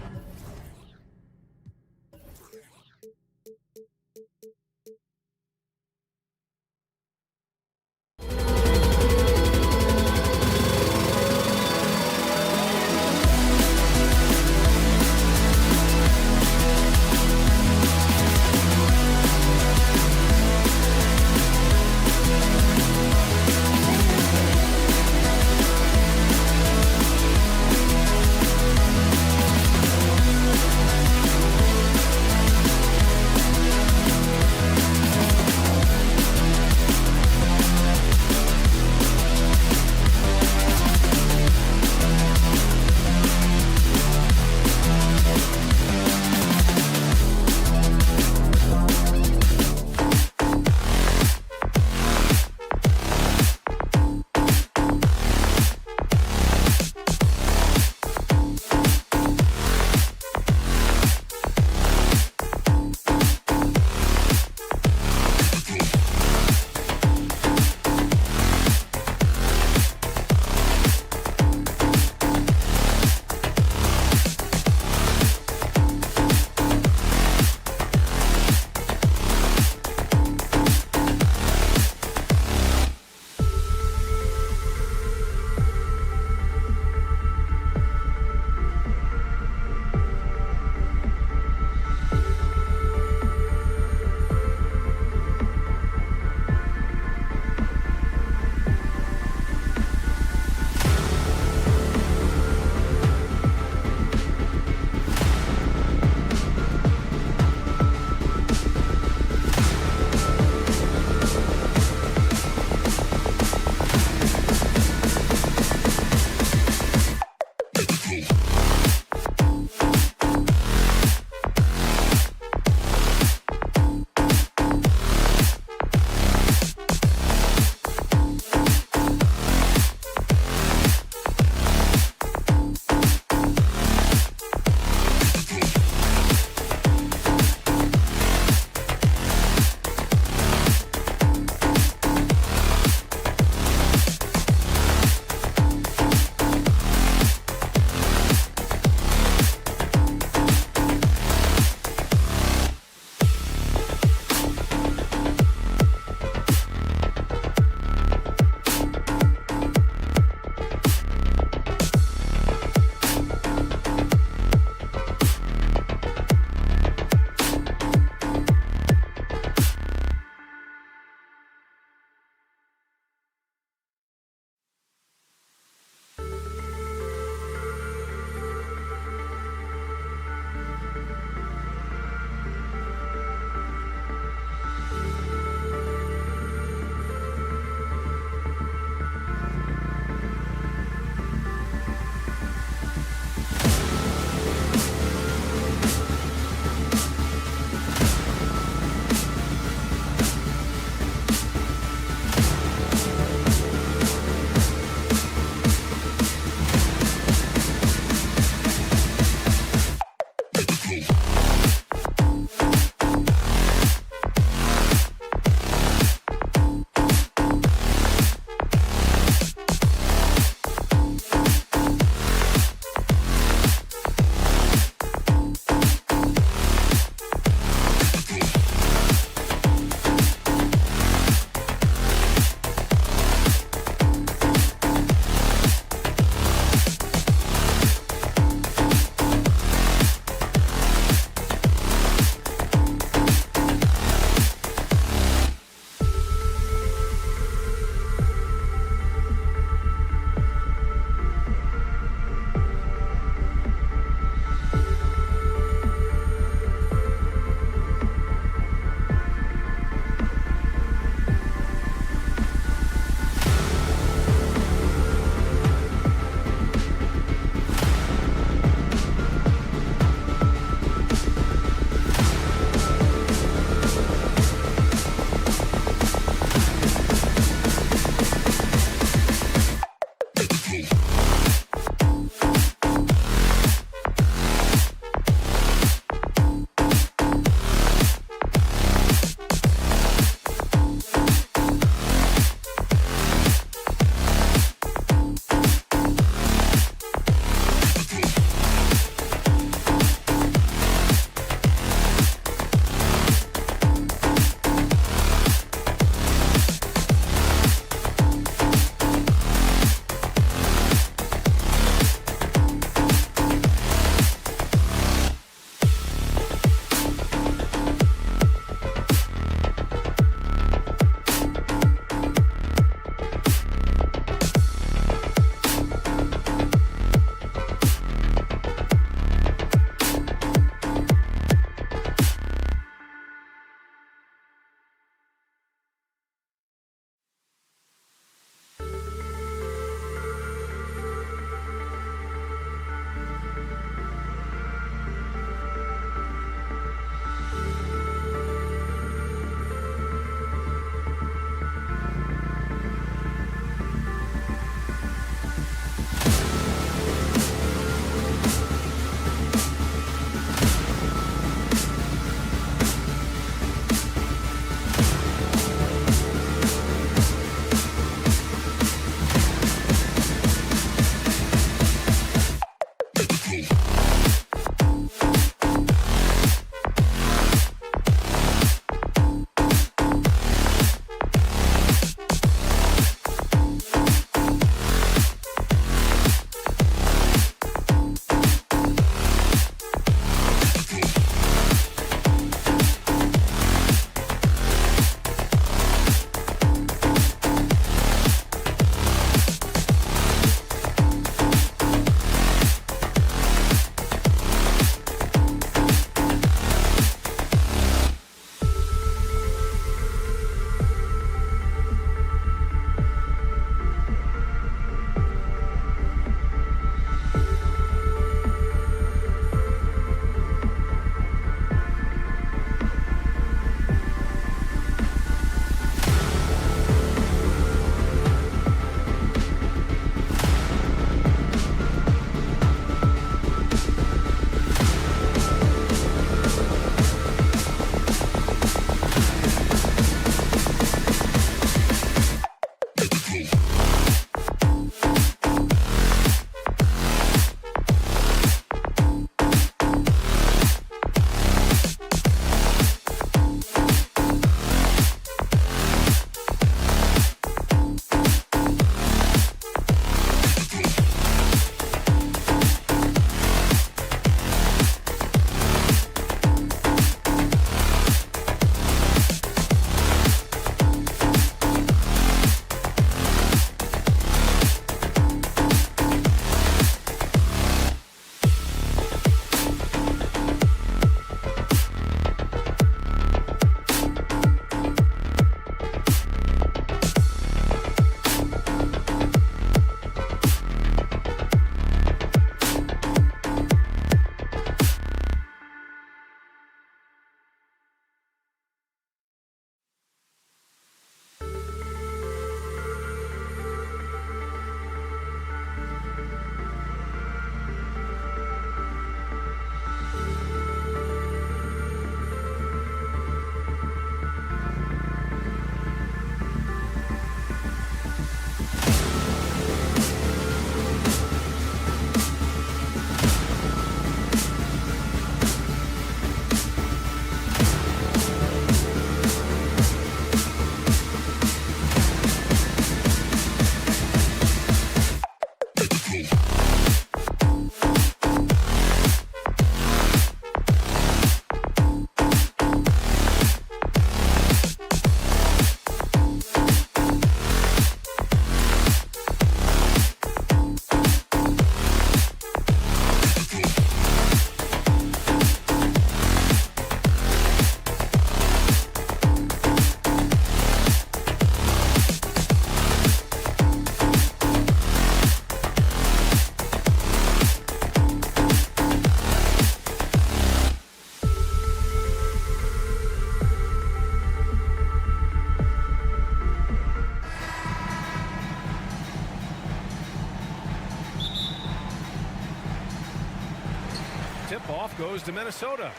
Tip-off goes to Minnesota.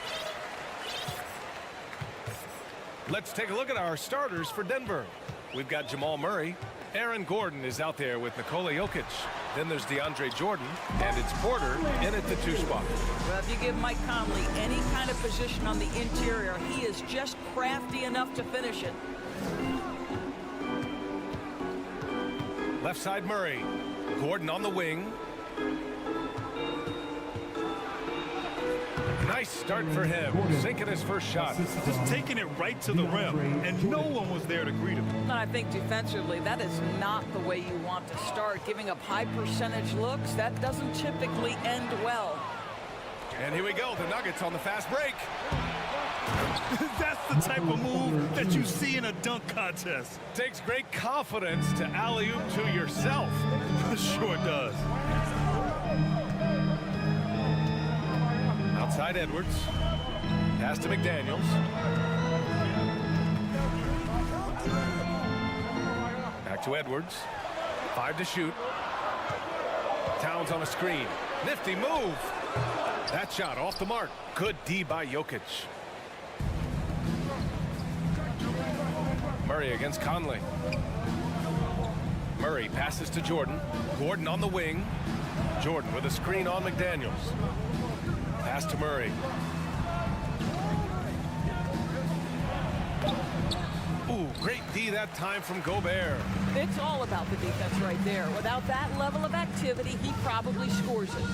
Let's take a look at our starters for Denver. We've got Jamal Murray. Aaron Gordon is out there with Nikola Jokic. Then there's DeAndre Jordan, and it's Porter in at the 2 spot. Well, if you give Mike Conley any kind of position on the interior, he is just crafty enough to finish it. Left side Murray. Gordon on the wing. Nice start for him, sinking his first shot. Just taking it right to the rim, and no one was there to greet him. And I think defensively, that is not the way you want to start. Giving up high percentage looks, that doesn't typically end well. And here we go, the Nuggets on the fast break. That's the type of move that you see in a dunk contest. Takes great confidence to alley-oop to yourself. Sure does. Outside Edwards. Pass to McDaniels. Back to Edwards. 5 to shoot. Towns on a screen. Nifty move. That shot off the mark. Good D by Jokic. Murray against Conley. Murray passes to Jordan. Gordon on the wing. Jordan with a screen on McDaniels. Pass to Murray. Ooh, great D that time from Gobert. It's all about the defense right there. Without that level of activity, he probably scores it.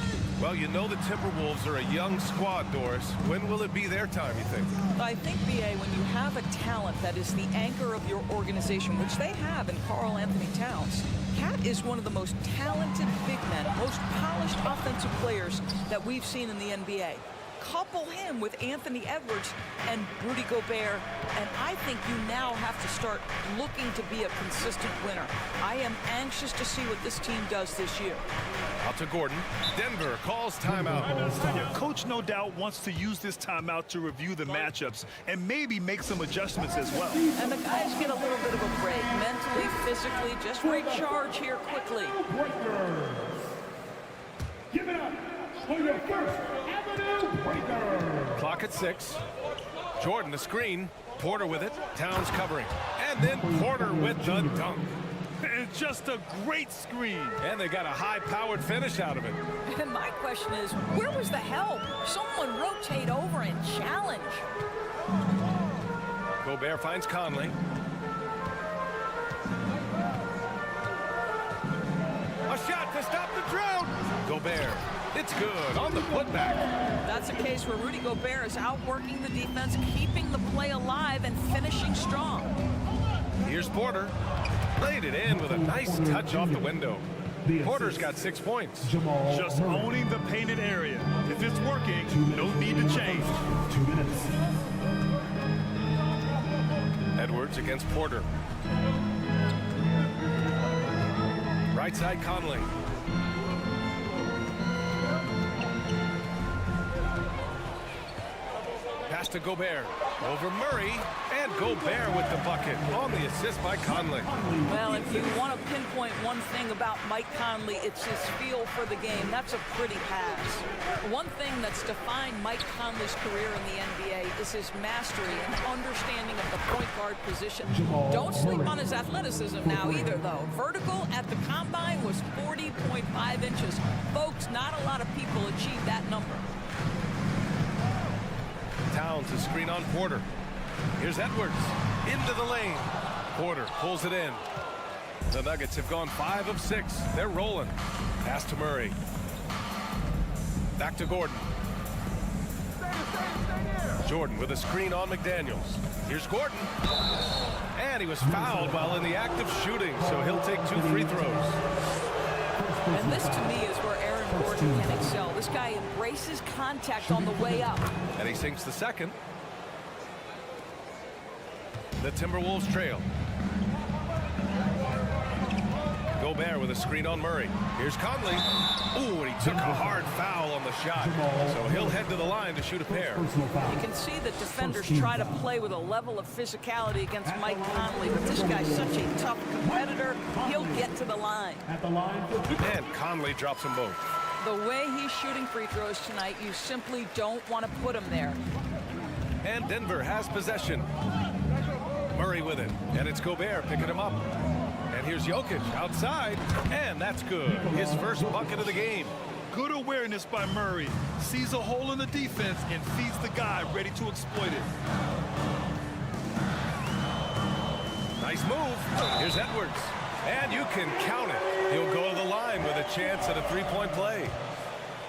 Well, you know the Timberwolves are a young squad, Doris. When will it be their time, you think? I think, B.A., when you have a talent that is the anchor of your organization, which they have in Karl Anthony Towns, Cat is one of the most talented big men, most polished offensive players that we've seen in the NBA. Couple him with Anthony Edwards and Rudy Gobert, and I think you now have to start looking to be a consistent winner. I am anxious to see what this team does this year. Out to Gordon. Denver calls timeout. Yeah, coach no doubt wants to use this timeout to review the matchups and maybe make some adjustments as well. And the guys get a little bit of a break, mentally, physically, just recharge here quickly. Give it up for your first Avenue Breaker. Clock at 6. Jordan the screen. Porter with it. Towns covering. And then Porter with the dunk. And just a great screen. And they got a high-powered finish out of it. And my question is, where was the help? Someone rotate over and challenge. Gobert finds Conley. A shot to stop the drought. Gobert. It's good on the putback. That's a case where Rudy Gobert is outworking the defense, keeping the play alive, and finishing strong. Here's Porter. Laid it in with a nice touch off the window. Porter's got 6 points. Just owning the painted area. If it's working, no need to change. 2 minutes. Edwards against Porter. Right side Conley. Pass to Gobert. Over Murray. And Gobert with the bucket on the assist by Conley. Well, if you want to pinpoint one thing about Mike Conley, it's his feel for the game. That's a pretty pass. One thing that's defined Mike Conley's career in the NBA is his mastery and understanding of the point guard position. Don't sleep on his athleticism now either, though. Vertical at the combine was 40.5 inches. Folks, not a lot of people achieve that number. Towns a screen on Porter. Here's Edwards into the lane. Porter pulls it in. The Nuggets have gone 5 of 6. They're rolling. Pass to Murray. Back to Gordon. Jordan with a screen on McDaniels. Here's Gordon. And he was fouled while in the act of shooting, so he'll take 2 free throws. And this, to me, is where Aaron Gordon can excel. This guy embraces contact on the way up. And he sinks the second. The Timberwolves trail. Gobert with a screen on Murray. Here's Conley. Ooh, and he took a hard foul on the shot. So he'll head to the line to shoot a pair. You can see that defenders try to play with a level of physicality against Mike Conley, but this guy's such a tough competitor, he'll get to the line. And Conley drops them both. The way he's shooting free throws tonight, you simply don't want to put him there. And Denver has possession. Murray with it, and it's Gobert picking him up. And here's Jokic outside, and that's good. His first bucket of the game. Good awareness by Murray. Sees a hole in the defense and feeds the guy ready to exploit it. Nice move. Here's Edwards. And you can count it. He'll go to the line with a chance at a three-point play.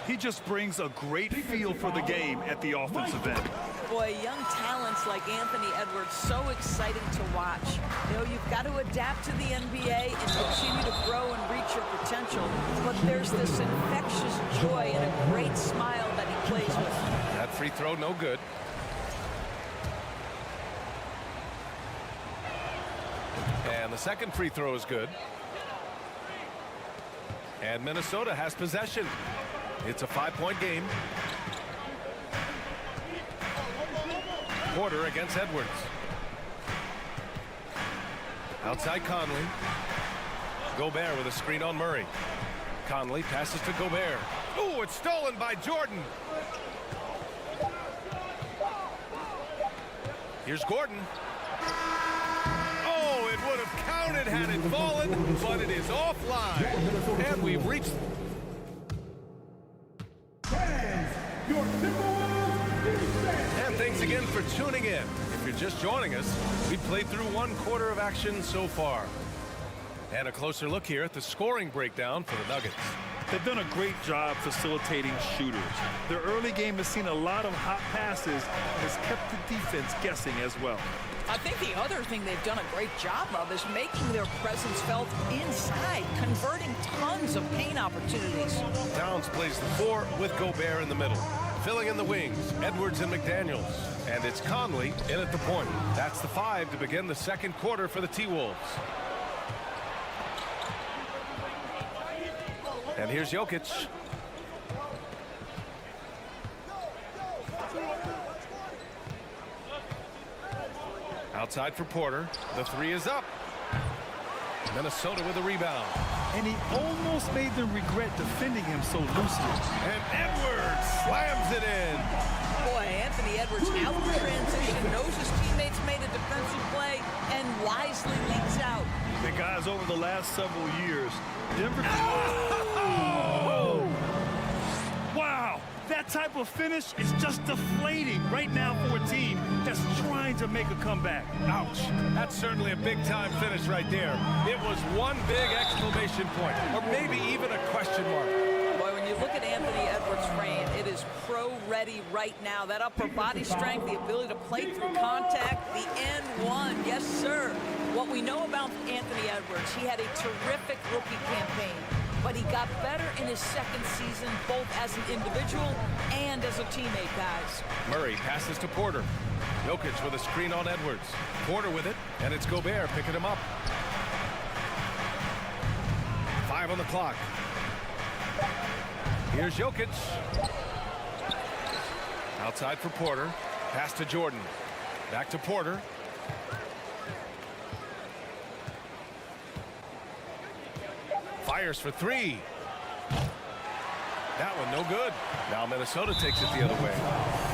He just brings a great feel for the game at the offensive end. Boy, young talents like Anthony Edwards, so exciting to watch. You know, you've got to adapt to the NBA and continue to grow and reach your potential. But there's this infectious joy and a great smile that he plays with. That free throw, no good. And the second free throw is good. And Minnesota has possession. It's a 5-point game. Porter against Edwards. Outside Conley. Gobert with a screen on Murray. Conley passes to Gobert. Ooh, it's stolen by Jordan. Here's Gordon. Oh, it would have counted had it fallen, but it is offline. And we've reached... And thanks again for tuning in. If you're just joining us, we've played through one quarter of action so far. And a closer look here at the scoring breakdown for the Nuggets. They've done a great job facilitating shooters. Their early game has seen a lot of hot passes and has kept the defense guessing as well. I think the other thing they've done a great job of is making their presence felt inside, converting tons of paint opportunities. Towns plays the 4 with Gobert in the middle. Filling in the wings, Edwards and McDaniels. And it's Conley in at the point. That's the 5 to begin the second quarter for the T-Wolves. And here's Jokic. Outside for Porter. The 3 is up. Minnesota with a rebound. And he almost made them regret defending him so loosely. And Edwards slams it in. Boy, Anthony Edwards out in transition, knows his teammates made a defensive play, and wisely leaks out. And guys, over the last several years, Denver... Oh! Wow! That type of finish is just deflating right now for a team that's trying to make a comeback. Ouch. That's certainly a big-time finish right there. It was one big exclamation point, or maybe even a question mark. Boy, when you look at Anthony Edwards' frame, it is pro-ready right now. That upper body strength, the ability to play through contact, the N1, yes, sir. What we know about Anthony Edwards, he had a terrific rookie campaign. But he got better in his second season, both as an individual and as a teammate, guys. Murray passes to Porter. Jokic with a screen on Edwards. Porter with it, and it's Gobert picking him up. 5 on the clock. Here's Jokic. Outside for Porter. Pass to Jordan. Back to Porter. Fires for 3. That one no good. Now Minnesota takes it the other way.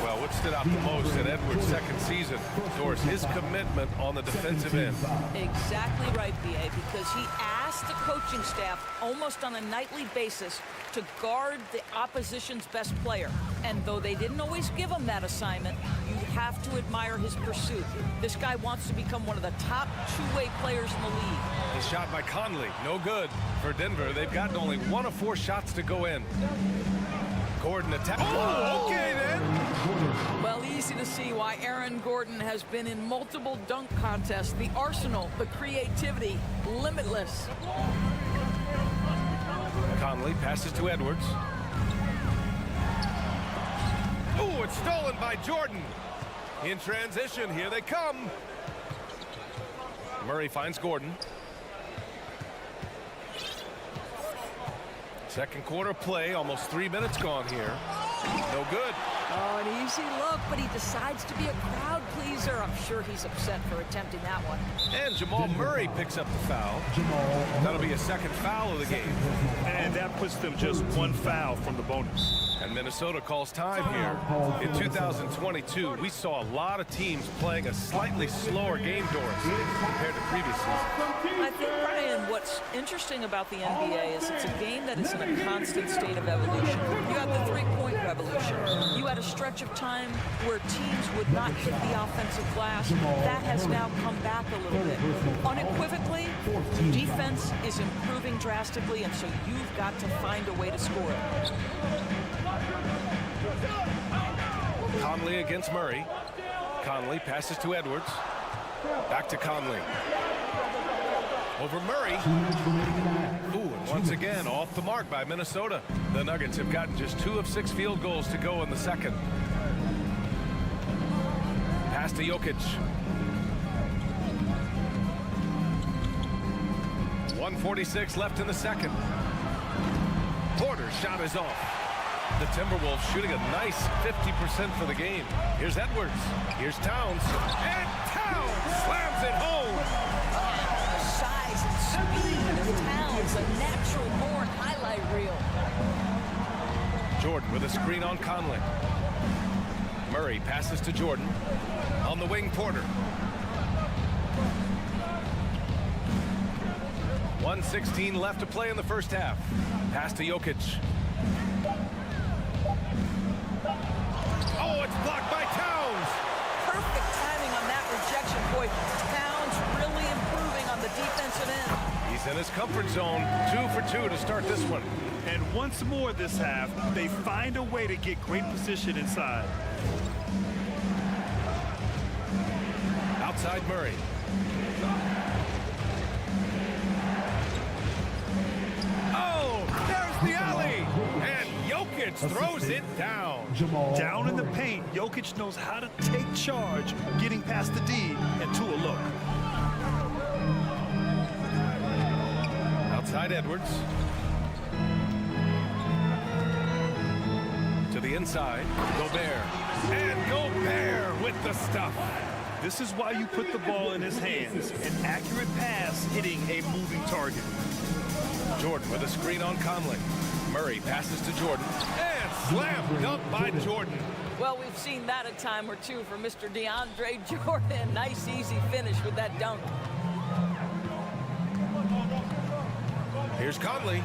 Well, what stood out the most in Edwards' second season, Doris, his commitment on the defensive end. Exactly right, B.A., because he asked the coaching staff almost on a nightly basis to guard the opposition's best player. And though they didn't always give him that assignment, you have to admire his pursuit. This guy wants to become one of the top two-way players in the league. The shot by Conley, no good. For Denver, they've gotten only 1 of 4 shots to go in. Gordon attack. Oh, okay then. Well, easy to see why Aaron Gordon has been in multiple dunk contests. The arsenal, the creativity, limitless. Conley passes to Edwards. Oh, it's stolen by Jordan. In transition, here they come. Murray finds Gordon. Second quarter play, almost 3 minutes gone here. No good. Oh, an easy look, but he decides to be a crowd pleaser. I'm sure he's upset for attempting that one. And Jamal Murray picks up the foul. That'll be a second foul of the game. And that puts them just one foul from the bonus. And Minnesota calls time here. In 2022, we saw a lot of teams playing a slightly slower game, Doris, compared to previous seasons. I think, Brian, what's interesting about the NBA is it's a game that is in a constant state of evolution. You had the three-point revolution. You had a stretch of time where teams would not hit the offensive glass. That has now come back a little bit. Unequivocally, defense is improving drastically, and so you've got to find a way to score it. Conley against Murray. Conley passes to Edwards. Back to Conley. Over Murray. Ooh, and once again, off the mark by Minnesota. The Nuggets have gotten just 2 of 6 field goals to go in the second. Pass to Jokic. 1:46 left in the second. Porter's shot is off. The Timberwolves shooting a nice 50% for the game. Here's Edwards. Here's Towns. And Towns slams it home. The size and speed of Towns, a natural-born highlight reel. Jordan with a screen on Conley. Murray passes to Jordan. On the wing, Porter. 1:16 left to play in the first half. Pass to Jokic. Oh, it's blocked by Towns. Perfect timing on that rejection, boy. Towns really improving on the defensive end. He's in his comfort zone. 2 for 2 to start this one. And once more this half, they find a way to get great position inside. Outside Murray. Oh, there's the alley. And Jokic throws it down. Down in the paint, Jokic knows how to take charge, getting past the D and to a look. Outside Edwards. To the inside. Gobert. And Gobert with the stuff. This is why you put the ball in his hands. An accurate pass hitting a moving target. Jordan with a screen on Conley. Murray passes to Jordan. And slam dunk by Jordan. Well, we've seen that a time or two from Mr. DeAndre Jordan. Nice, easy finish with that dunk. Here's Conley.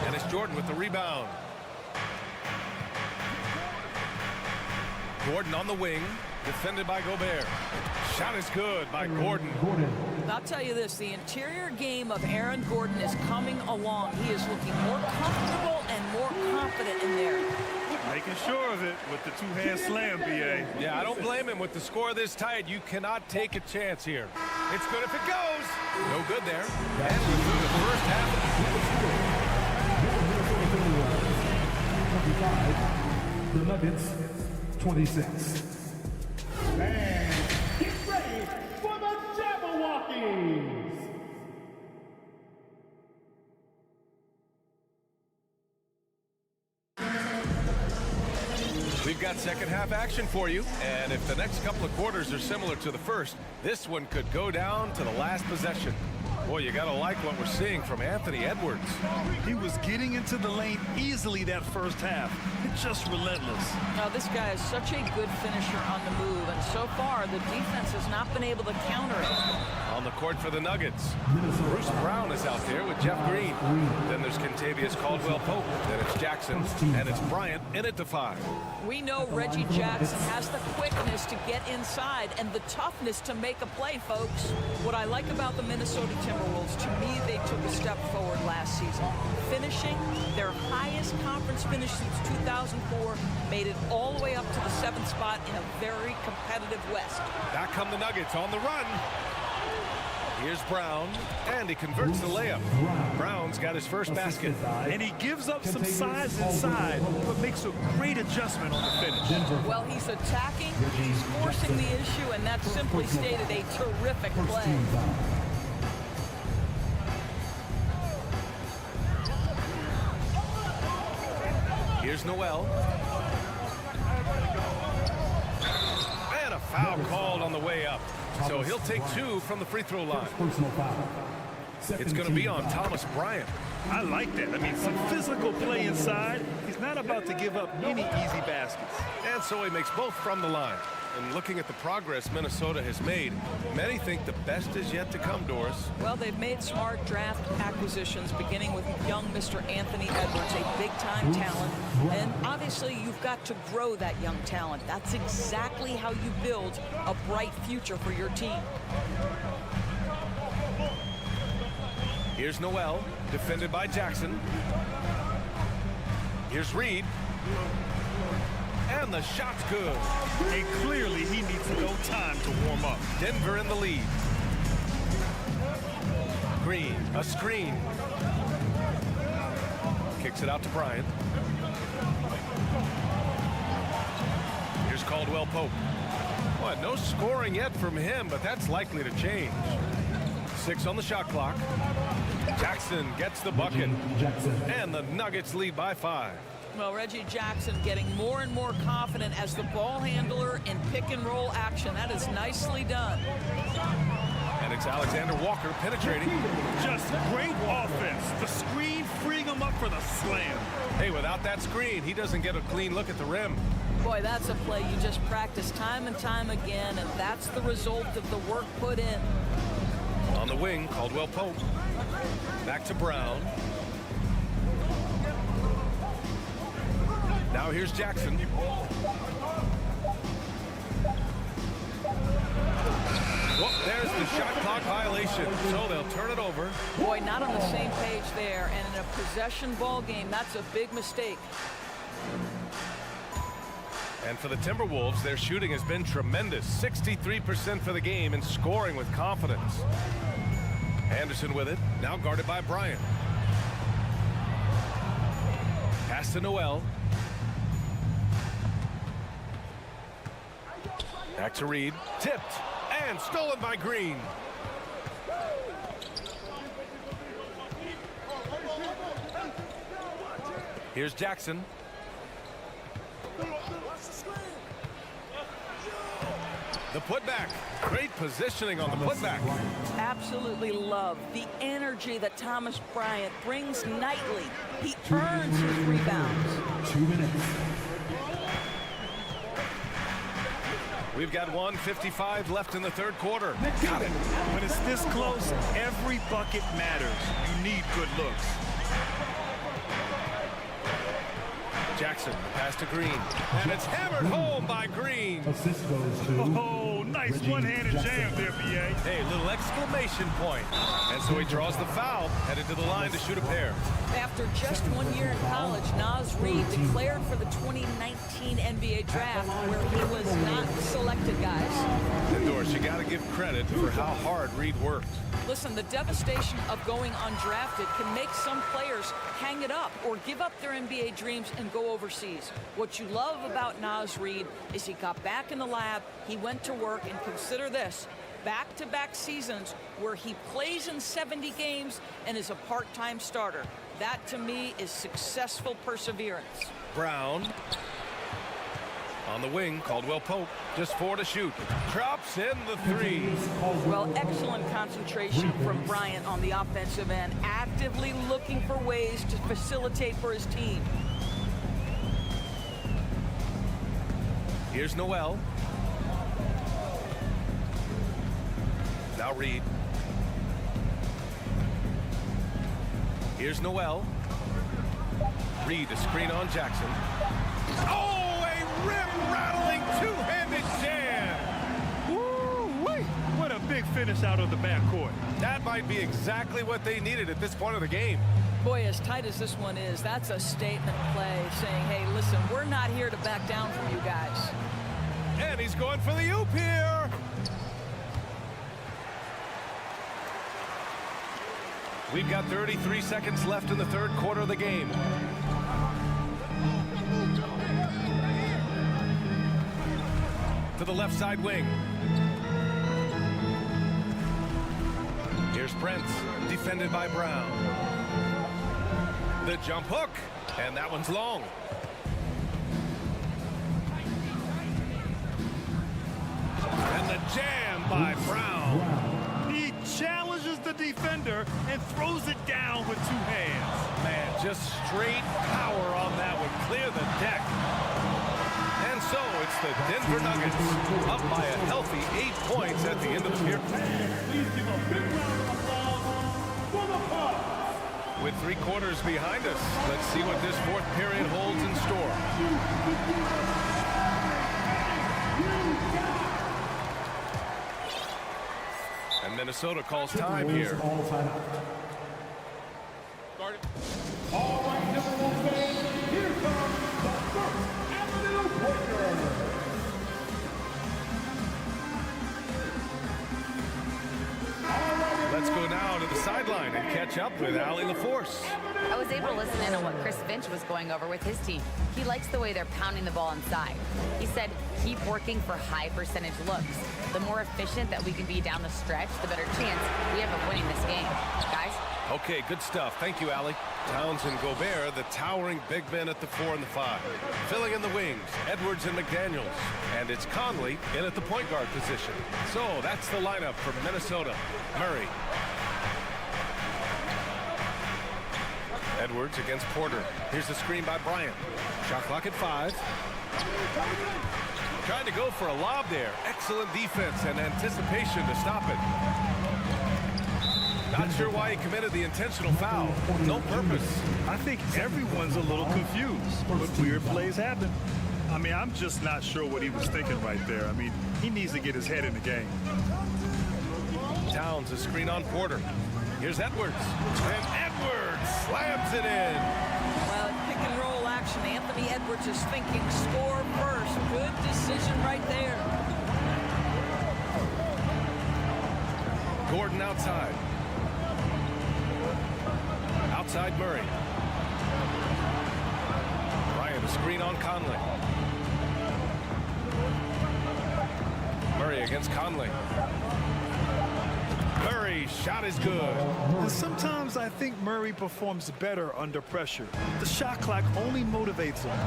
And it's Jordan with the rebound. Gordon on the wing, defended by Gobert. Shot is good by Gordon. I'll tell you this, the interior game of Aaron Gordon is coming along. He is looking more comfortable and more confident in there. Making sure of it with the two-hand slam, B.A. Yeah, I don't blame him. With the score this tight, you cannot take a chance here. It's good if it goes. No good there. And we're through the first half. 25, the Nuggets, 26. And get ready for the Jabberwockies! We've got second half action for you, and if the next couple of quarters are similar to the first, this one could go down to the last possession. Boy, you gotta like what we're seeing from Anthony Edwards. He was getting into the lane easily that first half. It's just relentless. Now, this guy is such a good finisher on the move, and so far, the defense has not been able to counter it. On the court for the Nuggets, Bruce Brown is out there with Jeff Green. Then there's Kentavious Caldwell-Pope. Then it's Jackson, and it's Bryant in at the 5. We know Reggie Jackson has the quickness to get inside and the toughness to make a play, folks. What I like about the Minnesota Timberwolves, to me, they took a step forward last season. Finishing their highest conference finish since 2004, made it all the way up to the 7th spot in a very competitive West. Back come the Nuggets on the run. Here's Brown, and he converts the layup. Brown's got his first basket. And he gives up some size inside, but makes a great adjustment on the finish. Well, he's attacking, he's forcing the issue, and that's simply stated a terrific play. Here's Noel. Foul called on the way up. So he'll take 2 from the free throw line. Personal foul. It's going to be on Thomas Bryant. I like that. I mean, some physical play inside. He's not about to give up any easy baskets. And so he makes both from the line. And looking at the progress Minnesota has made, many think the best is yet to come, Doris. Well, they've made smart draft acquisitions, beginning with young Mr. Anthony Edwards, a big-time talent. And obviously, you've got to grow that young talent. That's exactly how you build a bright future for your team. Here's Noel, defended by Jackson. Here's Reed. And the shot's good. And clearly he needs no time to warm up. Denver in the lead. Green, a screen. Kicks it out to Bryant. Here's Caldwell Pope. Well, no scoring yet from him, but that's likely to change. 6 on the shot clock. Jackson gets the bucket. And the Nuggets lead by 5. Well, Reggie Jackson getting more and more confident as the ball handler in pick-and-roll action. That is nicely done. And it's Alexander Walker penetrating. Just great offense. The screen freeing him up for the slam. Hey, without that screen, he doesn't get a clean look at the rim. Boy, that's a play you just practice time and time again, and that's the result of the work put in. On the wing, Caldwell Pope. Back to Brown. Now here's Jackson. Well, there's the shot clock violation, so they'll turn it over. Boy, not on the same page there, and in a possession ball game, that's a big mistake. And for the Timberwolves, their shooting has been tremendous. 63% for the game and scoring with confidence. Anderson with it, now guarded by Bryant. Pass to Noel. Back to Reed, tipped and stolen by Green. Here's Jackson. The putback. Great positioning on the putback. Absolutely love the energy that Thomas Bryant brings nightly. He earns his rebounds. 2 minutes. We've got 1:55 left in the third quarter. Got it. When it's this close, every bucket matters. You need good looks. Jackson, pass to Green. And it's hammered home by Green. Assist goes to... Oh, nice one-handed jam there, BA. Hey, little exclamation point. And so he draws the foul, headed to the line to shoot a pair. After just 1 year in college, Naz Reid declared for the 2019 NBA draft, where he was not selected, guys. And Doris, you got to give credit for how hard Reid worked. Listen, the devastation of going undrafted can make some players hang it up or give up their NBA dreams and go overseas. What you love about Naz Reid is he got back in the lab, he went to work, and consider this, back-to-back seasons where he plays in 70 games and is a part-time starter. That, to me, is successful perseverance. Brown. On the wing, Caldwell Pope, just 4 to shoot. Drops in the 3. Well, excellent concentration from Bryant on the offensive end, actively looking for ways to facilitate for his team. Here's Noel. Now Reed. Here's Noel. Reed, a screen on Jackson. Oh! Rim-rattling two-handed jam. Woo-wee! What a big finish out of the backcourt. That might be exactly what they needed at this point of the game. Boy, as tight as this one is, that's a statement play saying, hey, listen, we're not here to back down from you guys. And he's going for the oop here. We've got 33 seconds left in the third quarter of the game. To the left side wing. Here's Brent, defended by Brown. The jump hook, and that one's long. jam by Brown. He challenges the defender and throws it down with two hands. Man, just straight power on that one. Clear the deck. And so it's the Denver Nuggets up by a healthy 8 points at the end of the period. Please give a big round of applause for the Bucks. With 3 quarters behind us, let's see what this 4th period holds in store. And Minnesota calls time here. All right, Timberwolves fans, here comes the first Avenue Breaker. Let's go now to the sideline and catch up with Allie LaForce. I was able to listen in on what Chris Finch was going over with his team. He likes the way they're pounding the ball inside. He said, keep working for high percentage looks. The more efficient that we can be down the stretch, the better chance we have of winning this game. Guys? Okay, good stuff. Thank you, Allie. Towns and Gobert, the towering big men at the 4 and the 5. Filling in the wings, Edwards and McDaniels. And it's Conley in at the point guard position. So that's the lineup for Minnesota. Murray. Edwards against Porter. Here's the screen by Bryant. Shot clock at 5. Trying to go for a lob there. Excellent defense and anticipation to stop it. Not sure why he committed the intentional foul. No purpose. I think everyone's a little confused, but weird plays happen. I mean, I'm just not sure what he was thinking right there. I mean, he needs to get his head in the game. Towns, a screen on Porter. Here's Edwards. And Edwards slams it in. Well, pick and roll action. Anthony Edwards is thinking score first. Good decision right there. Gordon outside. Outside Murray. Bryant, a screen on Conley. Murray against Conley. Murray, shot is good. And sometimes I think Murray performs better under pressure. The shot clock only motivates him.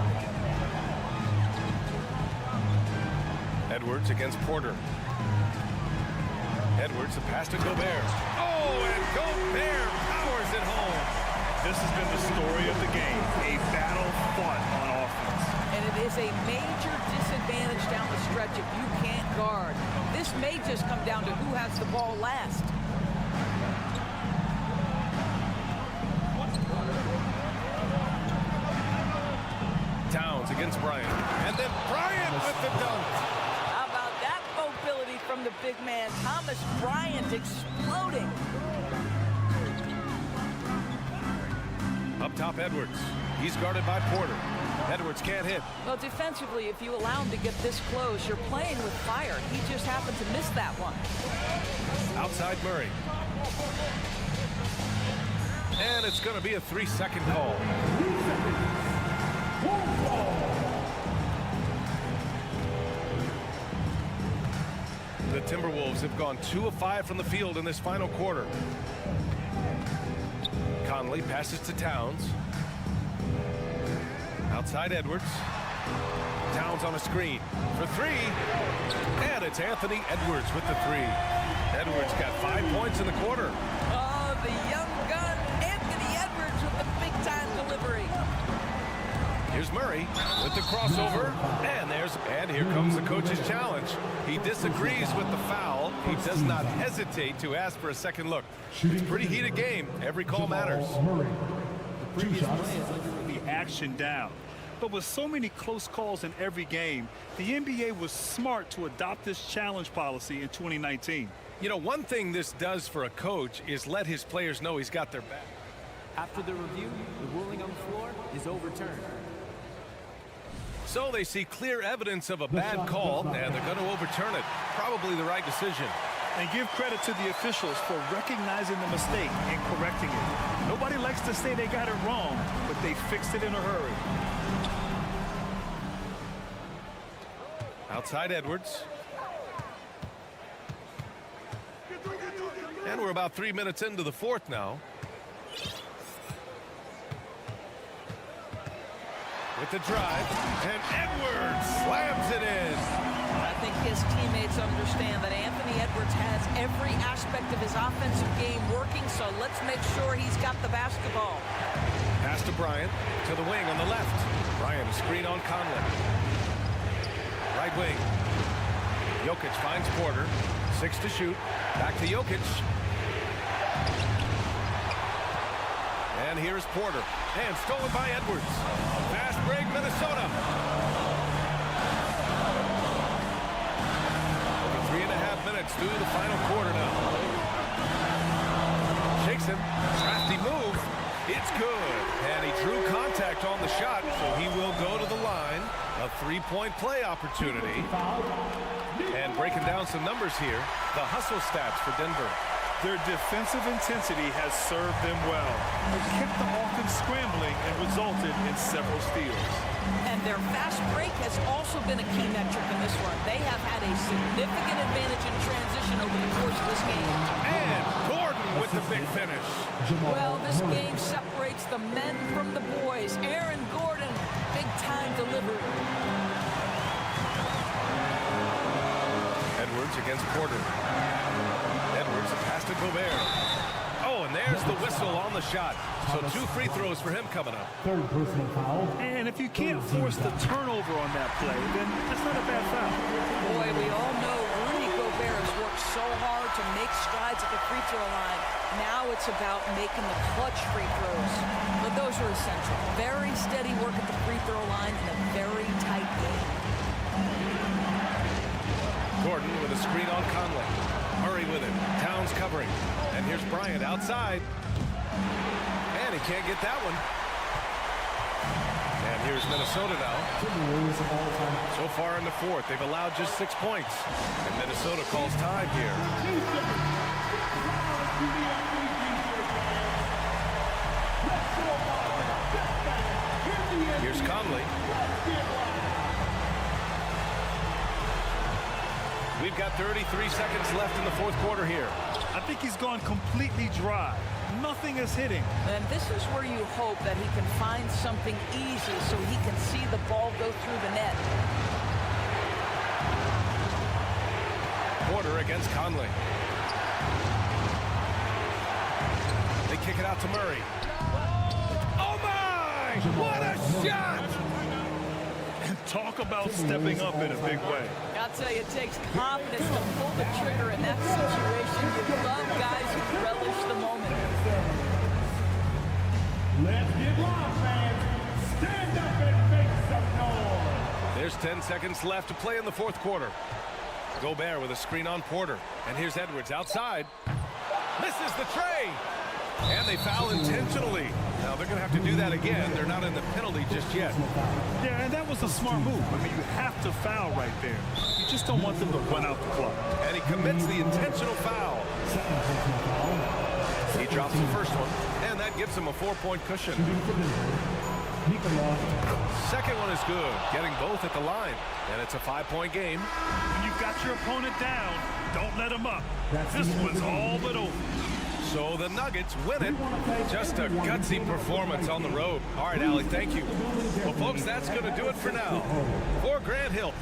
Edwards against Porter. Edwards, the pass to Gobert. Oh, and Gobert powers it home. This has been the story of the game, a battle fought on offense. And it is a major disadvantage down the stretch if you can't guard. This may just come down to who has the ball last. Towns against Bryant. And then Bryant with the dunk. How about that mobility from the big man? Thomas Bryant exploding. Up top, Edwards. He's guarded by Porter. Edwards can't hit. Well, defensively, if you allow him to get this close, you're playing with fire. He just happened to miss that one. Outside Murray. And it's going to be a 3-second call. The Timberwolves have gone 2 of 5 from the field in this final quarter. Conley passes to Towns. Outside Edwards. Towns on a screen for 3. And it's Anthony Edwards with the 3. Edwards got 5 points in the quarter. Oh, the young gun, Anthony Edwards with the big-time delivery. Here's Murray with the crossover. And here comes the coach's challenge. He disagrees with the foul. He does not hesitate to ask for a second look. It's a pretty heated game. Every call matters. The action down. But with so many close calls in every game, the NBA was smart to adopt this challenge policy in 2019. You know, one thing this does for a coach is let his players know he's got their back. After the review, the ruling on the floor is overturned. So they see clear evidence of a bad call, and they're going to overturn it. Probably the right decision. And give credit to the officials for recognizing the mistake and correcting it. Nobody likes to say they got it wrong, but they fixed it in a hurry. Outside Edwards. And we're about 3 minutes into the 4th now. With the drive, and Edwards slams it in. I think his teammates understand that every aspect of his offensive game working, so let's make sure he's got the basketball. Pass to Bryant, to the wing on the left. Bryant, a screen on Conley. Right wing. Jokic finds Porter. 6 to shoot. Back to Jokic. And here's Porter. And stolen by Edwards. Fast break, Minnesota. Over 3.5 minutes through the final quarter now. Shakes him. Crafty move. It's good. And he drew contact on the shot, so he will go to the line. A three-point play opportunity. And breaking down some numbers here, the hustle stats for Denver. Their defensive intensity has served them well. It kept the offense scrambling and resulted in several steals. And their fast break has also been a key metric in this one. They have had a significant advantage in transition over the course of this game. And Gordon with the big finish. Well, this game separates the men from the boys. Aaron Gordon, big-time delivery. Edwards against Porter. Edwards, a pass to Gobert. Oh, and there's the whistle on the shot. So 2 free throws for him coming up. Third personal foul. And if you can't force the turnover on that play, then that's not a bad foul. Boy, we all know Rudy Gobert has worked so hard to make strides at the free throw line. Now it's about making the clutch free throws. But those are essential. Very steady work at the free throw line in a very tight game. Gordon with a screen on Conley. Murray with it. Towns covering. And here's Bryant outside. And he can't get that one. And here's Minnesota now. So far in the fourth, they've allowed just 6 points. And Minnesota calls time here. Here's Conley. We've got 33 seconds left in the fourth quarter here. I think he's gone completely dry. Nothing is hitting. And this is where you hope that he can find something easy so he can see the ball go through the net. Porter against Conley. They kick it out to Murray. Oh my! What a shot! And talk about stepping up in a big way. I'll tell you, it takes confidence to pull the trigger in that situation. You love guys who relish the moment. Let's get loud, fans. Stand up and make some noise. There's 10 seconds left to play in the fourth quarter. Gobert with a screen on Porter. And here's Edwards outside. Misses the tray. And they foul intentionally. Now they're going to have to do that again. They're not in the penalty just yet. Yeah, and that was a smart move. I mean, you have to foul right there. You just don't want them to run out the clock. And he commits the intentional foul. He drops the first one, and that gives him a 4-point cushion. Second one is good, getting both at the line. And it's a 5-point game. When you've got your opponent down, don't let him up. This one's all but over. So the Nuggets win it. Just a gutsy performance on the road. All right, Allie, thank you. Well, folks, that's going to do it for now. For Grant Hill.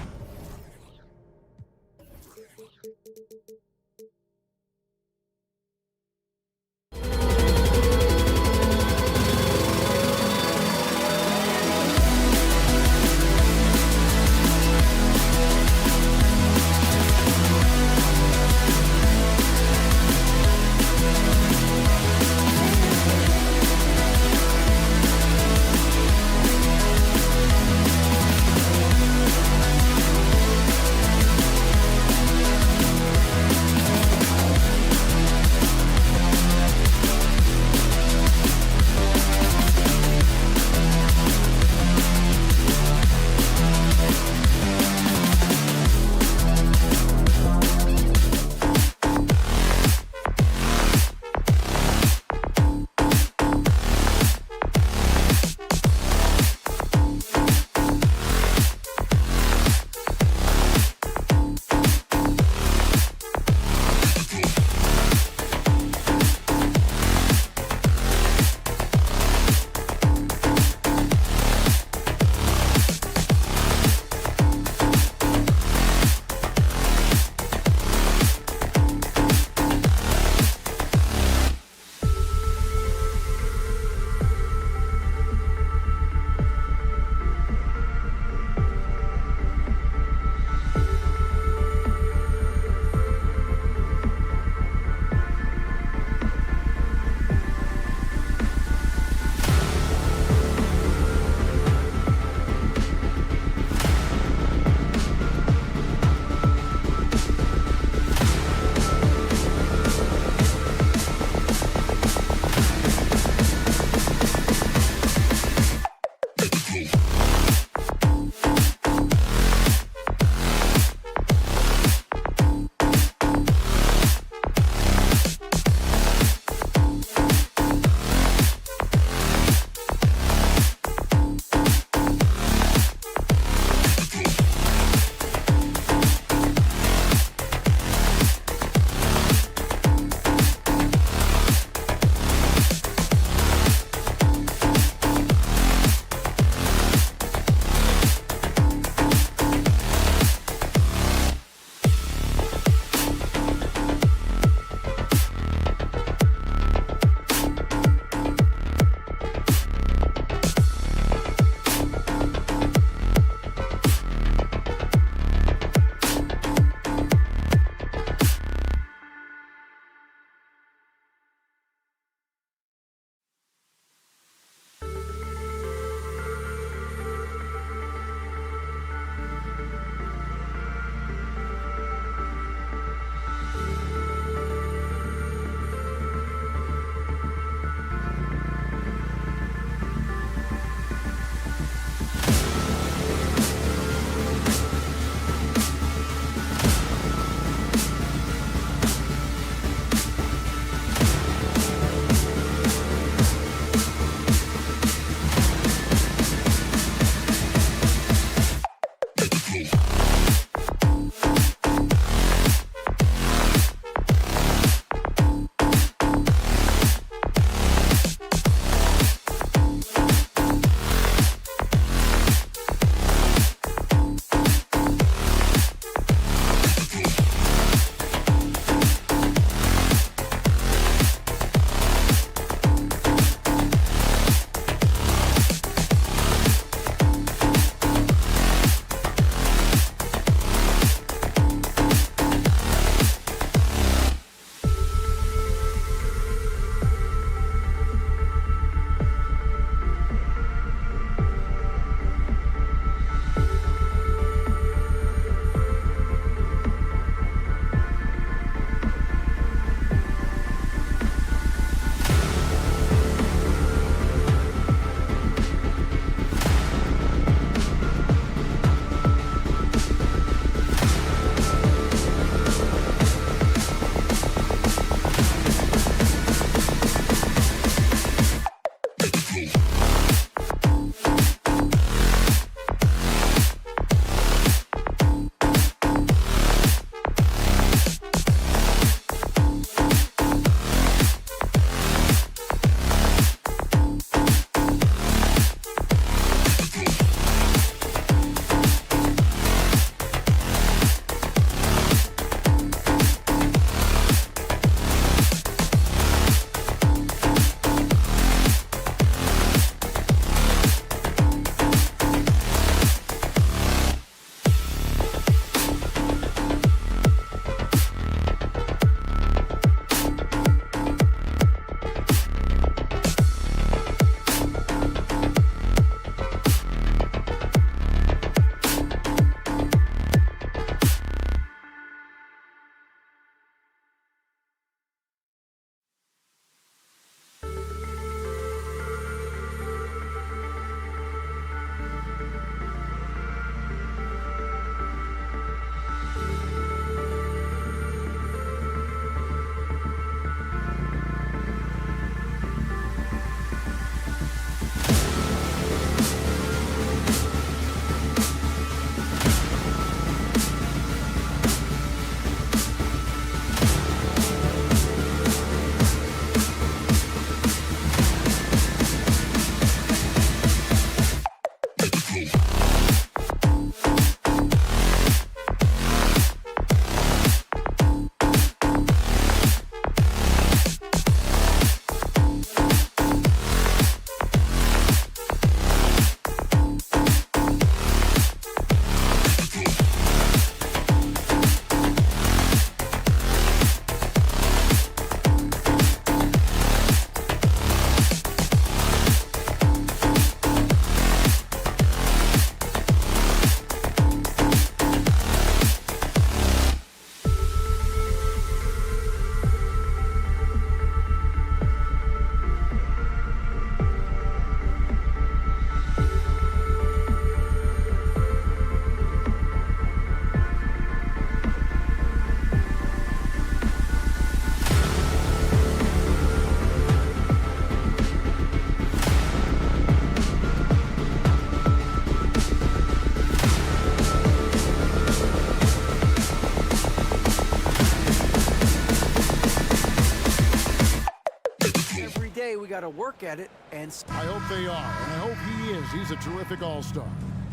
We got to work at it, and I hope they are, and I hope he is. He's a terrific all-star.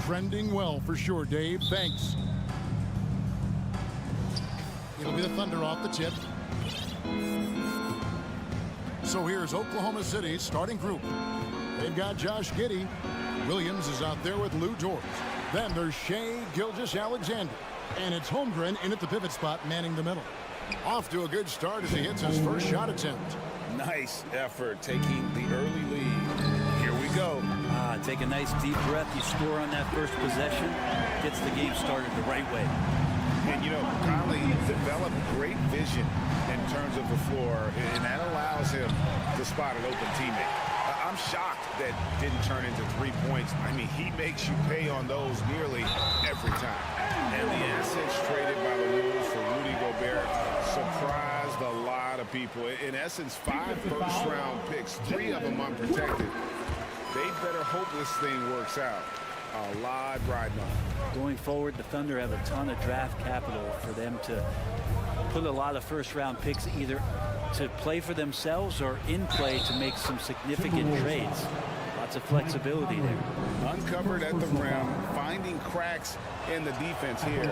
Trending well for sure, Dave. Thanks. It'll be the Thunder off the tip. So here's Oklahoma City's starting group. They've got Josh Giddey. Williams is out there with Lou Dort. Then there's Shai Gilgeous-Alexander. And it's Holmgren in at the pivot spot, manning the middle. Off to a good start as he hits his first shot attempt. Nice effort taking the early lead. Here we go. Take a nice deep breath. You score on that first possession. Gets the game started the right way. And, you know, Conley developed great vision in terms of the floor, and that allows him to spot an open teammate. I'm shocked that didn't turn into 3 points. I mean, he makes you pay on those nearly every time. And the assets traded by the Wolves for Rudy Gobert surprised a lot of people. In essence, 5 first-round picks, 3 of them unprotected. They better hope this thing works out. A lot riding on. Going forward, the Thunder have a ton of draft capital for them to put a lot of first-round picks either to play for themselves or in play to make some significant trades. Lots of flexibility there. Uncovered at the rim, finding cracks in the defense here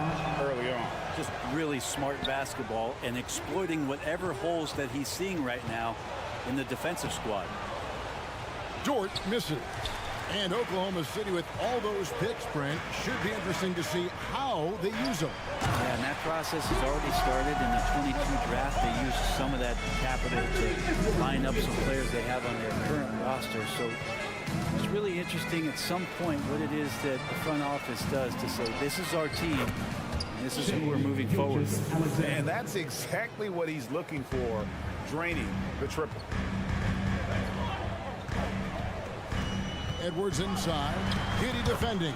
early on. Just really smart basketball and exploiting whatever holes that he's seeing right now in the defensive squad. Dort misses. And Oklahoma City, with all those picks, Brent, should be interesting to see how they use them. Yeah, and that process has already started in the 22 draft. They used some of that capital to line up some players they have on their current roster. So it's really interesting at some point what it is that the front office does to say, this is our team, and this is who we're moving forward with. And that's exactly what he's looking for, draining the triple. Edwards inside. Giddey defending.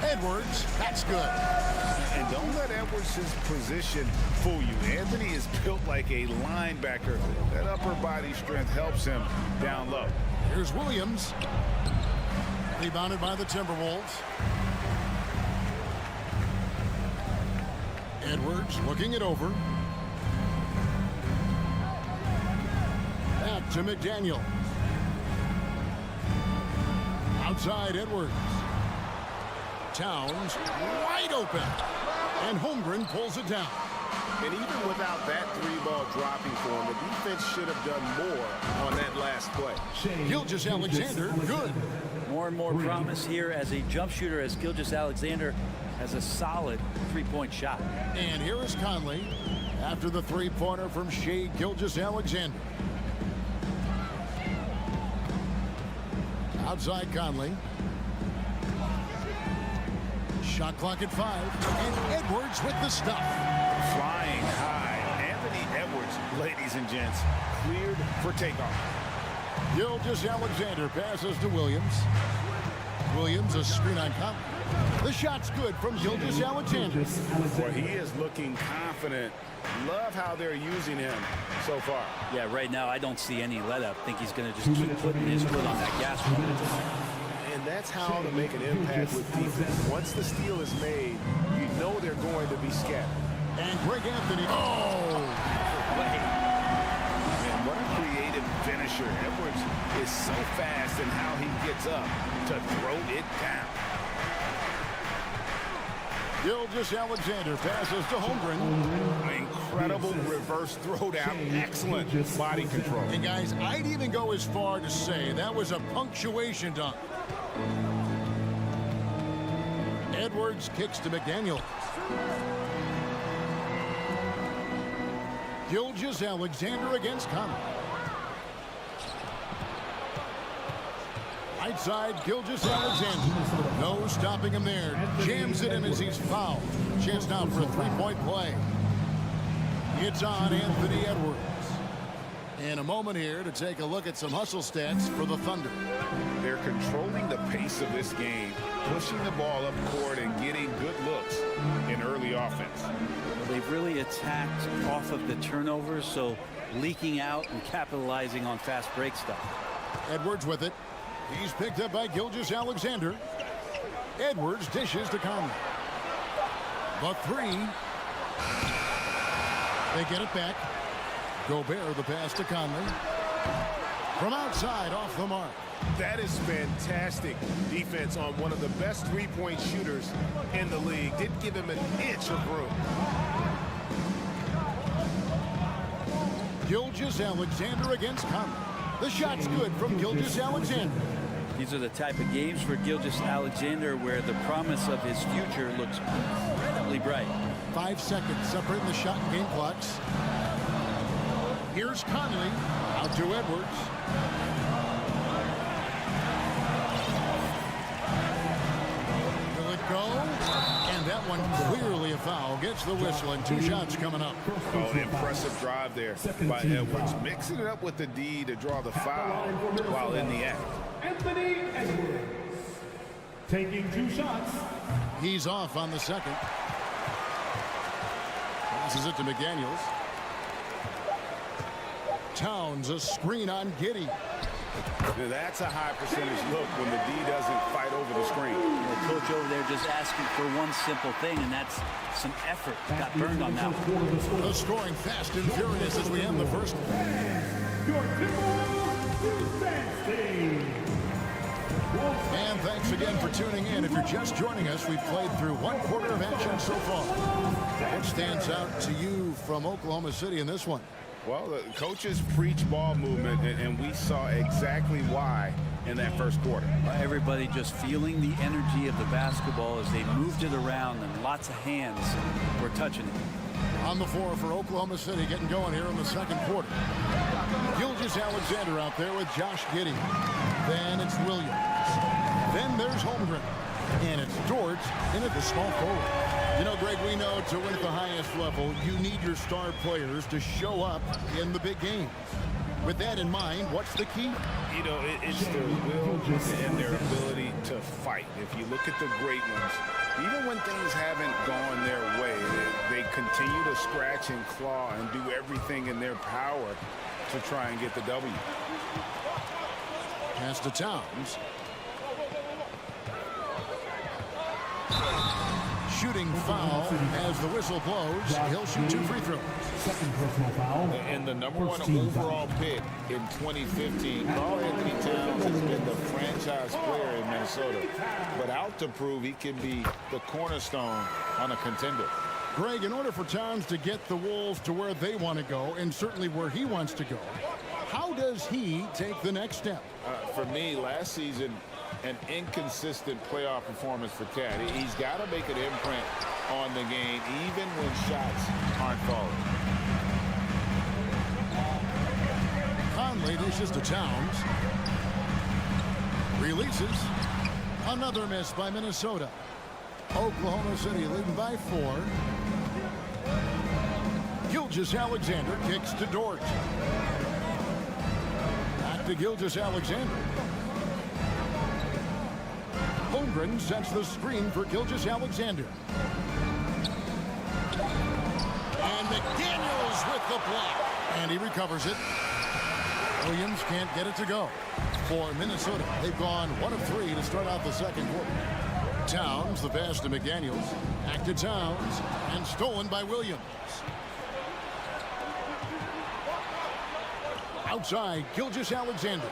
Edwards, that's good. And don't let Edwards' position fool you. Anthony is built like a linebacker. That upper body strength helps him down low. Here's Williams. Rebounded by the Timberwolves. Edwards looking it over. Back to McDaniel. Outside Edwards. Towns wide open. And Holmgren pulls it down. And even without that three-ball dropping for him, the defense should have done more on that last play. Gilgeous-Alexander, good. More and more promise here as a jump shooter, as Gilgeous-Alexander has a solid three-point shot. And here is Conley after the three-pointer from Shai Gilgeous-Alexander. Outside Conley. Shot clock at 5. And Edwards with the stuff. Flying high. Anthony Edwards, ladies and gents, cleared for takeoff. Gilgeous-Alexander passes to Williams. Williams, a screen on Conley. The shot's good from Gilgeous-Alexander. Well, he is looking confident. Love how they're using him so far. Yeah, right now I don't see any let up. I think he's going to just keep putting his foot on that gas pedal. And that's how to make an impact with defense. Once the steal is made, you know they're going to be scattered. And Greg Anthony. Oh! Man, what a creative finisher. Edwards is so fast in how he gets up to throw it down. Gilgeous-Alexander passes to Holmgren. Incredible reverse throwdown. Excellent body control. And guys, I'd even go as far to say that was a punctuation dunk. Edwards kicks to McDaniel. Gilgeous-Alexander against Conley. Right side, Gilgeous-Alexander. No stopping him there. Jams it in as he's fouled. Chance now for a three-point play. It's on Anthony Edwards. And a moment here to take a look at some hustle stats for the Thunder. They're controlling the pace of this game, pushing the ball up court and getting good looks in early offense. They've really attacked off of the turnovers, so leaking out and capitalizing on fast break stuff. Edwards with it. He's picked up by Gilgeous-Alexander. Edwards dishes to Conley. The three. They get it back. Gobert the pass to Conley. From outside, off the mark. That is fantastic defense on one of the best three-point shooters in the league. Didn't give him an inch of room. Gilgeous-Alexander against Conley. The shot's good from Gilgeous-Alexander. These are the type of games for Gilgeous-Alexander where the promise of his future looks incredibly bright. 5 seconds separating the shot and game clocks. Here's Conley. Out to Edwards. Will it go? And that one clearly a foul. Gets the whistle and 2 shots coming up. Oh, an impressive drive there by Edwards. Mixing it up with the D to draw the foul while in the act. Anthony Edwards taking 2 shots. He's off on the second. Passes it to McDaniels. Towns, a screen on Giddey. That's a high percentage look when the D doesn't fight over the screen. The coach over there just asking for one simple thing, and that's some effort. Got burned on that one. The scoring fast and furious as we end the first one. And thanks again for tuning in. If you're just joining us, we've played through one quarter of action so far. What stands out to you from Oklahoma City in this one? Well, the coaches preach ball movement, and we saw exactly why in that first quarter. Everybody just feeling the energy of the basketball as they moved it around, and lots of hands were touching it. On the floor for Oklahoma City, getting going here in the second quarter. Skijesss Alexander out there with Josh Giddey. Then it's Williams. Then there's Holmgren. And it's Dort in at the small forward. You know, Greg, we know to win at the highest level, you need your star players to show up in the big games. With that in mind, what's the key? You know, it's their will and their ability to fight. If you look at the great ones, even when things haven't gone their way, they continue to scratch and claw and do everything in their power to try and get the W. Pass to Towns. Shooting foul as the whistle blows. He'll shoot 2 free throws. Second personal foul. And the number 1 overall pick in 2015, Karl Anthony Towns has been the franchise player in Minnesota, but out to prove he can be the cornerstone on a contender. Greg, in order for Towns to get the Wolves to where they want to go, and certainly where he wants to go, how does he take the next step? For me, last season, an inconsistent playoff performance for Cat. He's got to make an imprint on the game, even when shots aren't falling. Conley dishes to Towns. Releases. Another miss by Minnesota. Oklahoma City leading by 4. Skijesss Alexander kicks to Dort. Back to Skijesss Alexander. Holmgren sets the screen for Skijesss Alexander. And McDaniels with the block. And he recovers it. Williams can't get it to go. For Minnesota, they've gone 1 of 3 to start out the second quarter. Towns, the pass to McDaniels. Back to Towns. And stolen by Williams. Outside, Skijesss Alexander.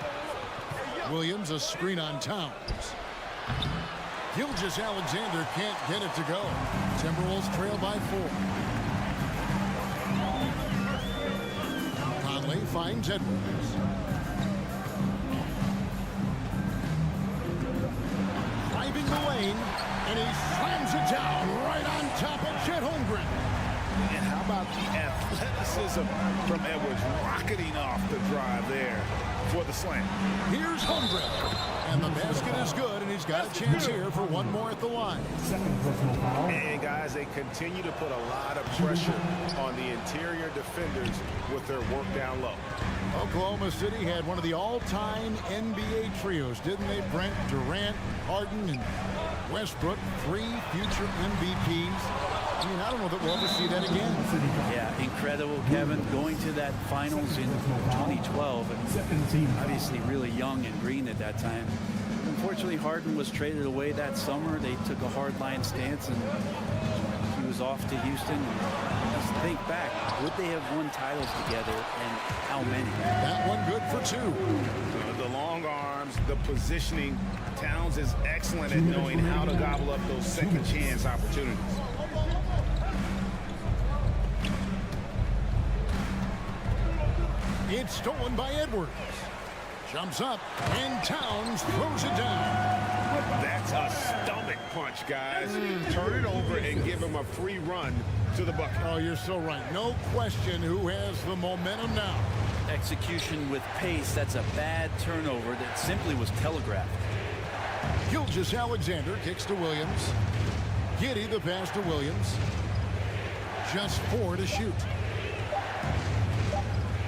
Williams, a screen on Towns. Skijesss Alexander can't get it to go. Timberwolves trail by 4. Conley finds Edwards. Driving the lane, and he slams it down right on top of Chet Holmgren. And how about the athleticism from Edwards rocketing off the drive there for the slam. Here's Holmgren. And the basket is good, and he's got a chance here for one more at the line. And guys, they continue to put a lot of pressure on the interior defenders with their work down low. Oklahoma City had one of the all-time NBA trios, didn't they? Brent, Durant, Harden, and Westbrook, 3 future MVPs. I mean, I don't know that we'll ever see that again. Yeah, incredible, Kevin. Going to that finals in 2012, and obviously really young and green at that time. Unfortunately, Harden was traded away that summer. They took a hard-line stance, and he was off to Houston. Just think back, would they have won titles together, and how many? That one good for 2. The long arms, the positioning. Towns is excellent at knowing how to gobble up those second-chance opportunities. It's stolen by Edwards. Jumps up, and Towns throws it down. That's a stomach punch, guys. Turn it over and give him a free run to the bucket. Oh, you're so right. No question who has the momentum now. Execution with pace. That's a bad turnover that simply was telegraphed. Skijesss Alexander kicks to Williams. Giddey the pass to Williams. Just 4 to shoot.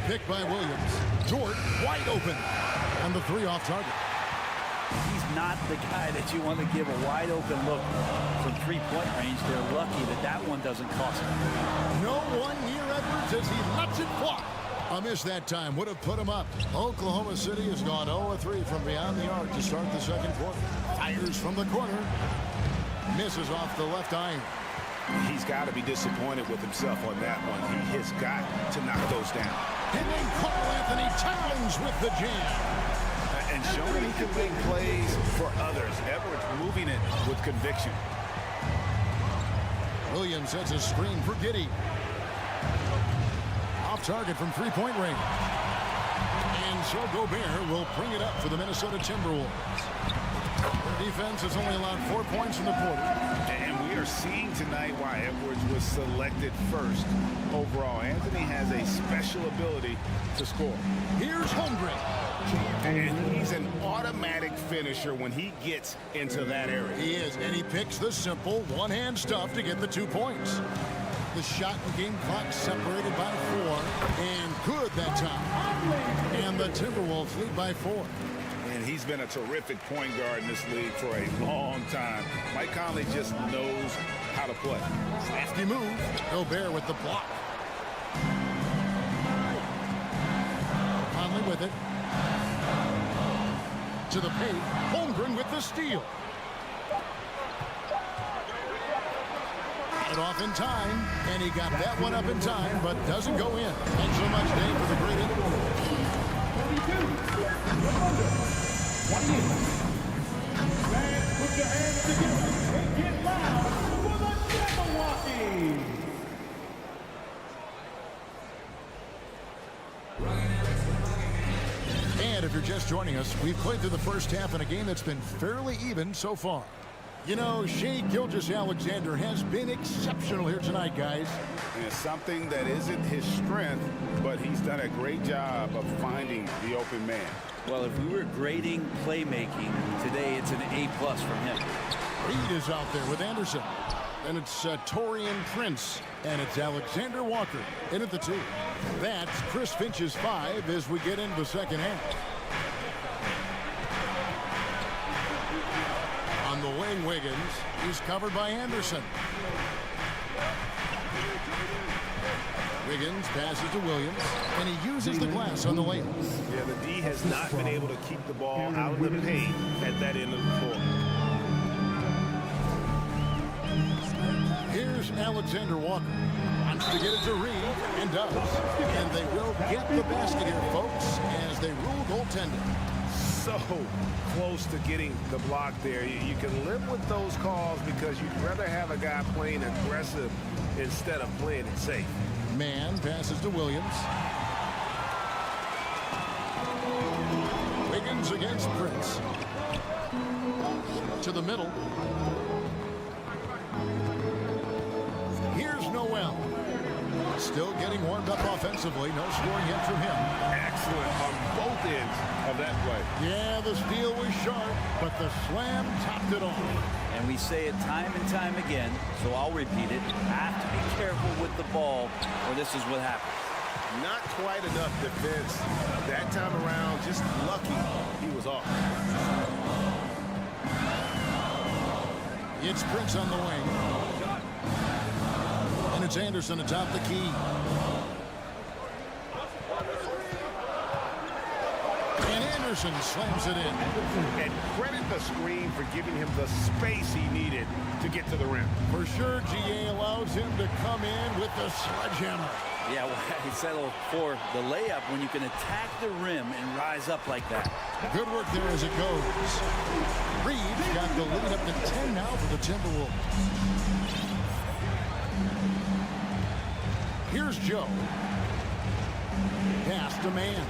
Pick by Williams. Dort wide open. And the 3 off target. He's not the guy that you want to give a wide open look from 3-point range. They're lucky that that one doesn't cost him. No one near Edwards as he lets it fly. A miss that time would have put him up. Oklahoma City has gone 0-3 from beyond the arc to start the second quarter. Fires from the corner. Misses off the left iron. He's got to be disappointed with himself on that one. He has got to knock those down. And then Carl Anthony Towns with the jam. And showing he can make plays for others. Edwards moving it with conviction. Williams sets a screen for Giddey. Off target from three-point range. And so Gobert will bring it up for the Minnesota Timberwolves. Their defense has only allowed 4 points in the quarter. And we are seeing tonight why Edwards was selected first overall. Anthony has a special ability to score. Here's Holmgren. And he's an automatic finisher when he gets into that area. He is, and he picks the simple one-hand stuff to get the 2 points. The shot and game clock separated by 4, and good that time. And the Timberwolves lead by 4. And he's been a terrific point guard in this league for a long time. Mike Conley just knows how to play. Crafty move. Gobert with the block. Conley with it. To the paint. Holmgren with the steal. Got it off in time, and he got that one up in time, but doesn't go in. Thanks so much, Dave, for the great interview. 28. Fans, put your hands together and get loud for the Jabberwockies. And if you're just joining us, we've played through the first half in a game that's been fairly even so far. You know, Shai Gilgeous-Alexander has been exceptional here tonight, guys. And it's something that isn't his strength, but he's done a great job of finding the open man. Well, if we were grading playmaking today, it's an A+ from him. Reed is out there with Anderson. And it's Taurean Prince. And it's Alexander Walker in at the 2. That's Chris Finch's 5 as we get into the second half. On the wing, Wiggins. He's covered by Anderson. Wiggins passes to Williams, and he uses the glass on the layup. Yeah, the D has not been able to keep the ball out of the paint at that end of the floor. Here's Alexander Walker. Wants to get it to Reed, and does. And they will get the basket here, folks, as they rule goaltending. So close to getting the block there. You can live with those calls because you'd rather have a guy playing aggressive instead of playing it safe. Man passes to Williams. Wiggins against Prince. To the middle. Here's Noel. Still getting warmed up offensively. No scoring yet from him. Excellent on both ends of that play. Yeah, the steal was sharp, but the slam topped it off. And we say it time and time again, so I'll repeat it. Have to be careful with the ball, or this is what happens. Not quite enough defense that time around. Just lucky he was off. It's Prince on the wing. And it's Anderson atop the key. And Anderson slams it in. And credit the screen for giving him the space he needed to get to the rim. For sure, GA allows him to come in with the sledgehammer. Yeah, well, he settled for the layup when you can attack the rim and rise up like that. Good work there as it goes. Reeves got the lead up to 10 now for the Timberwolves. Here's Joe. Pass to Man.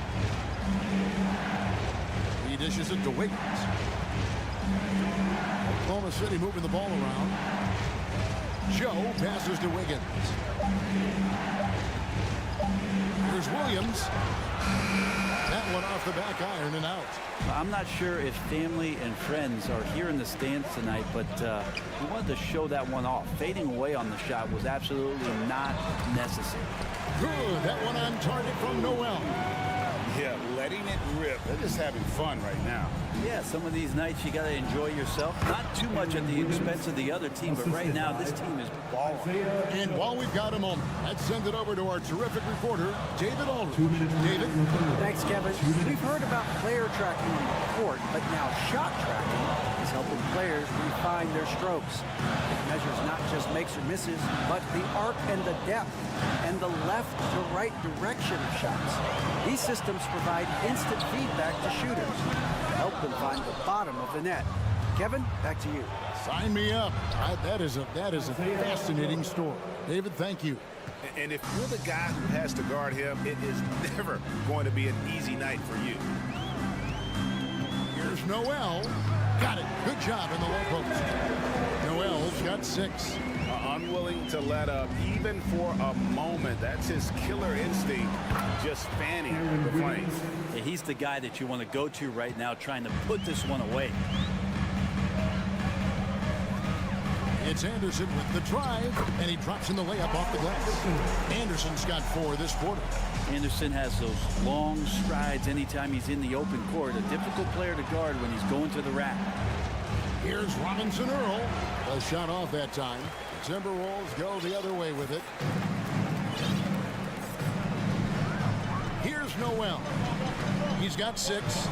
He dishes it to Wiggins. Oklahoma City moving the ball around. Joe passes to Wiggins. Here's Williams. That one off the back iron and out. I'm not sure if family and friends are here in the stands tonight, but we wanted to show that one off. Fading away on the shot was absolutely not necessary. Good. That one on target from Noel. Yeah, letting it rip. They're just having fun right now. Yeah, some of these nights you got to enjoy yourself. Not too much at the expense of the other team, but right now this team is balling. And while we've got a moment, let's send it over to our terrific reporter, David Aldridge. David? Thanks, Kevin. We've heard about player tracking on the court, but now shot tracking is helping players refine their strokes. It measures not just makes or misses, but the arc and the depth and the left to right direction of shots. These systems provide instant feedback to shooters to help them find the bottom of the net. Kevin, back to you. Sign me up. That is a fascinating story. David, thank you. And if you're the guy who has to guard him, it is never going to be an easy night for you. Here's Noel. Got it. Good job in the low post. Noel's got 6. Unwilling to let up even for a moment. That's his killer instinct, just fanning the flames. Yeah, he's the guy that you want to go to right now, trying to put this one away. It's Anderson with the drive, and he drops in the layup off the glass. Anderson's got 4 this quarter. Anderson has those long strides anytime he's in the open court. A difficult player to guard when he's going to the rack. Here's Robinson Earl. A shot off that time. The Timberwolves go the other way with it. Here's Noel. He's got 6.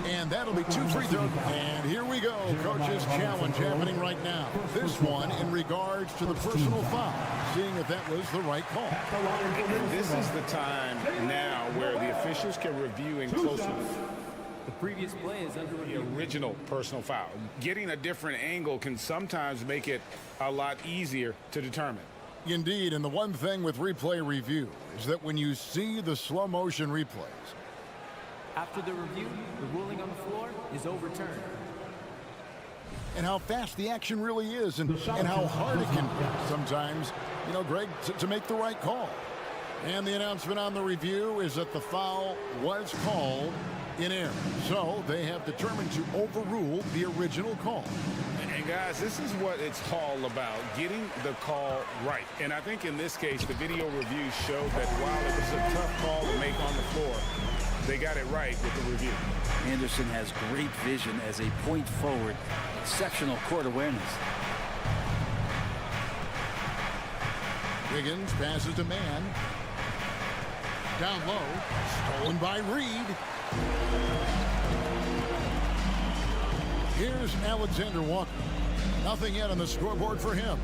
And that'll be 2 free throws. And here we go. Coach's challenge happening right now. This one in regards to the personal foul. Seeing if that was the right call. And this is the time now where the officials can review in close The previous play is under the original personal foul. Getting a different angle can sometimes make it a lot easier to determine. Indeed, and the one thing with replay review is that when you see the slow motion replays, After the review, the ruling on the floor is overturned. and how fast the action really is, and how hard it can be sometimes, you know, Greg, to make the right call. And the announcement on the review is that the foul was called in error. So they have determined to overrule the original call. And guys, this is what it's all about, getting the call right. And I think in this case, the video review showed that while it was a tough call to make on the floor, they got it right with the review. Anderson has great vision as a point forward. Exceptional court awareness. Wiggins passes to Mann. Down low. Stolen by Reed. Here's Alexander Walker. Nothing yet on the scoreboard for him.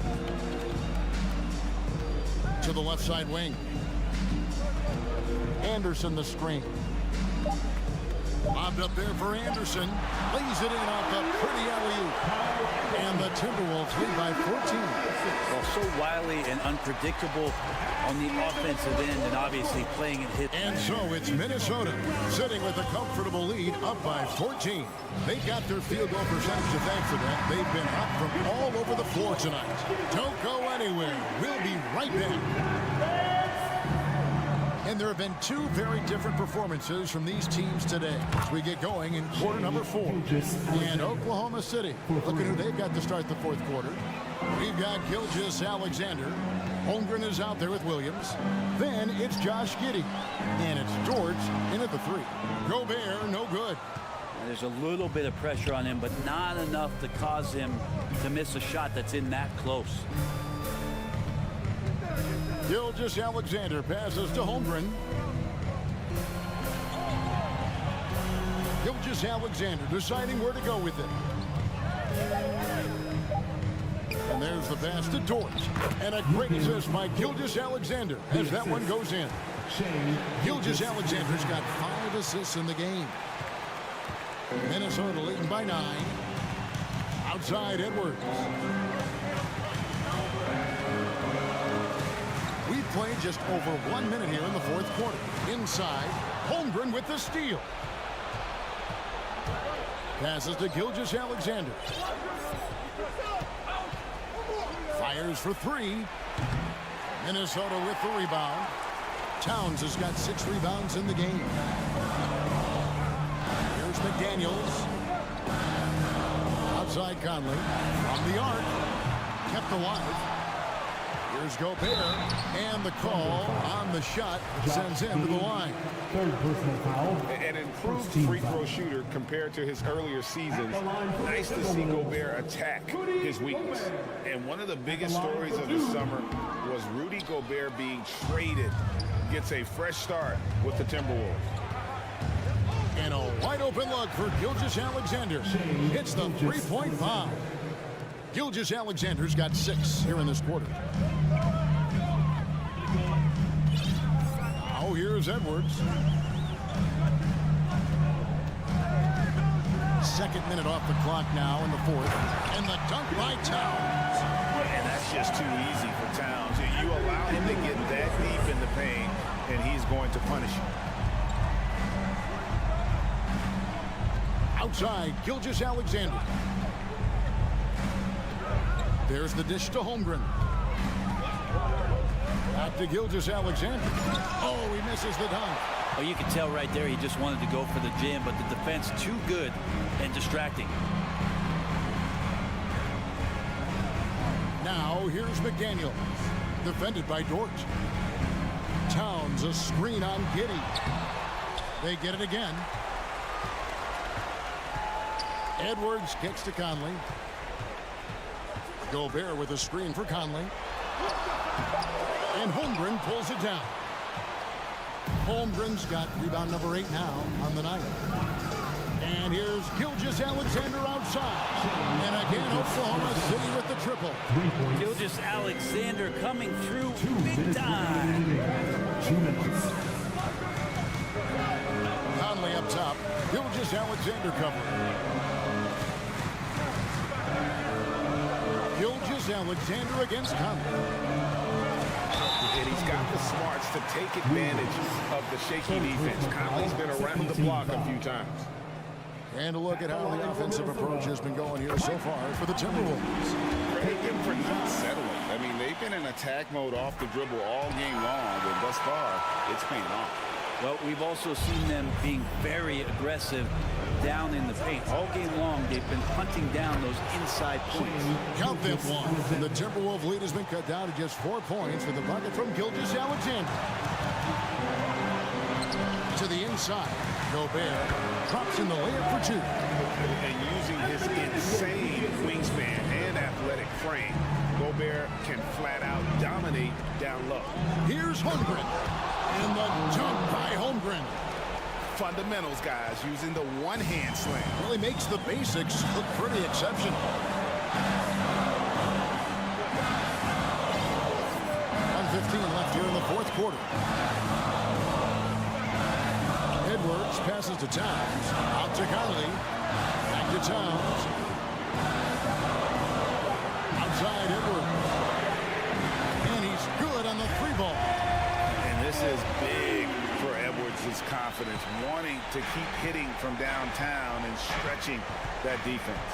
To the left side wing. Anderson the screen. Lobbed up there for Anderson. Lays it in off the pretty alley-oop. And the Timberwolves lead by 14. Well, so wily and unpredictable on the offensive end, and obviously playing it hit. And so it's Minnesota sitting with a comfortable lead, up by 14. They've got their field goal percentage to thank for that. They've been hot from all over the floor tonight. Don't go anywhere. We'll be right back. And there have been 2 very different performances from these teams today as we get going in quarter number 4. And Oklahoma City, look at who they've got to start the 4th quarter. We've got Skijesss Alexander. Holmgren is out there with Williams. Then it's Josh Giddey. And it's George in at the 3. Gobert, no good. There's a little bit of pressure on him, but not enough to cause him to miss a shot that's in that close. Skijesss Alexander passes to Holmgren. Skijesss Alexander deciding where to go with it. And there's the pass to George. And a great assist by Skijesss Alexander as that one goes in. Skijesss Alexander's got 5 assists in the game. Minnesota leading by 9. Outside Edwards. We've played just over 1 minute here in the 4th quarter. Inside, Holmgren with the steal. Passes to Skijesss Alexander. Fires for 3. Minnesota with the rebound. Towns has got 6 rebounds in the game. Here's McDaniels. Outside Conley. From the arc. Kept alive. Here's Gobert, and the call on the shot sends him to the line. Third personal foul. An improved free throw shooter compared to his earlier seasons. Nice to see Gobert attack his weakness. And one of the biggest stories of the summer was Rudy Gobert being traded. Gets a fresh start with the Timberwolves. And a wide open look for Skijesss Alexander. It's the three-point foul. Skijesss Alexander's got 6 here in this quarter. Now here's Edwards. Second minute off the clock now in the fourth. And the dunk by Towns. And that's just too easy for Towns. You allow him to get that deep in the paint, and he's going to punish you. Outside, Skijesss Alexander. There's the dish to Holmgren. Back to Skijesss Alexander. Oh, he misses the dunk. Oh, you can tell right there he just wanted to go for the jam, but the defense too good and distracting. Now here's McDaniel, defended by Dort. Towns, a screen on Giddey. They get it again. Edwards kicks to Conley. Gobert with a screen for Conley. And Holmgren pulls it down. Holmgren's got rebound number 8 now on the night. And here's Skijesss Alexander outside. And again, Oklahoma City with the triple. Skijesss Alexander coming through big time. 2 minutes. Conley up top. Skijesss Alexander covering. Skijesss Alexander against Conley. And he's got the smarts to take advantage of the shaky defense. Conley's been around the block a few times. And a look at how the offensive approach has been going here so far for the Timberwolves. Credit them for not settling. I mean, they've been in attack mode off the dribble all game long, and thus far, it's paying off. Well, we've also seen them being very aggressive down in the paint. All game long, they've been hunting down those inside points. Count them one. The Timberwolves lead has been cut down to just 4 points with a bucket from Skijesss Alexander. To the inside. Gobert drops in the layup for 2. And using his insane wingspan and athletic frame, Gobert can flat out dominate down low. Here's Holmgren. And the dunk by Holmgren. Fundamentals, guys, using the one-hand slam. Really makes the basics look pretty exceptional. 1:15 left here in the fourth quarter. Edwards passes to Towns. Out to Conley. Back to Towns. Outside Edwards. And he's good on the 3-ball. And this is big for Edwards' confidence, wanting to keep hitting from downtown and stretching that defense.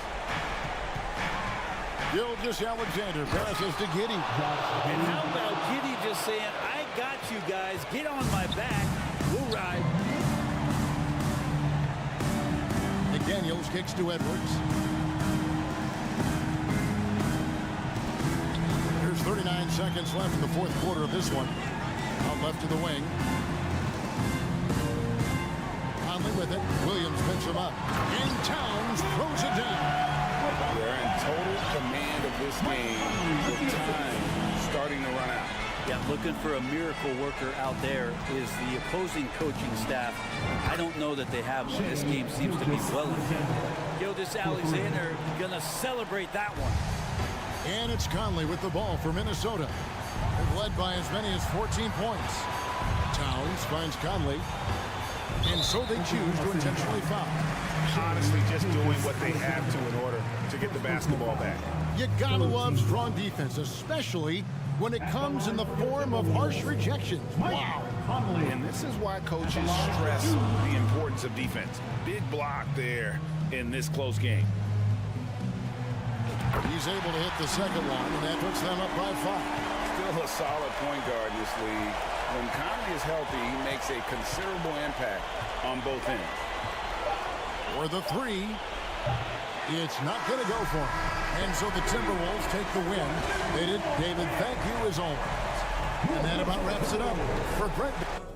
Skijesss Alexander passes to Giddey. And how about Giddey just saying, I got you guys, get on my back, we'll ride. McDaniels kicks to Edwards. There's 39 seconds left in the fourth quarter of this one. Out left to the wing. Conley with it. Williams picks him up. And Towns throws it down. They're in total command of this game with time starting to run out. Yeah, looking for a miracle worker out there is the opposing coaching staff. I don't know that they have one. This game seems to be well in. Skijesss Alexander gonna celebrate that one. And it's Conley with the ball for Minnesota. They've led by as many as 14 points. Towns finds Conley. And so they choose to intentionally foul. Honestly, just doing what they have to in order to get the basketball back. You gotta love strong defense, especially when it comes in the form of harsh rejections. Wow. And this is why coaches stress the importance of defense. Big block there in this close game. He's able to hit the second one, and that puts them up by 5. Still a solid point guard in this league. When Conley is healthy, he makes a considerable impact on both ends. For the 3. It's not going to go for him. And so the Timberwolves take the win. They did. David, thank you as always. And that about wraps it up for Greg.